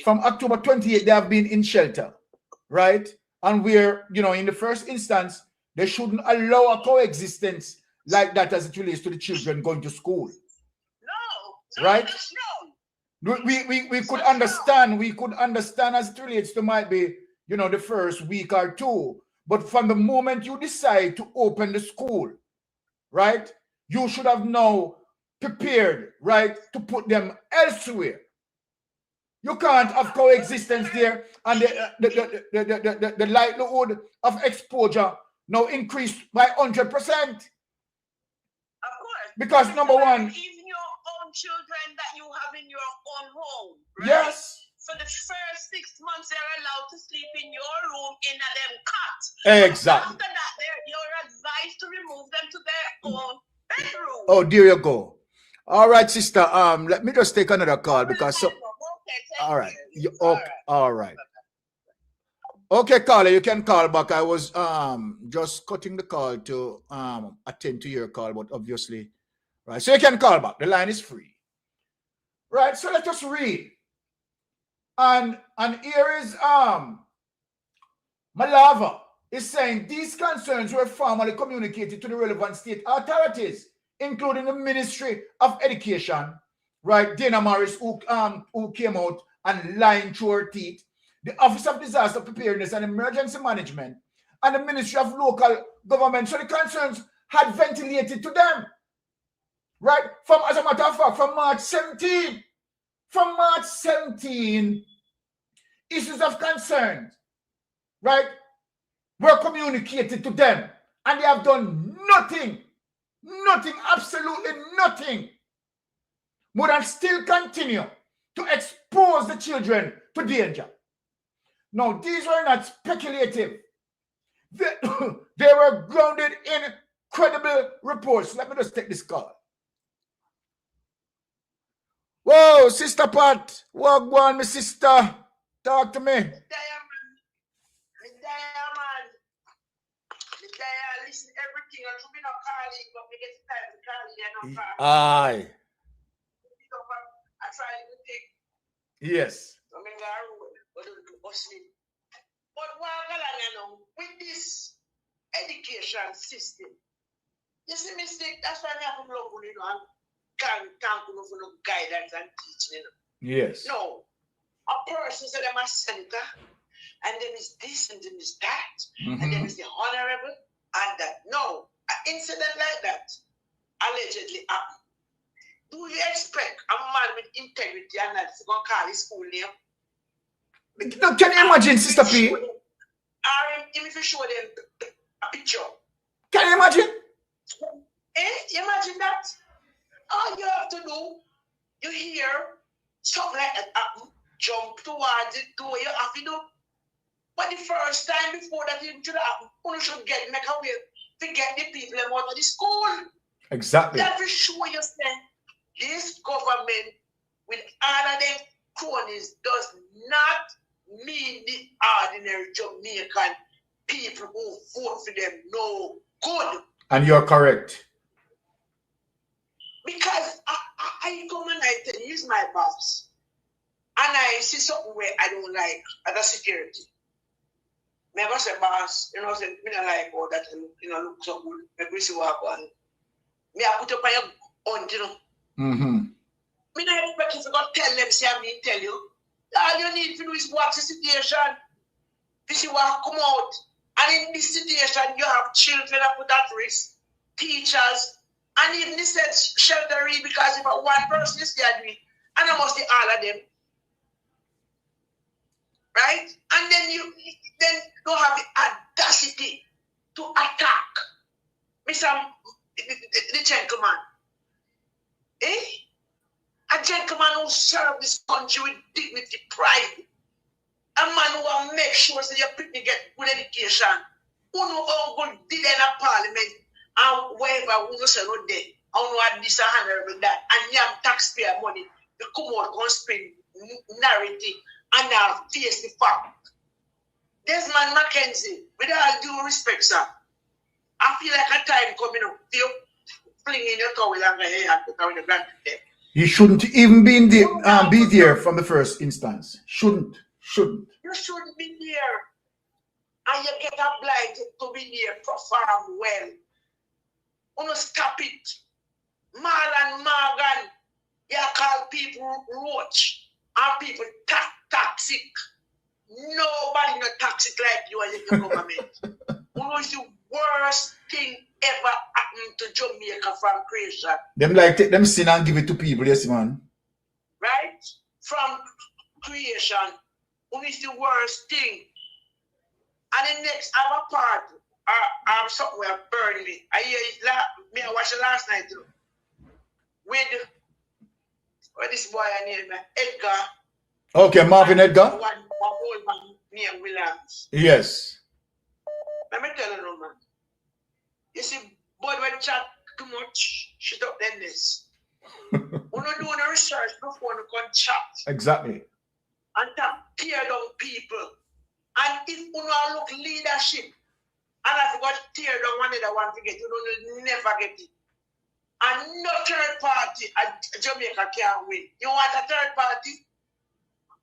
From October 28th, they have been in shelter, right? And we're, in the first instance, they shouldn't allow a coexistence like that as it relates to the children going to school. No, right? No. We could understand. We could understand as it relates to might be, the first week or two. But from the moment you decide to open the school, right? You should have now prepared, right, to put them elsewhere. You can't have coexistence there, and the likelihood of exposure now increased by 100%. Of course. Because number one, even your own children that you have in your own home. Right? Yes. For the first 6 months, they're allowed to sleep in your room in a them cot. Exactly. After that, you're advised to remove them to their own bedroom. Oh, there you go. All right, sister. Let me just take another call because all right. All right. Okay, caller, you can call back. I was just cutting the call to attend to your call, but obviously, right. So you can call back. The line is free. Right. So let us read. And here is Malava is saying these concerns were formally communicated to the relevant state authorities, including the Ministry of Education, right? Dana Morris, who came out and lying through her teeth, the Office of Disaster Preparedness and Emergency Management, and the Ministry of Local Government. So the concerns had ventilated to them, right? As a matter of fact, from March 17, issues of concern, right, were communicated to them, and they have done nothing, absolutely nothing, more than still continue to expose the children to danger. Now, these were not speculative. They were grounded in credible reports. Let me just take this call. Whoa, Sister Pat. Walk on, my sister. Talk to me. Listen everything. I'm not calling, but we get time to call. Aye. I try to take. Yes. But with this education system, you see mistake. That's why I have to look, can't for no guidance and teaching. Yes. No, a person said I'm a senator, and then is this and then is that, and then is the honorable and that. No, an incident like that allegedly happened. Do you expect a man with integrity and that's going to call his school name? Can you imagine, Sister P? Or if you show them a picture. Can you imagine? You imagine that? All you have to do, you hear something like that happen, jump towards it, do what you have to do. But the first time before that it should happen, you should make a way to get the people out of the school. Exactly. That will show you that this government, with all of them cronies, does not mean the ordinary Jamaican people who vote for them no good. And you're correct. Because I come and I tell you, he's my boss. And I see something where I don't like other security. Me ever say, boss, you know, say, me don't like all that, you know, look so good. Maybe we see what happen. Me I put up on your own, you know. Me don't expect you to go tell them, say, I mean, tell you. All you need to do is watch the situation. You see what come out. And in this situation, you have children that put at risk, teachers, and even they said sheltering because if one person is there doing, and I must be all of them. Right? And then you have the audacity to attack the gentleman. A gentleman who served this country with dignity, pride. A man who will make sure that your people get good education. Who know how good did in a parliament and wherever who know say no day. I don't know this and honorable that. And you have taxpayer money to come out and spend narrative and now face the fact. Desmond Mackenzie, with all due respect, sir, I feel like a time coming up. You flinging your towel and your hair and put on your blanket there. He shouldn't even be be there from the first instance. Shouldn't. You shouldn't be there. And you get obliged to be there, perform well. You know, stop it. Marlon Morgan, you call people roach and people toxic. Nobody not toxic like you and your government. You know, it's the worst thing ever happened to Jamaica from creation. Them like take them sin and give it to people, yes, man. Right? From creation, it's the worst thing. And the next other part, I have something where burn me. I watched it last night too. With this boy I named Edgar. Okay, Marvin Edgar. One old man named Williams. Yes. Let me tell you, man. You see, boy, when chat too much, shut up then this. We're not doing the research before we can chat. Exactly. And that tear down people. And if you don't look leadership, and I forgot to tear down one other one to get, you will never get it. And no third party at Jamaica can win. You want a third party?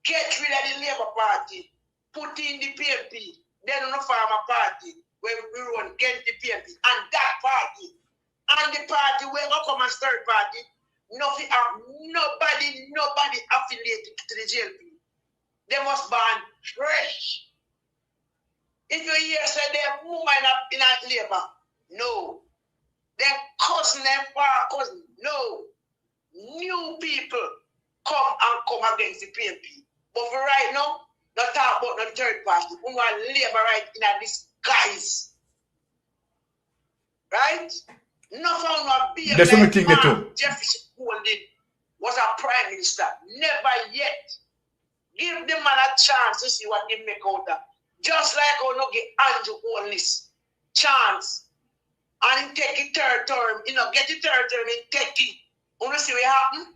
Get rid of the Labour Party. Put in the PMP. Then on the Farmer Party, where we run against the PMP. And that party. And the party where we come as third party, nobody affiliated to the JLP. They must ban fresh. If you hear say they're moving up in that Labour, no. Then cousin them far cousin, no. New people come against the PMP. But for right now, not talk about the third party. We want Labour right in a disguise. Right? Nothing will be That's the thing they do. Jefferson Holding was a prime minister. Never yet. Give the man a chance to see what he make out of. Just like how no give Andrew Holness chance. And he take it third term. Get it third term and take it. You know see what happen?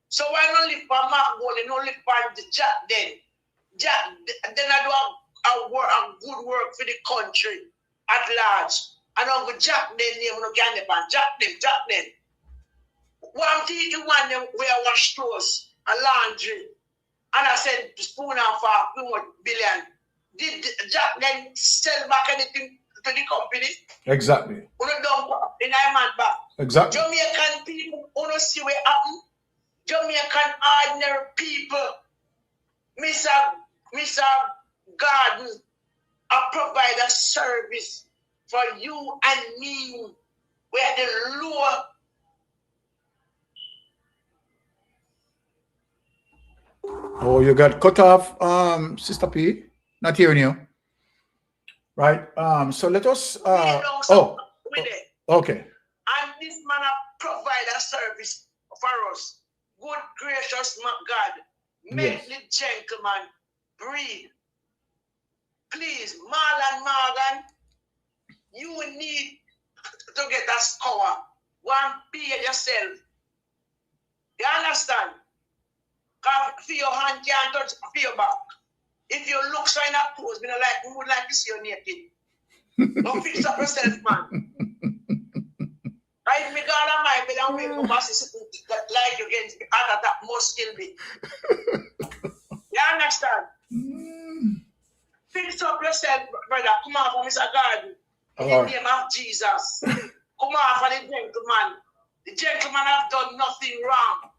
So why not live for Mark Gold and not live for the Jack then? Jack, then I do a good work for the country at large. And I'm going to Jack then name no can Jack them. One thing you want them wear wash clothes, a laundry. And I said spoon and fork, $2 billion. Did Jack then sell back anything to the company? Exactly. You don't in a man back. Exactly. Jamaican people, you don't see what happen. Jamaican ordinary people, Mr. Garden, I provide a service for you and me, where the lower. Oh, you got cut off, Sister P. Not hearing you. Right. So let us. Okay. And this man provide a service for us. Good, gracious God, make the gentleman breathe. Please, Marlon Morgan, you need to get a score. One, pay yourself. You understand? Because for your hand can't touch for your back. If you look so in that pose, we would like to see you naked. Don't fix up yourself, man. Right, me God and my bed and wake up and like you against me, and that must kill me. You understand? Fix up yourself, brother. Come on for Mr. Garden. In the name of Jesus. Come on for the gentleman. The gentleman have done nothing wrong.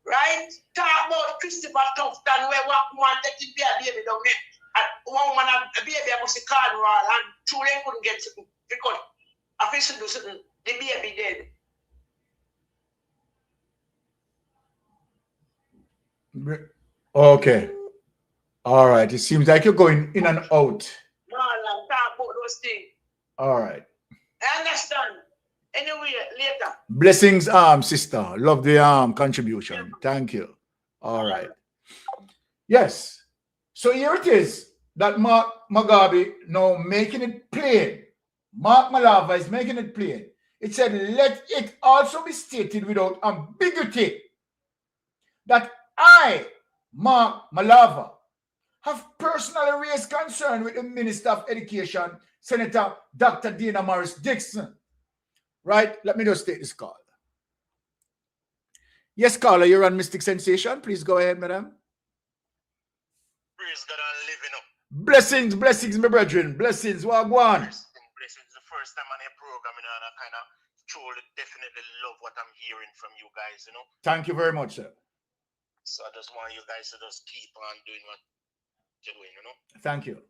Right? Talk about Christopher Tufton where one woman taking a baby down there. And one woman have a baby must be carnival and two they couldn't get something because I fix to do something. The baby dead. Okay. All right. It seems like you're going in and out. No, talk about those things. All right. I understand. Anyway, later. Blessings, sister. Love the contribution. Thank you. All right. Yes. So here it is that Mark Mugabe now making it plain. Mark Malava is making it plain. It said, let it also be stated without ambiguity that I, Mark Malava, have personally raised concern with the Minister of Education, Senator Dr. Dina Morris Dixon. Right? Let me just take this call. Yes, caller, you're on Mystic Sensation. Please go ahead, madam. Praise God and living up. Blessings, blessings, my brethren. Blessings, Wagwan. Blessings. The first time on a program, and I kind of truly, definitely love what I'm hearing from you guys, Thank you very much, sir. So I just want you guys to just keep on doing what you're doing, Thank you.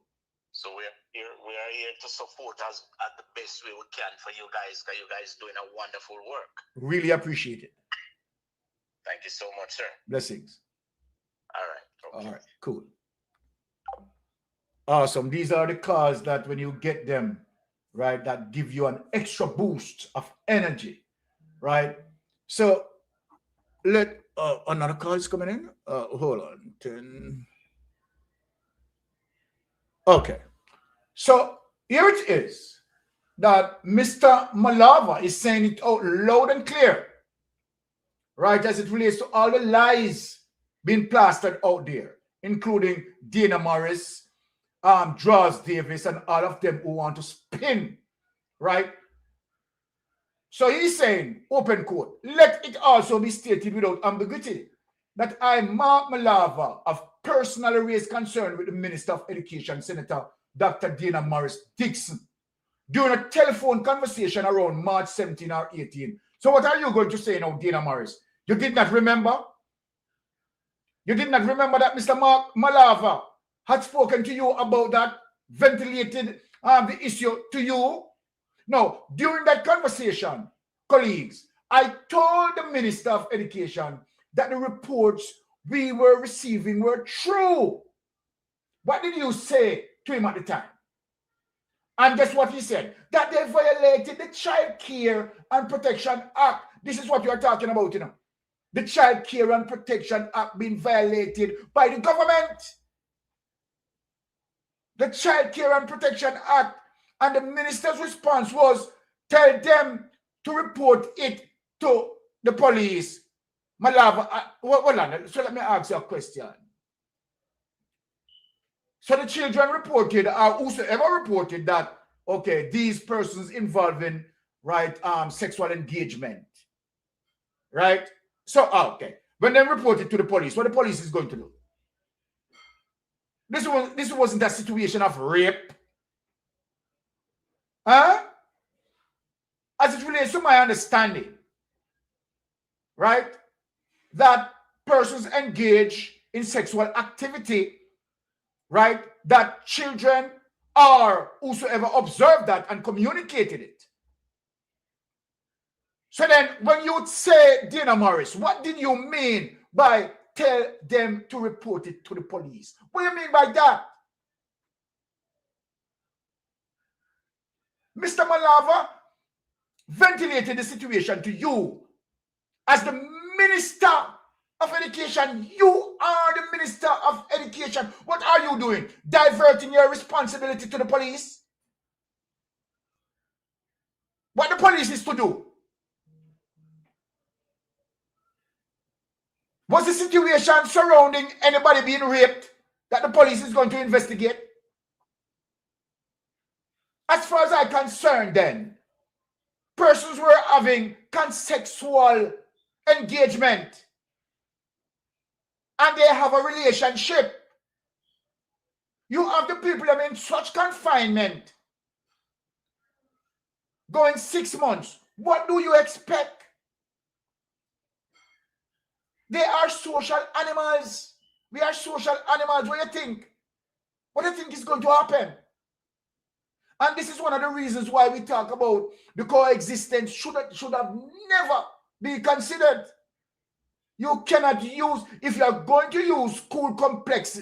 So we are here to support us at the best way we can for you guys, because you guys doing a wonderful work. Really appreciate it. Thank you so much, sir. Blessings. All right. Okay. All right, cool. Awesome. These are the calls that when you get them, right, that give you an extra boost of energy, right? So let another call is coming in. Hold on. 10. Okay. So here it is that Mr. Malava is saying it out loud and clear right, as it relates to all the lies being plastered out there, including Dana Morris, Draws Davis, and all of them who want to spin, right? So he's saying, open quote, let it also be stated without ambiguity that I, Mark Malava, have personally raised concern with the Minister of Education, Senator Dr. Dana Morris Dixon, during a telephone conversation around March 17 or 18. So what are you going to say now, Dana Morris? You did not remember? You did not remember that Mr. Mark Malava had spoken to you about that, ventilated the issue to you? Now, during that conversation, colleagues, I told the Minister of Education that the reports we were receiving were true. What did you say to him at the time? And guess what he said? That they violated the Child Care and Protection Act. This is what you are talking about, you know. The Child Care and Protection Act being violated by the government. The Child Care and Protection Act. And the minister's response was, tell them to report it to the police. Malava, hold on. So let me ask you a question. So the children reported, or whosoever reported that, okay, these persons involved in, right, sexual engagement, right? So, okay, when they reported to the police, what the police is going to do? This wasn't a situation of rape. Huh? As it relates to my understanding, right, that persons engage in sexual activity, right, that children or whosoever observed that and communicated it. So then when you say, Dana Morris, what did you mean by tell them to report it to the police? What do you mean by that? Mr. Malava ventilated the situation to you as the Minister of Education. You are the Minister of Education. What are you doing? Diverting your responsibility to the police? What the police is to do? Was the situation surrounding anybody being raped that the police is going to investigate? As far as I'm concerned, then, persons were having consensual engagement and they have a relationship. You have the people that are in such confinement going 6 months. What do you expect? They are social animals. We are social animals. What do you think? What do you think is going to happen? And this is one of the reasons why we talk about the coexistence should have never been considered. You cannot use, if you are going to use school complex,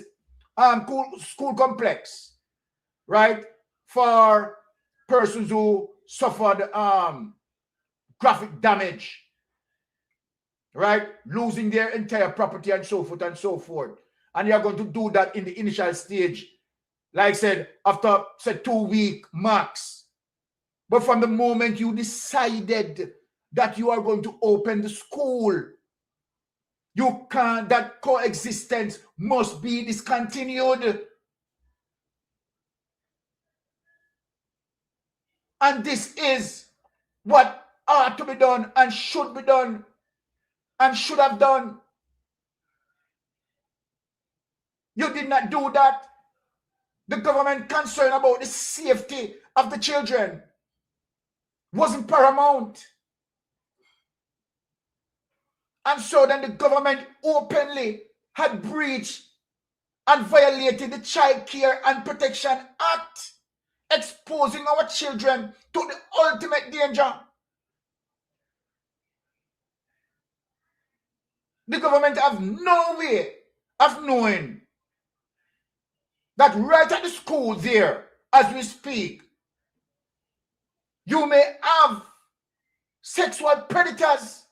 right, for persons who suffered graphic damage, right, losing their entire property and so forth, and you are going to do that in the initial stage, like I said, after, say, 2 weeks max. But from the moment you decided that you are going to open the school, you can't, that coexistence must be discontinued. And this is what ought to be done and should be done and should have done. You did not do that. The government concern about the safety of the children wasn't paramount. And so then the government openly had breached and violated the Child Care and Protection Act, exposing our children to the ultimate danger. The government have no way of knowing that right at the school there, as we speak, you may have sexual predators.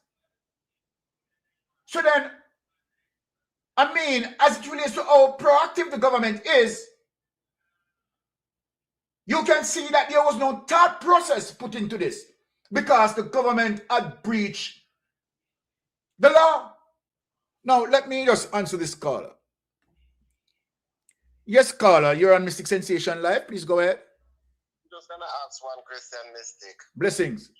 So then, I mean, as it relates to how proactive the government is, you can see that there was no thought process put into this because the government had breached The law. Now, let me just answer this caller. Yes, caller, you're on Mystic Sensation Live. Please go ahead. Just gonna ask one question, Mystic. Blessings.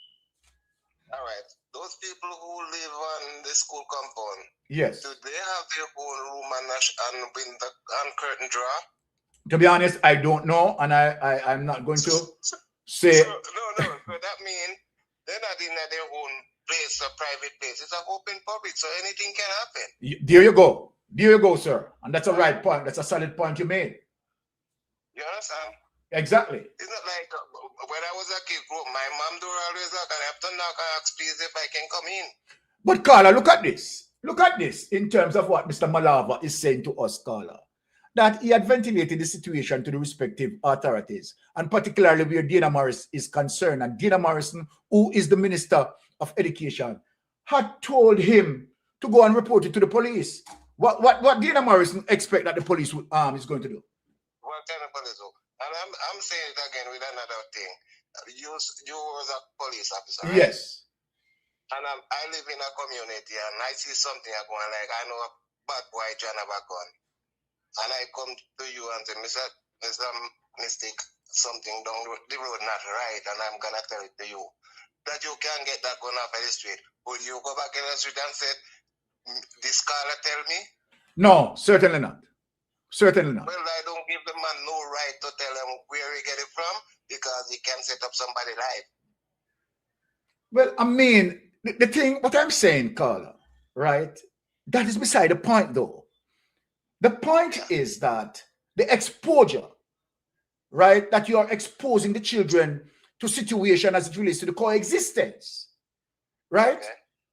All right. Those people who live on the school compound, yes, do they have their own room and window and curtain drawer? To be honest, I don't know, and I'm not going to say. No. So that means they're not in their own place, a private place. It's an open public, so anything can happen. There you go. There you go, sir. And that's a right point. That's a solid point you made. You understand? Exactly. It's not like when I was a kid, my mom door always knock, and I have to knock and ask, please, if I can come in. But Carla, look at this. Look at this in terms of what Mr. Malava is saying to us, Carla. That he had ventilated the situation to the respective authorities, and particularly where Dana Morris is concerned. And Dana Morrison, who is the Minister of Education, had told him to go and report it to the police. What Dana Morrison expect that the police is going to do? What kind of police? And I'm saying it again with another thing. You was a police officer, right? Yes. And I live in a community and I see something going like, I know a bad boy John have a gun. And I come to you and say, Mr. Mystic, something down the road not right, and I'm going to tell it to you. That you can get that gun off of the street. Will you go back in the street and say, this caller tell me? No, certainly not. Certainly not. Well, I don't give the man no right to tell him where he get it from because he can set up somebody's life. Well, I mean, the thing, what I'm saying, Carla, right? That is beside the point, though. The point is that the exposure, right, that you are exposing the children to situation as it relates to the coexistence, right? Okay.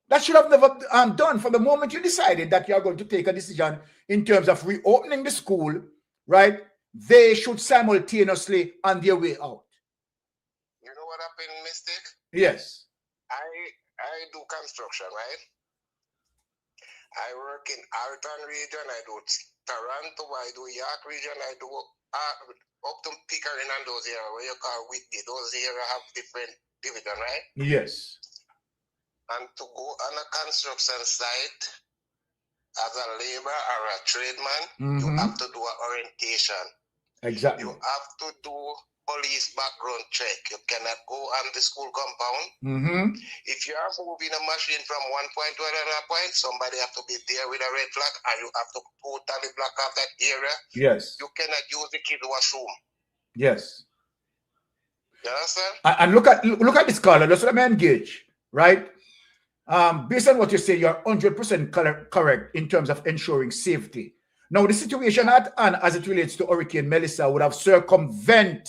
That should have never done from the moment you decided that you are going to take a decision in terms of reopening the school, right? They should simultaneously on their way out. You know what happened, Mystic? Yes. I do construction, right? I work in Alton region, I do Toronto, I do York region, I do up to Pickering and those areas where you call Whitby. Those areas have different division, right? Yes. And to go on a construction site as a laborer or a tradesman, you have to do an orientation. Exactly. You have to do police background check. You cannot go on the school compound. If you are moving a machine from one point to another point, somebody have to be there with a red flag, and you have to totally block off that area. Yes. You cannot use the kids' washroom. Yes. You understand? And look at this, Carla. That's what I'm engaged, right? Based on what you say, you're 100% correct in terms of ensuring safety. Now, the situation at hand as it relates to Hurricane Melissa would have circumvented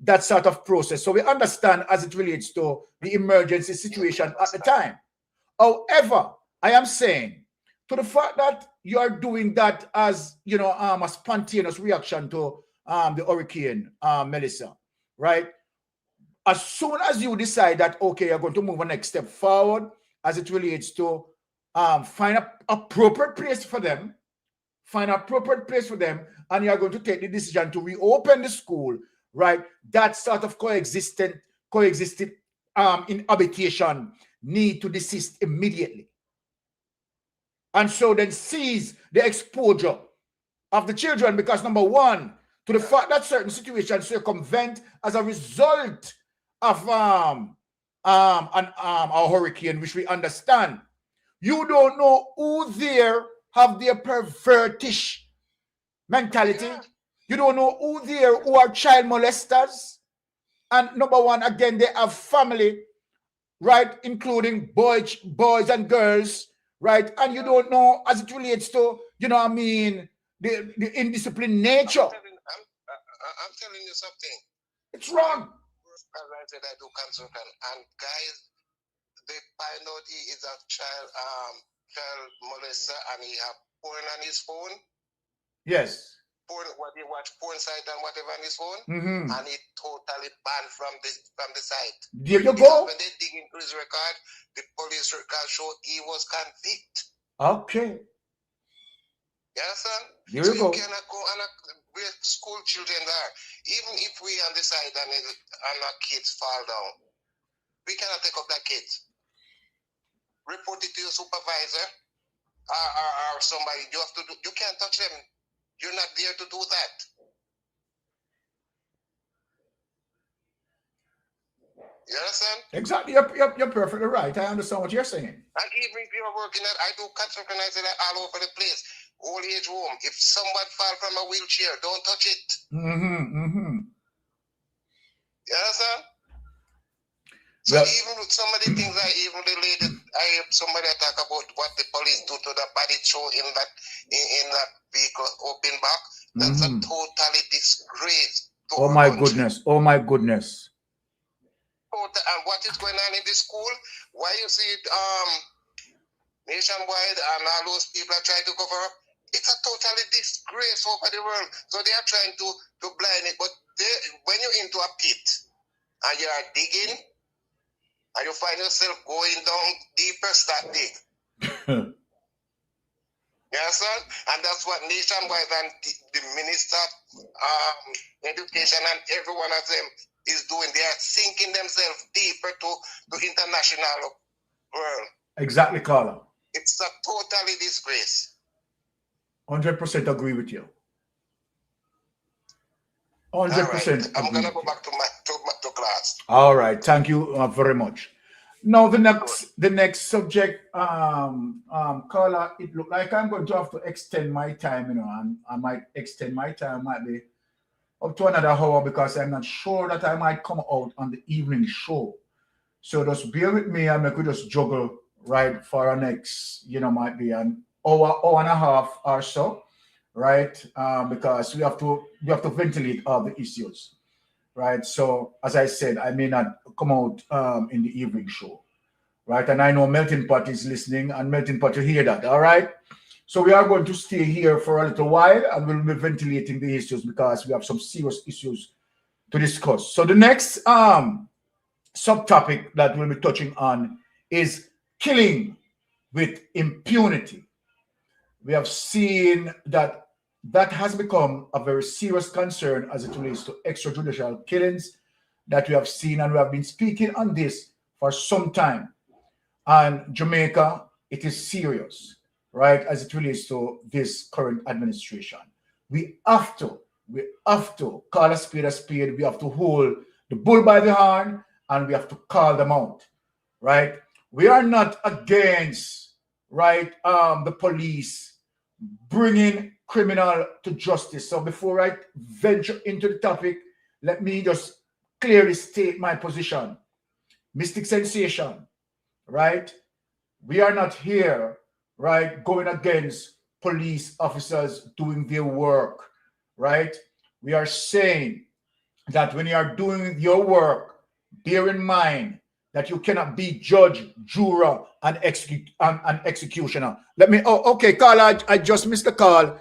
that sort of process. So we understand as it relates to the emergency situation at the time. However, I am saying to the fact that you are doing that as, you know, a spontaneous reaction to the Hurricane Melissa, right? As soon as you decide that, okay, you're going to move a next step forward as it relates to find an appropriate place for them, and you're going to take the decision to reopen the school, right? That sort of coexisting inhabitation need to desist immediately. And so then cease the exposure of the children, because number one, to the fact that certain situations circumvent as a result of a hurricane, which we understand. You don't know who there have their pervertish mentality. You don't know who there who are child molesters. And number one, again, they have family, right, including boys and girls, right? And you don't know as it relates to, you know what I mean, the indisciplined nature. I'm telling you something. It's wrong. As I said, I do consultant, and guys, they find out he is a child molester, and he have porn on his phone. Yes. Porn, what he watch porn site and whatever on his phone, and he totally banned from the site. There you go. When they dig into his record, the police record show he was convicted. Okay. You understand? There you go. You cannot go on where school children are. Even if we on the side and our kids fall down, we cannot take up that kids. report it to your supervisor or somebody. You have to do. You can't touch them. You're not there to do that. You understand? Exactly. You're perfectly right. I understand what you're saying. And even if you're working at, I do construction, I say that all over the place. Old age home. If someone fall from a wheelchair, don't touch it. You understand? So even with some of the things even the lady, I heard somebody talk about what the police do to the body show in that vehicle open back. That's a totally disgrace. Oh my goodness. Oh my goodness. And what is going on in the school? Why you see it nationwide and all those people are trying to cover up? It's a totally disgrace over the world. So they are trying to blind it. But when you're into a pit and you are digging and you find yourself going down deeper, start dig. You understand? And that's what nationwide and the Minister of Education and every one of them is doing. They are sinking themselves deeper to international world. Exactly, Carla. It's a totally disgrace. 100% agree with you. 100%. Right. I'm gonna go back to class. All right, thank you very much. Now the next subject, Carla, it looked like I'm going to have to extend my time, and I might extend my time, might be up to another hour because I'm not sure that I might come out on the evening show. So just bear with me and we could just juggle right for our next, might be an hour and a half or so, right? Because we have to ventilate all the issues, right? So as I said, I may not come out in the evening show, right? And I know Melting Pot is listening, and Melting Pot will hear that, all right? So we are going to stay here for a little while and we'll be ventilating the issues because we have some serious issues to discuss. So the next subtopic that we'll be touching on is killing with impunity. We have seen that has become a very serious concern as it relates to extrajudicial killings that we have seen, and we have been speaking on this for some time. And Jamaica, it is serious, right, as it relates to this current administration. We have to call a spade a spade. We have to hold the bull by the horn and we have to call them out, right? We are not against, right, the police bringing criminal to justice. So before I venture into the topic, let me just clearly state my position. Mystic Sensation, right? We are not here, right, going against police officers doing their work, right? We are saying that when you are doing your work, bear in mind that you cannot be judge, juror, and executioner. Let me, okay, Carl, I just missed the call.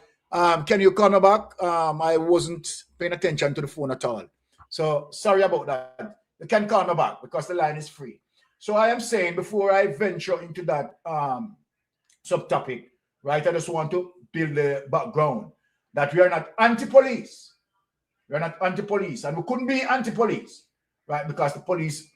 Can you call me back? I wasn't paying attention to the phone at all. So sorry about that. You can call me back because the line is free. So I am saying, before I venture into that subtopic, right, I just want to build the background that we are not anti-police. We are not anti-police, and we couldn't be anti-police, right, because the police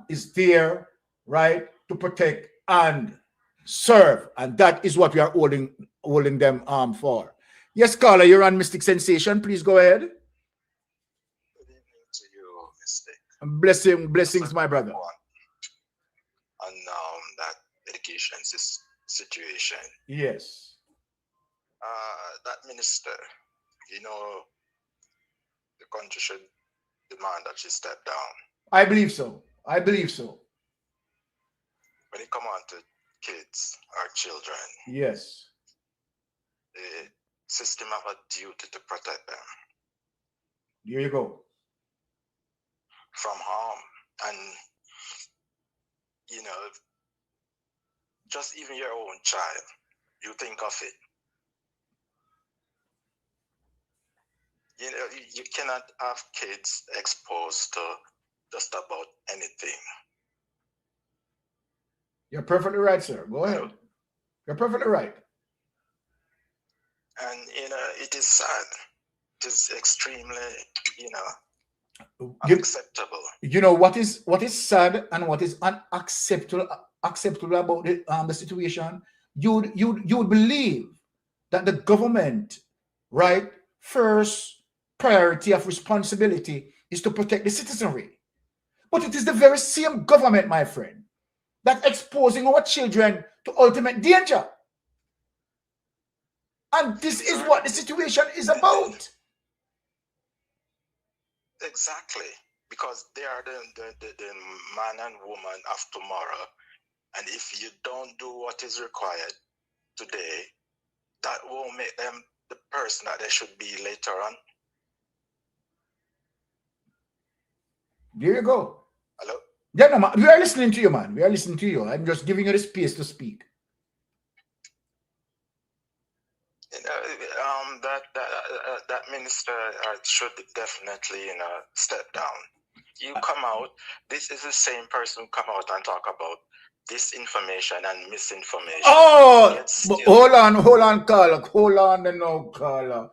is there, right, to protect and serve, and that is what we are holding them for. Yes, Carla, you're on Mystic Sensation. Please go ahead. Good evening to you, Mystic. Blessings, my brother. On that education situation. Yes. That minister, the country should demand that she step down. I believe so. I believe so. When it comes on to kids or children, yes, the system have a duty to protect them. Here you go. From harm. And just even your own child, you think of it. You cannot have kids exposed to just about anything. You're perfectly right, sir. Go ahead. You're perfectly right. And, it is sad. It is extremely, unacceptable. What is sad and what is unacceptable acceptable about the situation, you would believe that the government, right, first priority of responsibility is to protect the citizenry. But it is the very same government, my friend, that's exposing our children to ultimate danger. And this is what the situation is about. Exactly. Because they are the man and woman of tomorrow. And if you don't do what is required today, that won't make them the person that they should be later on. There you go. Hello? Yeah, no, man. We are listening to you, man. We are listening to you. I'm just giving you the space to speak. You know, that minister should definitely, step down. You come out. This is the same person who come out and talk about disinformation and misinformation. Oh, hold on, Carla. Hold on, no, Carla.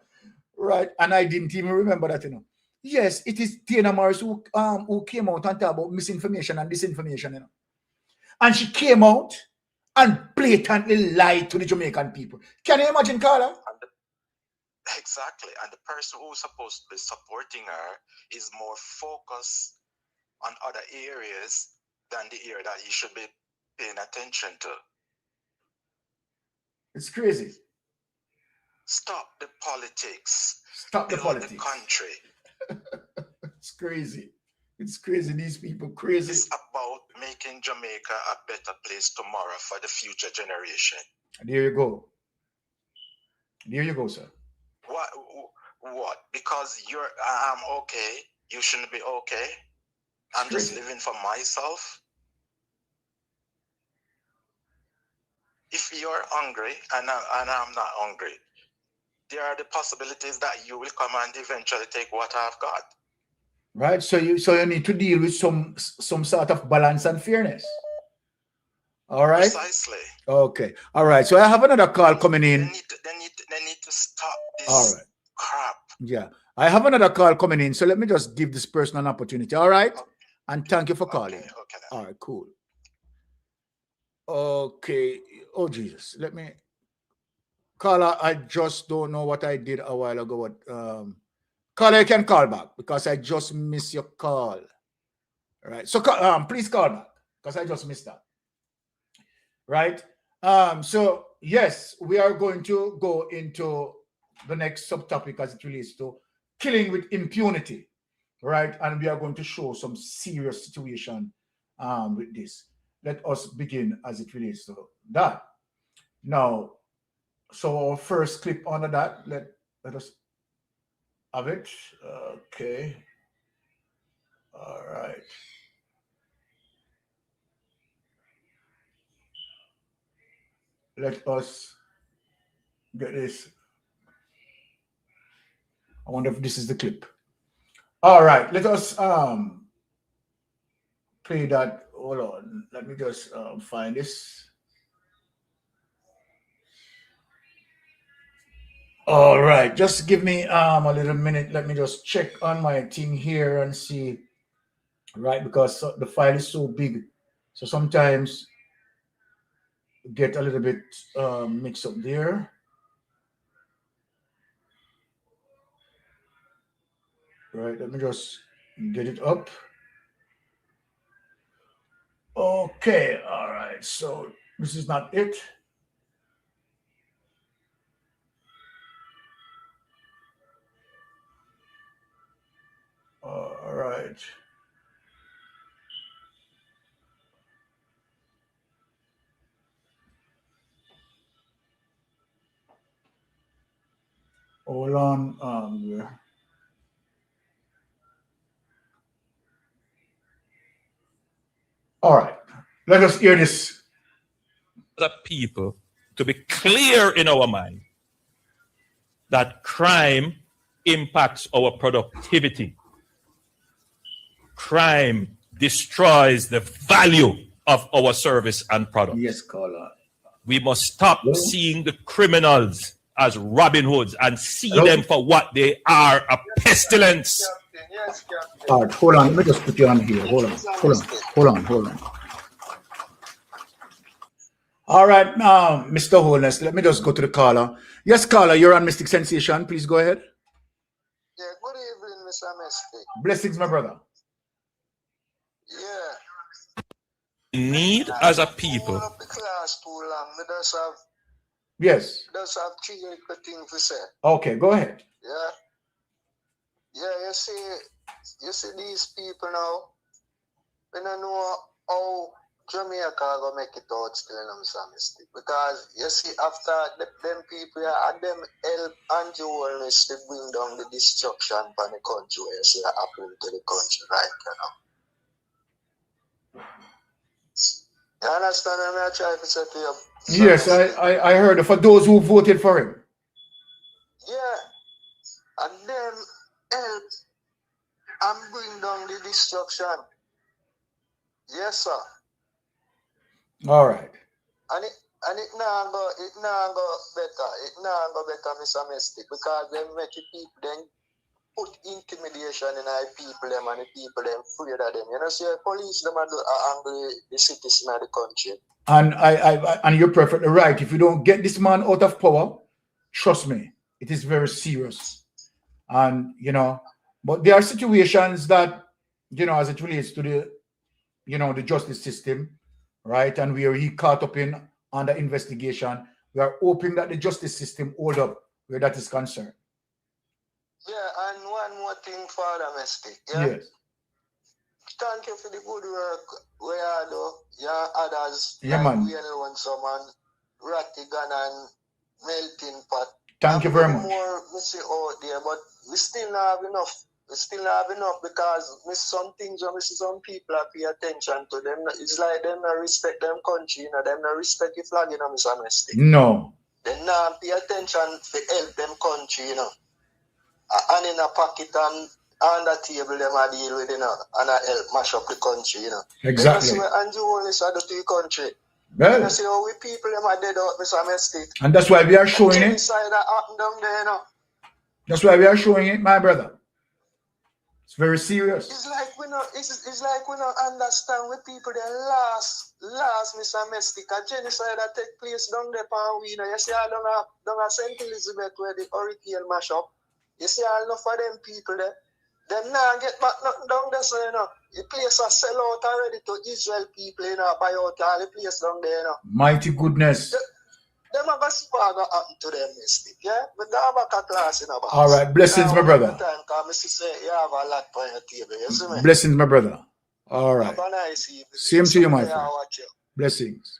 Right, and I didn't even remember that, Yes, it is Tina Morris who came out and talked about misinformation and disinformation, And she came out and blatantly lied to the Jamaican people. Can you imagine, Carla? Exactly. And the person who's supposed to be supporting her is more focused on other areas than the area that he should be paying attention to. It's crazy. Stop the politics. Stop the Build politics. the country. It's crazy. It's crazy. These people crazy. It's about making Jamaica a better place tomorrow for the future generation. There you go. There you go, sir. What? Because I'm okay, you shouldn't be okay. I'm just living for myself. If you're hungry and I'm not hungry, there are the possibilities that you will come and eventually take what I've got. Right. So you need to deal with some sort of balance and fairness. All right. Precisely. Okay. All right. So I have another call coming in. They need to stop this crap. Yeah. I have another call coming in. So let me just give this person an opportunity. All right. And thank you for calling. Okay. All right. Cool. Okay. Oh, Jesus. Let me. Carla, I just don't know what I did a while ago. Carla, you can call back because I just missed your call. All right. So please call back because I just missed that. Right. So yes, we are going to go into the next subtopic as it relates to killing with impunity. Right. And we are going to show some serious situation with this. Let us begin as it relates to that. Now, so our first clip under that, let us have it. Okay. All right. Let us get this. I wonder if this is the clip. All right. Let us play that. Hold on. Let me just find this. All right. Just give me a little minute. Let me just check on my thing here and see. Right, because the file is so big. So sometimes get a little bit mixed up there. Right, let me just get it up. Okay, all right. So this is not it. All right. Hold on. All right. Let us hear this. The people to be clear in our mind that crime impacts our productivity. Crime destroys the value of our service and product. Yes, caller. We must stop seeing the criminals as Robin Hoods and see them for what they are, a pestilence. All right, hold on. Let me just put you on here. Hold on. All right, Mr. Holness, let me just go to the caller. Yes, caller, you're on Mystic Sensation. Please go ahead. Yeah, good evening, Mr. Mystic. Blessings, my brother. Yeah. Need as a people. Up the class too long. We just have Yes. Just have three little things to say. Okay, go ahead. Yeah. Yeah, you see these people now, we don't know how Jamaica gonna make it out still in some mistake. Because you see after them people and them help and jewelries to bring down the destruction from the country where you see that happening to the country right now. You understand what I'm trying to say to you? Yes, I heard for those who voted for him. Yeah. And them help and bring down the destruction. Yes, sir. All right. And it now go better. It now go better, Mr. Mystic, because they make the people then put intimidation in our people them and the people them afraid of them. You know, see police them are angry the citizen of the country. And you're perfectly right. If you don't get this man out of power, trust me, it is very serious. And you know, but there are situations that, you know, as it relates to the, you know, the justice system, right? And where he caught up in under investigation, we are hoping that the justice system hold up where that is concerned. Yeah, and one more thing, Father Mystic. Yeah? Yes. Thank you for the good work we are doing. Yeah, others. Yeah, like man. we alone, someone Rattigan and Melting Pot. Thank you very much. More we see out there, but we still not have enough. We still not have enough because some things when we see some people pay attention to them. It's like them not respect them country, you know, them not respect the flag, you know, Mr. Mystic. No. They not pay attention to help them country, you know. And in a pocket and on the table them a deal with, you know, and a help mash up the country, you know. Exactly. They see what Andrew Holness do to the country. Well, you see how we people them are dead out, Mr. Mystic. and that's why we are showing it. Side that happened down there, you know. That's why we are showing it, my brother. It's very serious. It's like we don't understand what people they last Mr. Mystic. A genocide that take place down there pan we, you know. You see all down at St. Elizabeth where the hurricane mash up. You see all enough of them people there. Them now get back nothing down there, so you know. The place are sell out already to Israel people, you know, buy out all the place down there, you know. Mighty goodness. Them are going to happen to them, Mystic, yeah? But they have a class in about. All right, blessings, my brother. You have a lot on your table, you see me? Blessings, my brother. All right. Have a nice evening. Same to you, my friend. Watch you. Blessings.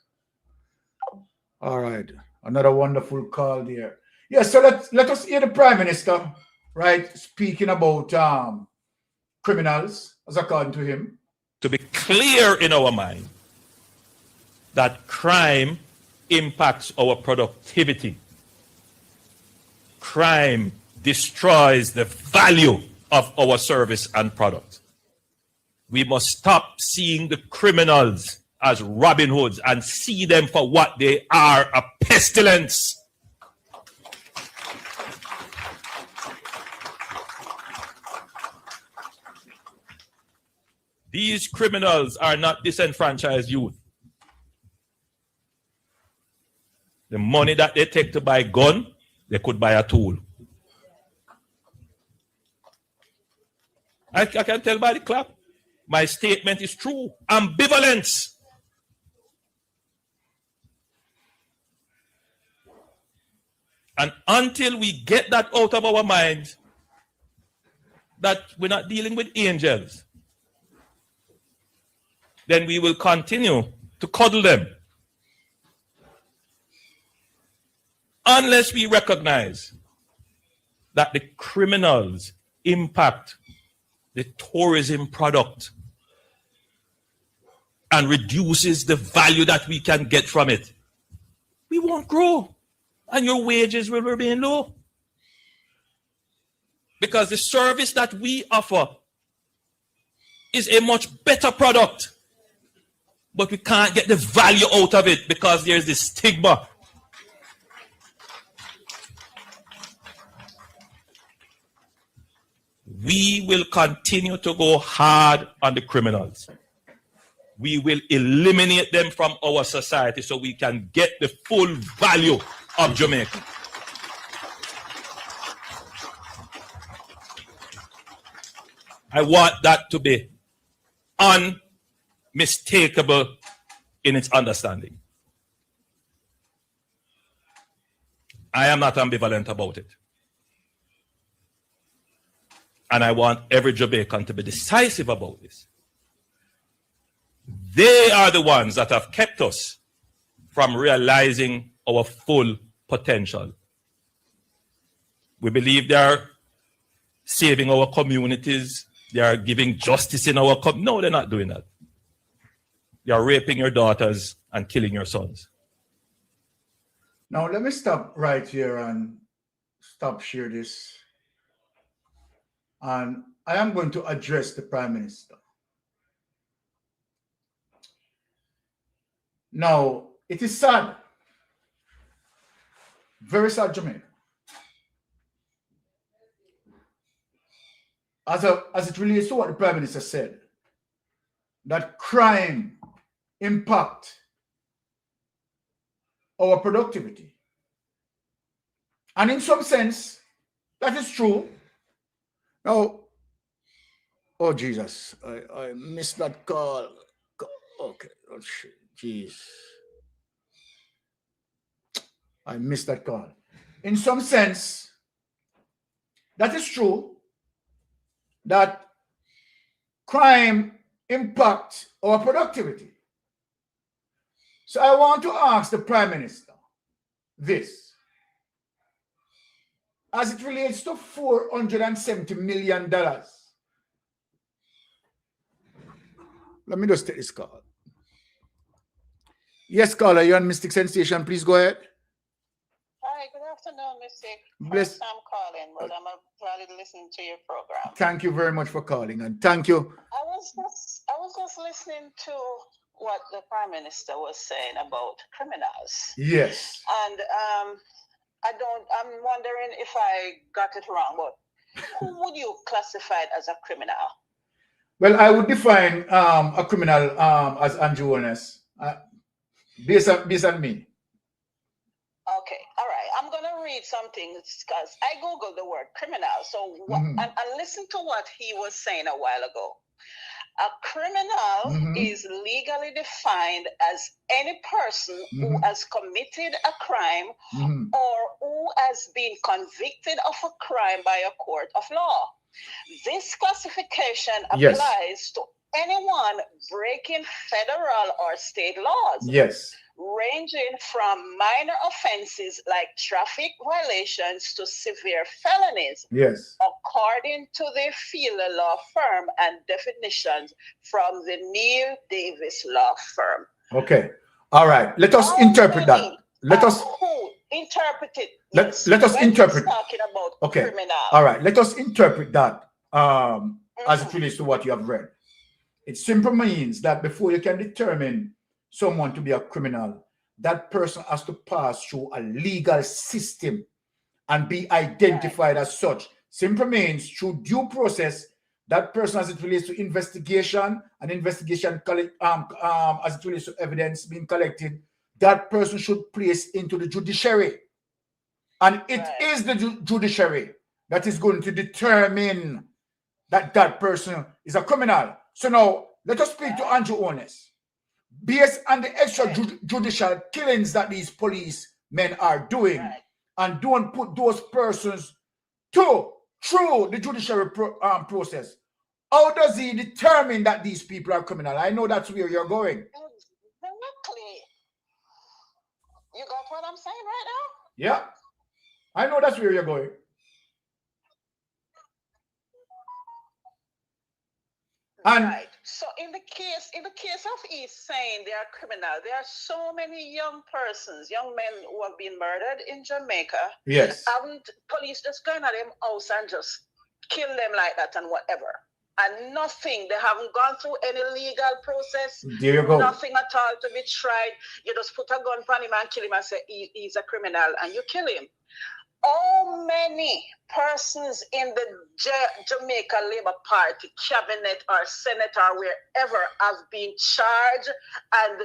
All right. Another wonderful call there. Yeah, so let us hear the Prime Minister, right, speaking about criminals, as according to him. To be clear in our mind that crime impacts our productivity. Crime destroys the value of our service and product. We must stop seeing the criminals as Robin Hoods and see them for what they are, a pestilence. These criminals are not disenfranchised youth. The money that they take to buy a gun, they could buy a tool. I can tell by the clap. My statement is true. Ambivalence. And until we get that out of our minds, that we're not dealing with angels, then we will continue to coddle them. Unless we recognize that the criminals impact the tourism product and reduces the value that we can get from it, we won't grow and your wages will remain low. Because the service that we offer is a much better product, but we can't get the value out of it because there's this stigma. We will continue to go hard on the criminals. we will eliminate them from our society so we can get the full value of Jamaica. I want that to be unmistakable in its understanding. I am not ambivalent about it. And I want every Jamaican to be decisive about this. They are the ones that have kept us from realizing our full potential. We believe they are saving our communities. They are giving justice in our community. No, they're not doing that. They are raping your daughters and killing your sons. Now, let me stop right here and share this. And I am going to address the Prime Minister. Now, it is sad, very sad, Jamaica. As it relates to what the Prime Minister said, that crime impact our productivity. And in some sense, that is true. Now, oh Jesus, I missed that call. Okay, oh shit, jeez. I missed that call. In some sense, that is true, that crime impact our productivity. So I want to ask the Prime Minister this. As it relates to $470 million. Let me just take this call. Yes, caller, you're on Mystic Sensation. Please go ahead. Hi, good afternoon, Mystic. Bless. First time calling, but I'm probably listening to your program. Thank you very much for calling, and thank you. I was just listening to what the Prime Minister was saying about criminals. Yes. And I'm wondering if I got it wrong, but who would you classify as a criminal? Well, I would define a criminal as Andrew Honest, based on me. Okay, all right. I'm going to read something because I Googled the word criminal. So, and listen to what he was saying a while ago. A criminal is legally defined as any person who has committed a crime or who has been convicted of a crime by a court of law. This classification applies to anyone breaking federal or state laws. Yes. Ranging from minor offenses like traffic violations to severe felonies. Yes. According to the Fielding law firm and definitions from the Neil Davis law firm. Okay. All right. Let us interpret that. Let us interpret it. Let us interpret. Talking about criminal. All right. Let us interpret that as it relates to what you have read. It simply means that before you can determine someone to be a criminal, that person has to pass through a legal system and be identified as such. Simply means through due process, that person, as it relates to investigation and investigation as it relates to evidence being collected, that person should place into the judiciary. And it is the judiciary that is going to determine that that person is a criminal. So now, let us speak to Andrew Honest. Based on the extrajudicial killings that these policemen are doing, and don't put those persons through the judiciary process, how does he determine that these people are criminal? I know that's where you're going. Exactly. You got what I'm saying right now? Yeah. I know that's where you're going. Right. So in the case of East saying they are criminal, there are so many young persons, young men who have been murdered in Jamaica. Yes. Haven't police just gone at them house and just kill them like that and whatever. And nothing. They haven't gone through any legal process. There you go. Nothing at all to be tried. You just put a gun on him and kill him and say he's a criminal and you kill him. how many persons in the Jamaica Labour Party cabinet or senate or wherever have been charged and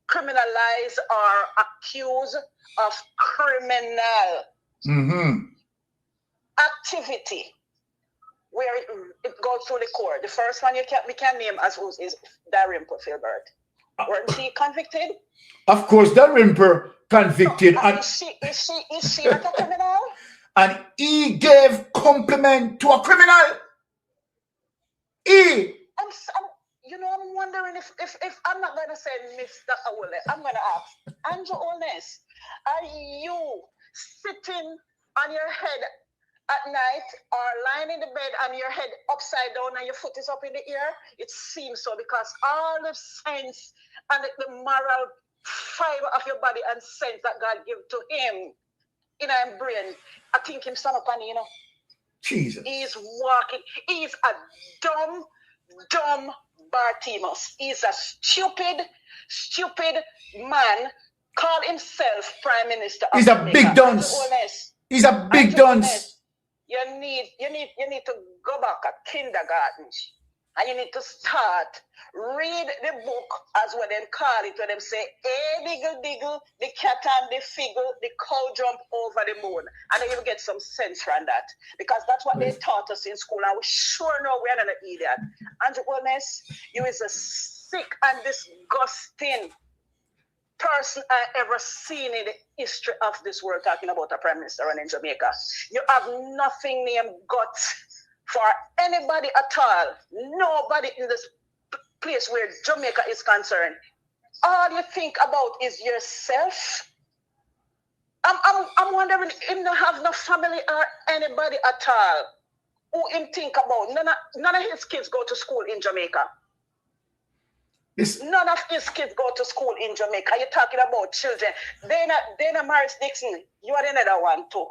criminalized or accused of criminal activity where it goes through the court. The first one we can name as who is Dalrymple Filbert. Weren't she convicted? Of course, Dalrymple convicted. No, is she not a criminal? And he gave compliment to a criminal. I'm wondering if I'm not going to say Mr. Awole, I'm going to ask, Andrew Holness, are you sitting on your head at night or lying in the bed and your head upside down and your foot is up in the air? It seems so, because all the sense and the moral fiber of your body and sense that God gave to him in our brain, I think him son up on, Jesus. He's walking. He's a dumb Bartimaeus. He's a stupid man called himself Prime Minister of He's a Jamaica. big dunce. He's a big dunce. You need to go back at kindergarten. And you need to start read the book as what they call it, when they say, hey, diggle, diggle, the cat and the figgle, the cow jump over the moon. And then you'll get some sense from that. Because that's what they taught us in school. And we sure know we're not an idiot. Andrew Holness, you is a sick and disgusting person I ever seen in the history of this world, talking about a prime minister running Jamaica. You have nothing named guts for anybody at all. Nobody in this place where Jamaica is concerned. All you think about is yourself. I'm wondering if you don't have no family or anybody at all who him think about. None of his kids go to school in Jamaica. None of his kids go to school in Jamaica. You're talking about children. Dana Morris Dixon, you are another one too.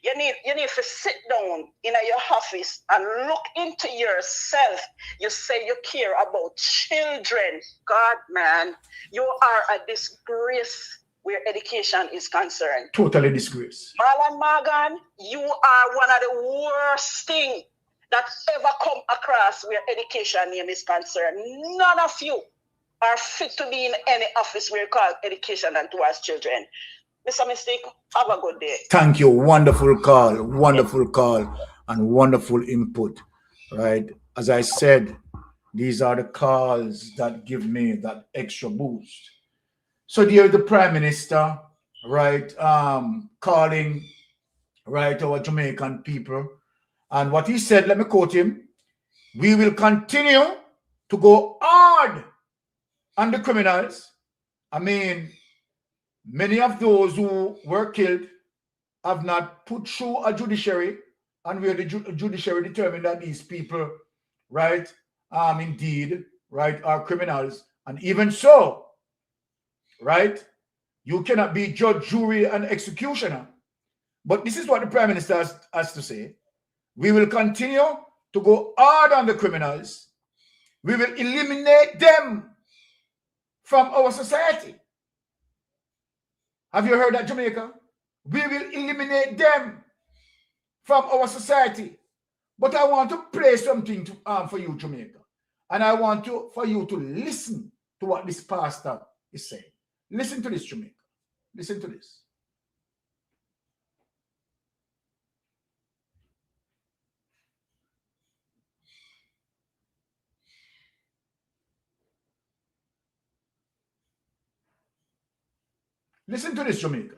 You need to sit down in your office and look into yourself. You say you care about children. God, man, you are a disgrace where education is concerned. Totally disgrace. Marlon Morgan, you are one of the worst things that ever come across where education name is concerned. None of you are fit to be in any office where you call education and towards children. Mr. Mystic, have a good day. Thank you. Wonderful call, and wonderful input. Right? As I said, these are the calls that give me that extra boost. So there the Prime Minister, right, calling, right, our Jamaican people. And what he said, let me quote him, we will continue to go hard on the criminals. I mean, many of those who were killed have not put through a judiciary, and where the judiciary determined that these people, right, indeed, right, are criminals. And even so, right, you cannot be judge, jury, and executioner. But this is what the Prime Minister has to say. We will continue to go hard on the criminals. We will eliminate them from our society. Have you heard that, Jamaica? We will eliminate them from our society. But I want to play something for you, Jamaica. And I want for you to listen to what this pastor is saying. Listen to this, Jamaica. Listen to this. Listen to this, Jamaica.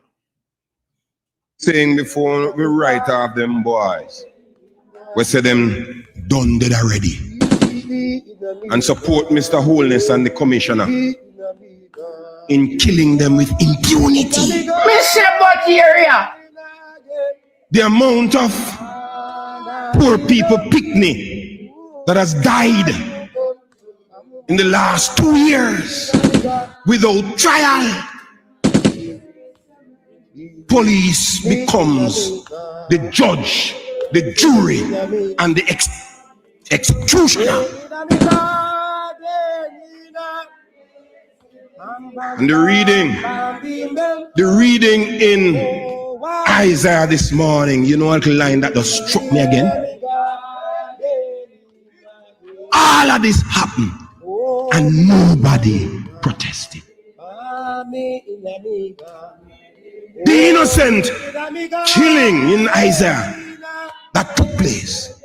Saying before we write off them boys, we say them done dead already. And support Mr. Holness and the commissioner in killing them with impunity. The amount of poor people picnic that has died in the last 2 years without trial. Police becomes the judge, the jury, and the executioner. And the reading in Isaiah this morning, you know what line that just struck me again? All of this happened and nobody protested. The innocent killing in Isaiah that took place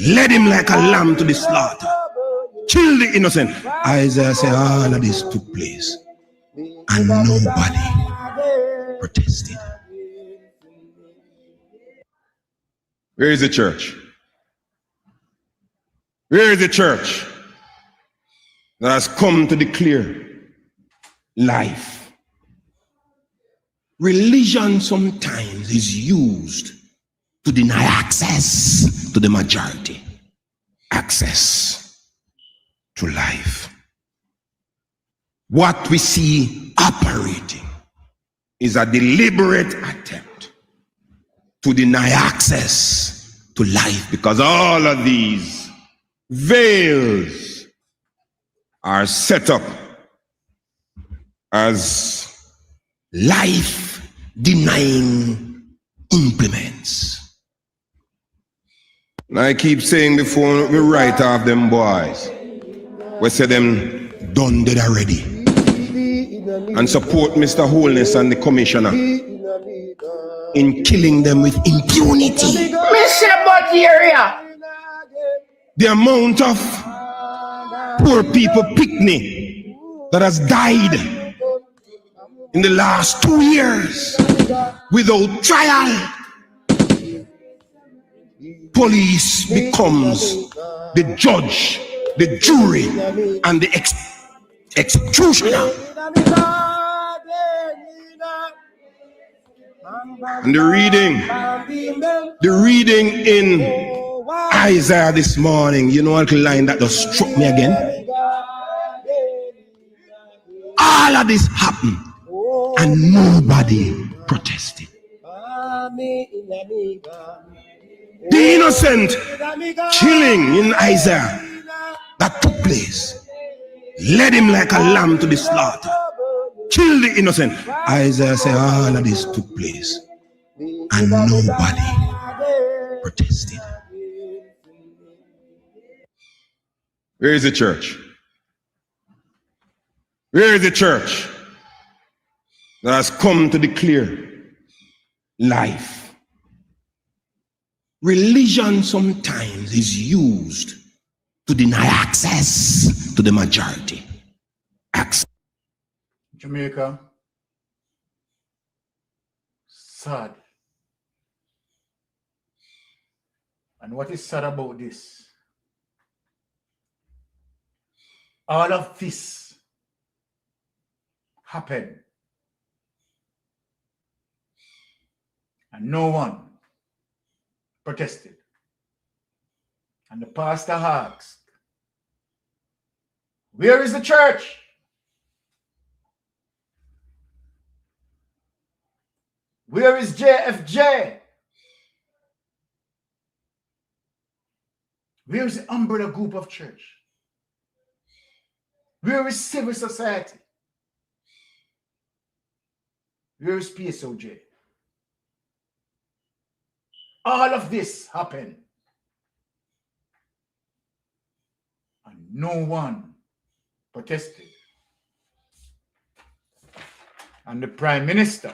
led him like a lamb to the slaughter. Kill the innocent. Isaiah said all of this took place and nobody protested. Where is the church? Where is the church that has come to declare life? Religion sometimes is used to deny access to the majority, access to life. What we see operating is a deliberate attempt to deny access to life, because all of these veils are set up as life denying implements. And I keep saying before we write off them boys, we say them done dead already, and support Mr. Holness and the commissioner in killing them with impunity. The amount of poor people picnic that has died in the last 2 years without trial. Police becomes the judge, the jury, and the executioner. And the reading in Isaiah this morning, you know what line that just struck me again? All of this happened and nobody protested. The innocent killing in Isaiah that took place led him like a lamb to the slaughter. Kill the innocent. Isaiah said all of this took place and nobody protested. Where is the church? Where is the church that has come to declare life? Religion sometimes is used to deny access to the majority. Jamaica, sad. And what is sad about this? All of this happened and no one protested. And the pastor asked, where is the church? Where is JFJ? Where is the umbrella group of church? Where is civil society? Where is PSOJ? All of this happened and no one protested. And the Prime Minister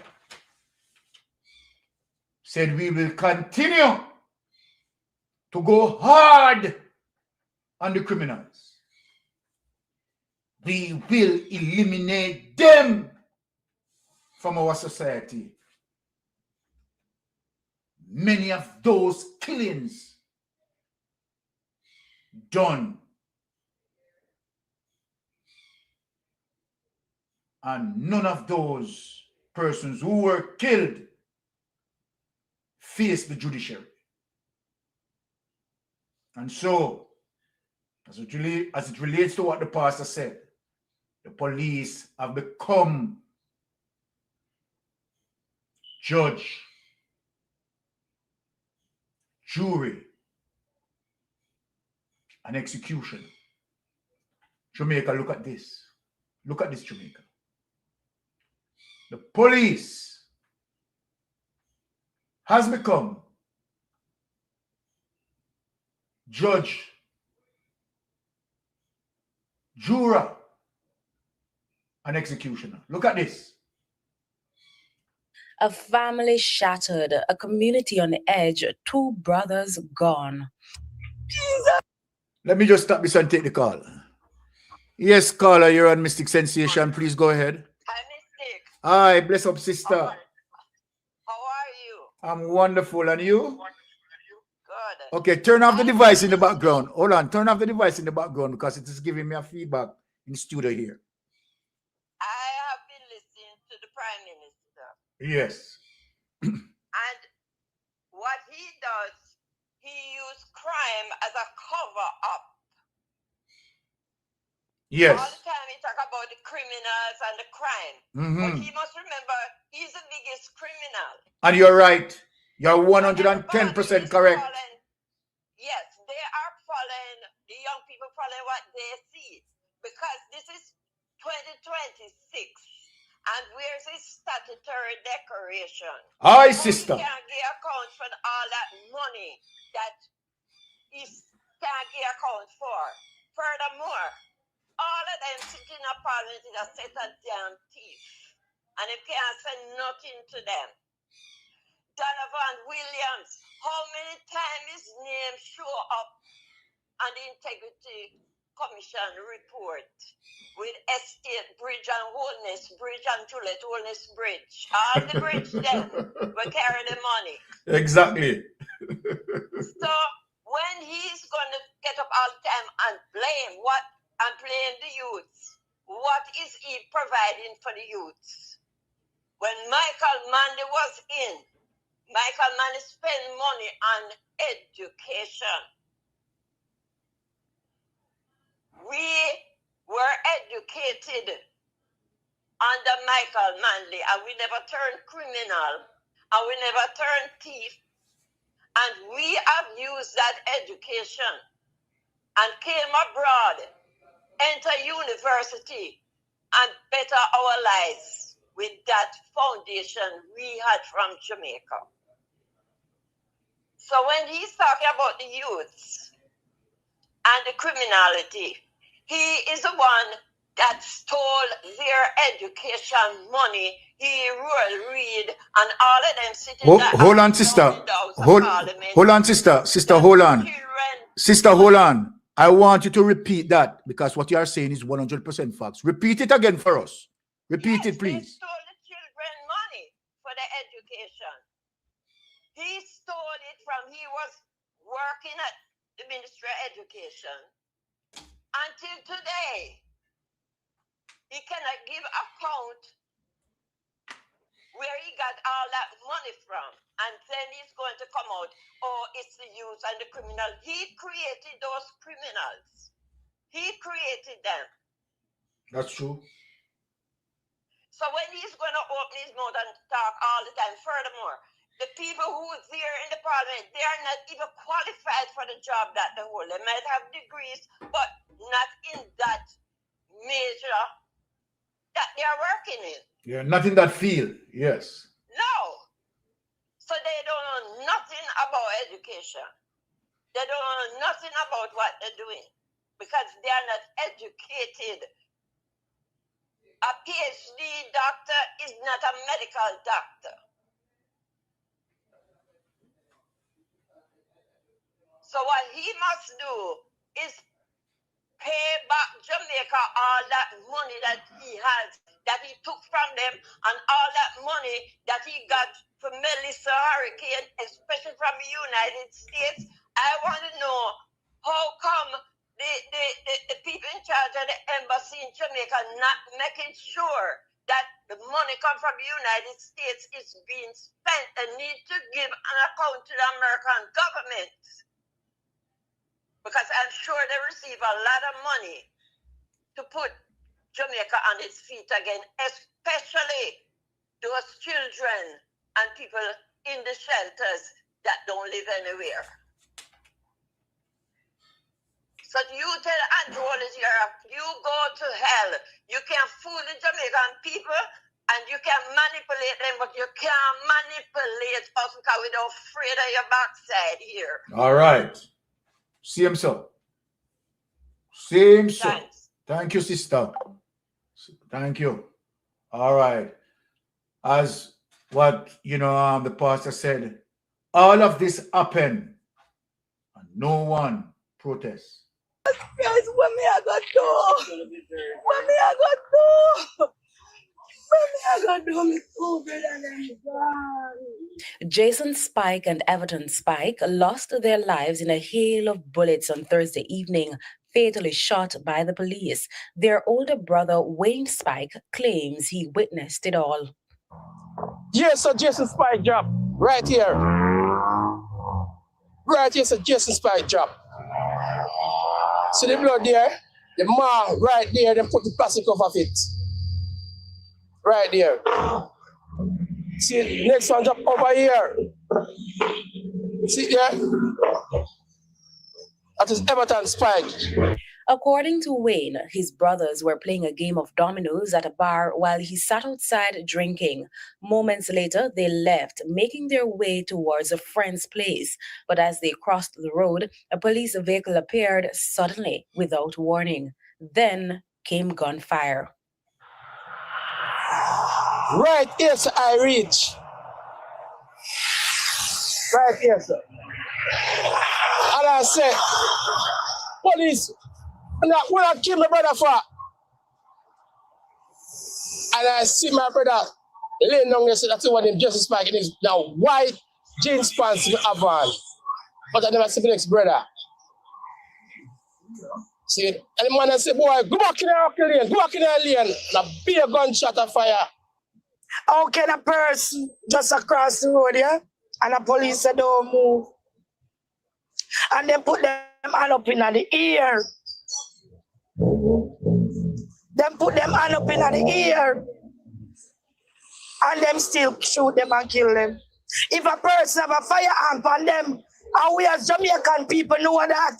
said we will continue to go hard on the criminals. We will eliminate them from our society. Many of those killings done and none of those persons who were killed face the judiciary. And so, as it relates to what the pastor said, the police have become judge, jury, and executioner. Jamaica, look at this. Look at this, Jamaica. The police has become judge, juror, and executioner. Look at this. A family shattered, a community on the edge, 2 brothers gone. Jesus. Let me just stop this and take the call. Yes, caller, you're on Mystic Sensation. Please go ahead. Hi, Mystic. Hi, bless up, sister. How are you? I'm wonderful. And you? Good. Okay, turn off the device in the background. Hold on. Turn off the device in the background because it is giving me a feedback in the studio here. I have been listening to the Prime Minister. Yes. And what he does, he uses crime as a cover-up. Yes. All the time he talk about the criminals and the crime. But he must remember he's the biggest criminal. And you're right. You're 110% correct. Yes, they are following, the young people following what they see. Because this is 2026. And where's his statutory declaration? Aye, sister. He can't give account for all that money that he can't give account for. Furthermore, all of them sitting in a parliament is a set of damn thief. And he can't say nothing to them. Donovan Williams, how many times his name show up on the Integrity Commission report with Estate Bridge and Wholeness Bridge and Juliet Wholeness Bridge? All the bridge them will carry the money. Exactly. So when he's going to get up all the time and blame the youths, what is he providing for the youths? When Michael Manley was in, Michael Manley spent money on education. We were educated under Michael Manley, and we never turned criminal, and we never turned thief, and we have used that education and came abroad, enter university, and better our lives with that foundation we had from Jamaica. So when he's talking about the youths and the criminality, he is the one that stole their education money. He will read, and all of them sitting there. Hold on, sister. Hold on, sister. Sister, hold on. Sister, hold on. I want you to repeat that because what you are saying is 100% facts. Repeat it again for us. Repeat it, please. He stole the children money for their education. He stole it from, he was working at the Ministry of Education. Until today, he cannot give account where he got all that money from. And then he's going to come out, oh, it's the youth and the criminal. He created those criminals. He created them. That's true. So when he's going to open his mouth and talk all the time, furthermore, the people who are there in the parliament, they are not even qualified for the job that they hold. They might have degrees, but not in that major that they are working in. Yeah, not in that field, yes. No. So they don't know nothing about education. They don't know nothing about what they're doing because they are not educated. A PhD doctor is not a medical doctor. So what he must do is pay back Jamaica all that money that he has, that he took from them, and all that money that he got from Melissa Hurricane, especially from the United States. I want to know how come the people in charge of the embassy in Jamaica not making sure that the money come from the United States is being spent and need to give an account to the American government. Because I'm sure they receive a lot of money to put Jamaica on its feet again, especially those children and people in the shelters that don't live anywhere. So you tell Andrew all this year, you go to hell. You can't fool the Jamaican people and you can manipulate them, but you can't manipulate us because we're not afraid of your backside here. All right. Same so. Same so. Thanks. Thank you, sister. Thank you. All right. As what the pastor said, all of this happened and no one protests. Guys, what me I got do? What me I got do? What me I got do? Me so better than God. Jason Spike and Everton Spike lost their lives in a hail of bullets on Thursday evening, fatally shot by the police. Their older brother, Wayne Spike, claims he witnessed it all. Yes, sir, Jason Spike drop right here. Right here, sir, Jason Spike drop. See the blood there? The mark right there, then put the plastic off of it. Right there. See, next one drop over here. See there? That is Everton Spike. According to Wayne, his brothers were playing a game of dominoes at a bar while he sat outside drinking. Moments later, they left, making their way towards a friend's place. But as they crossed the road, a police vehicle appeared suddenly without warning. Then came gunfire. Right here, sir, I reach. Right here, sir. And I said, police, what I kill my brother for? And I see my brother laying down there, so that's what him Justice Spike in his now white jeans pants with a van. But I never see the next brother. See, and the man say, boy, go back in the lane, go back in the lane. Now be a gunshot of fire. How can a person just across the road, yeah? And the police say don't move. And then put them hand up in the ear. Them put them hand up in the ear. And them still shoot them and kill them. If a person have a firearm on them, and we as Jamaican people know that,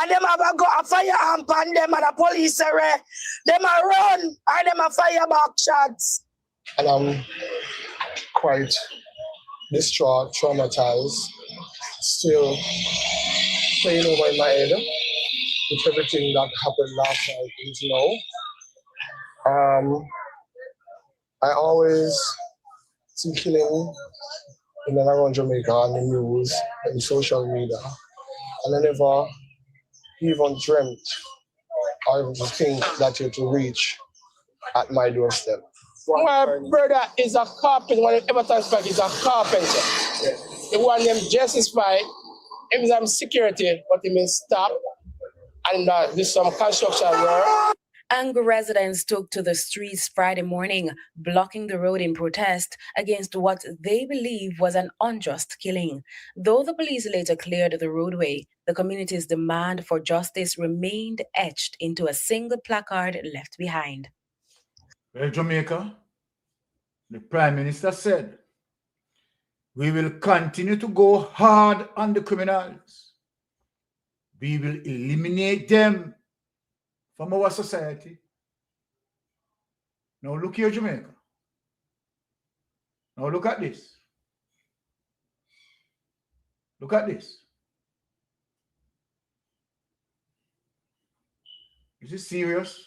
and them have a firearm on them and the police are them a run and them a fire back shots. And I'm quite distraught, traumatized, still playing over in my head with everything that happened last night until now. I always see killing in and around Jamaica on the news and social media, and I never even dreamt or even think that you're to reach at my doorstep. My brother is a carpenter. One of Everton Spike is a carpenter. The one named Jesse Spike, he was security, but he means stop. And there's some construction work. Angry residents took to the streets Friday morning, blocking the road in protest against what they believe was an unjust killing. Though the police later cleared the roadway, the community's demand for justice remained etched into a single placard left behind. Well, Jamaica, the Prime Minister said, we will continue to go hard on the criminals. We will eliminate them from our society. Now look here, Jamaica. Now look at this. Look at this. Is this serious?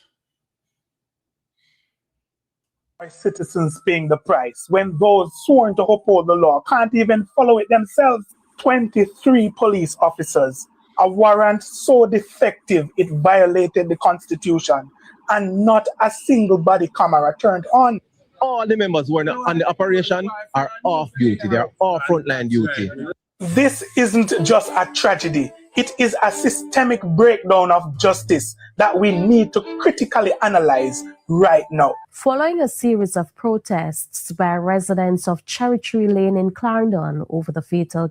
Citizens paying the price when those sworn to uphold the law can't even follow it themselves. 23 police officers, a warrant so defective it violated the Constitution, and not a single body camera turned on. All the members who are on the operation are off duty. They are off frontline duty. This isn't just a tragedy. It is a systemic breakdown of justice that we need to critically analyze right now. Following a series of protests by residents of Cherry Tree Lane in Clarendon over the fatal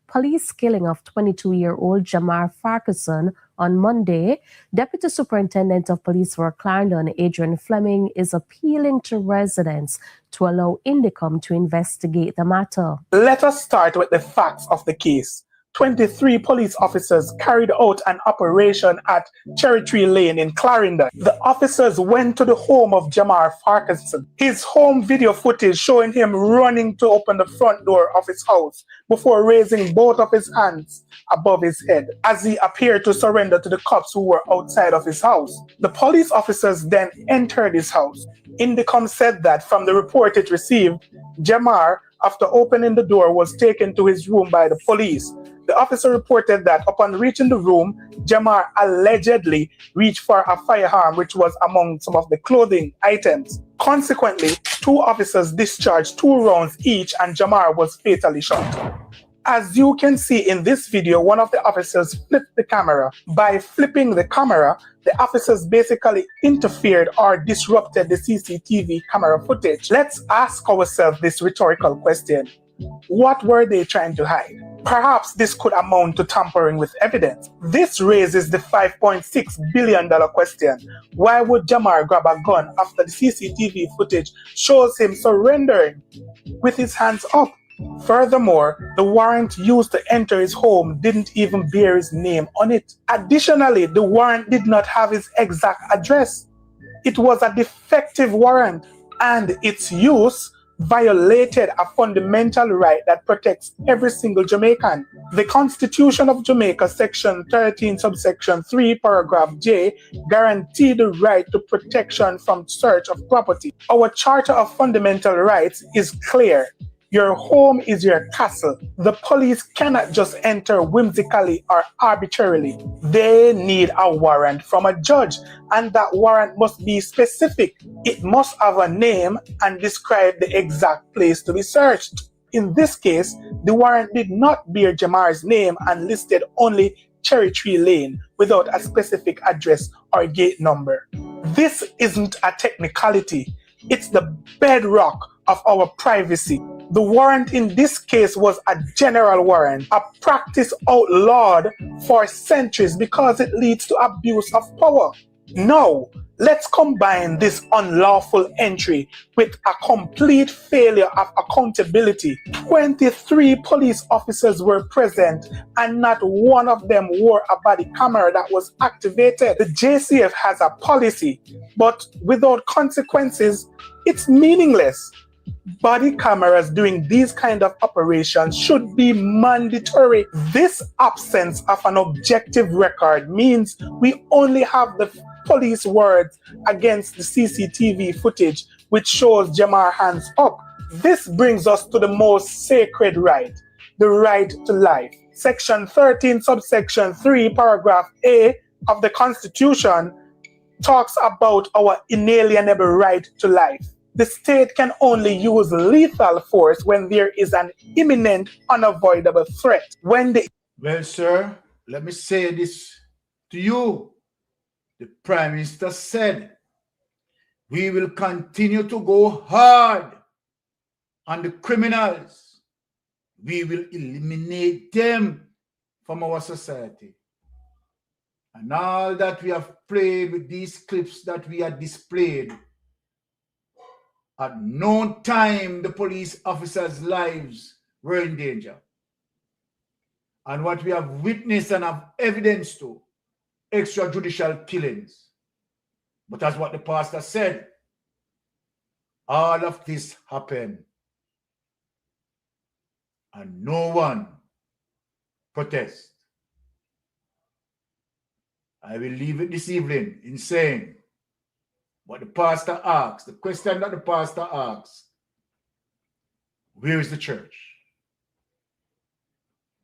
police killing of 22-year-old Jamar Farquharson on Monday, Deputy Superintendent of Police for Clarendon, Adrian Fleming, is appealing to residents to allow Indicom to investigate the matter. Let us start with the facts of the case. 23 police officers carried out an operation at Cherry Tree Lane in Clarendon. The officers went to the home of Jamar Farquharson. His home video footage showing him running to open the front door of his house before raising both of his hands above his head as he appeared to surrender to the cops who were outside of his house. The police officers then entered his house. Indicom said that from the report it received, Jamar, after opening the door, was taken to his room by the police. The officer reported that upon reaching the room, Jamar allegedly reached for a firearm which was among some of the clothing items. Consequently, 2 officers discharged 2 rounds each and Jamar was fatally shot. As you can see in this video, one of the officers flipped the camera. By flipping the camera, the officers basically interfered or disrupted the CCTV camera footage. Let's ask ourselves this rhetorical question. What were they trying to hide? Perhaps this could amount to tampering with evidence. This raises the $5.6 billion question. Why would Jamar grab a gun after the CCTV footage shows him surrendering with his hands up? Furthermore, the warrant used to enter his home didn't even bear his name on it. Additionally, the warrant did not have his exact address. It was a defective warrant, and its use violated a fundamental right that protects every single Jamaican. The Constitution of Jamaica, Section 13, subsection 3, paragraph J, guaranteed the right to protection from search of property. Our Charter of Fundamental Rights is clear. Your home is your castle. The police cannot just enter whimsically or arbitrarily. They need a warrant from a judge, and that warrant must be specific. It must have a name and describe the exact place to be searched. In this case, the warrant did not bear Jamar's name and listed only Cherry Tree Lane without a specific address or gate number. This isn't a technicality. It's the bedrock of our privacy. The warrant in this case was a general warrant, a practice outlawed for centuries because it leads to abuse of power. Now, let's combine this unlawful entry with a complete failure of accountability. 23 police officers were present and not one of them wore a body camera that was activated. The JCF has a policy, but without consequences, it's meaningless. Body cameras during these kind of operations should be mandatory. This absence of an objective record means we only have the police words against the CCTV footage which shows Jamar hands up. This brings us to the most sacred right, the right to life. Section 13, subsection 3, paragraph A of the Constitution talks about our inalienable right to life. The state can only use lethal force when there is an imminent, unavoidable threat. Well, sir, let me say this to you. The Prime Minister said, we will continue to go hard on the criminals. We will eliminate them from our society. And all that we have played with these clips that we have displayed, at no time the police officers' lives were in danger. And what we have witnessed and have evidence to, extrajudicial killings. But as what the pastor said, all of this happened and no one protests. I will leave it this evening in saying what the pastor asks, the question that the pastor asks, where is the church?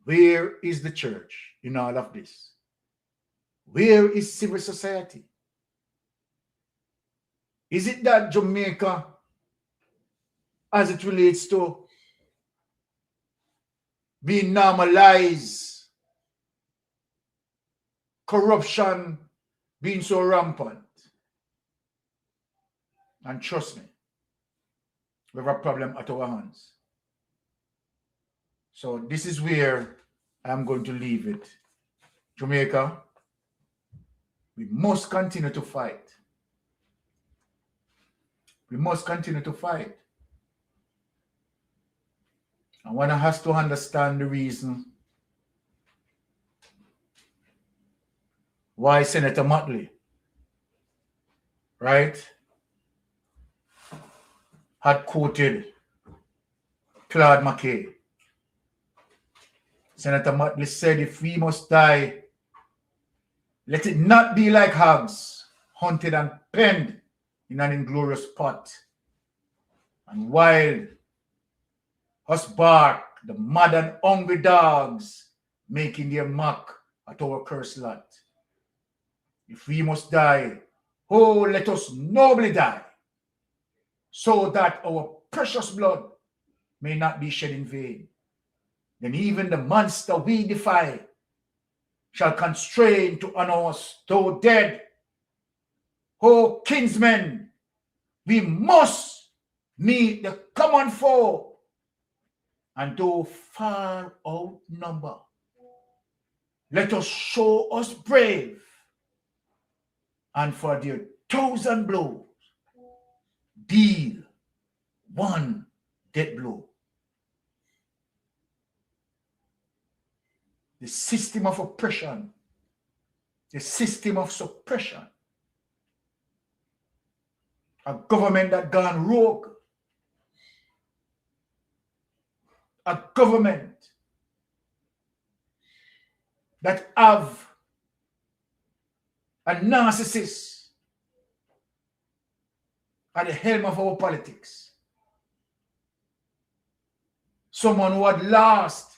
Where is the church in all of this? Where is civil society? Is it that Jamaica, as it relates to being normalized, corruption being so rampant? And trust me, we have a problem at our hands. So this is where I'm going to leave it. Jamaica, we must continue to fight. We must continue to fight. And one has to understand the reason why Senator Motley, right, had quoted Claude McKay. Senator Motley said, if we must die, let it not be like hogs, hunted and penned in an inglorious pot. And while us bark, the mad and hungry dogs, making their mock at our cursed lot. If we must die, oh, let us nobly die, so that our precious blood may not be shed in vain. Then even the monster we defy shall constrain to honor us, though dead. Oh, kinsmen, we must meet the common foe, and though far outnumber, let us show us brave, and for their 1,000 blows, deal one dead blow. The system of oppression, the system of suppression, a government that gone rogue, a government that have a narcissist at the helm of our politics. Someone who had lost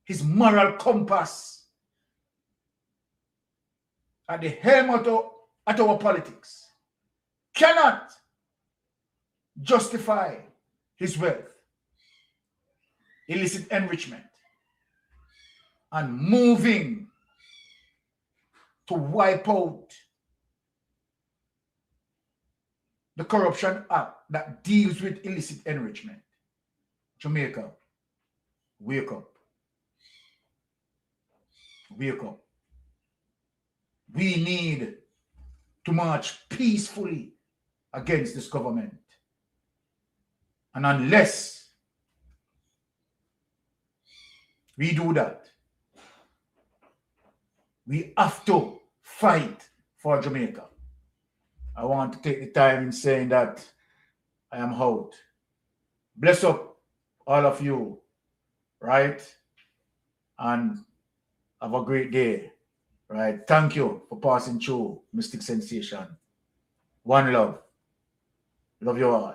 his moral compass at the helm of our politics, cannot justify his wealth, illicit enrichment, and moving to wipe out the Corruption Act that deals with illicit enrichment. Jamaica, wake up. Wake up. We need to march peacefully against this government. And unless we do that, we have to fight for Jamaica. I want to take the time in saying that I am out. Bless up all of you, right? And have a great day, right? Thank you for passing through Mystic Sensation. One love. Love you all.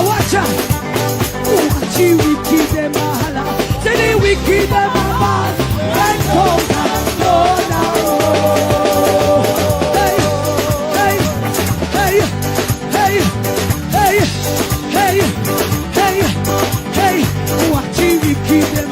Watch out. Watch you, we keep them mahala. Say we keep them mahala. And come now. Hey, hey, hey, hey, hey, hey, hey, hey. Watch you, we keep them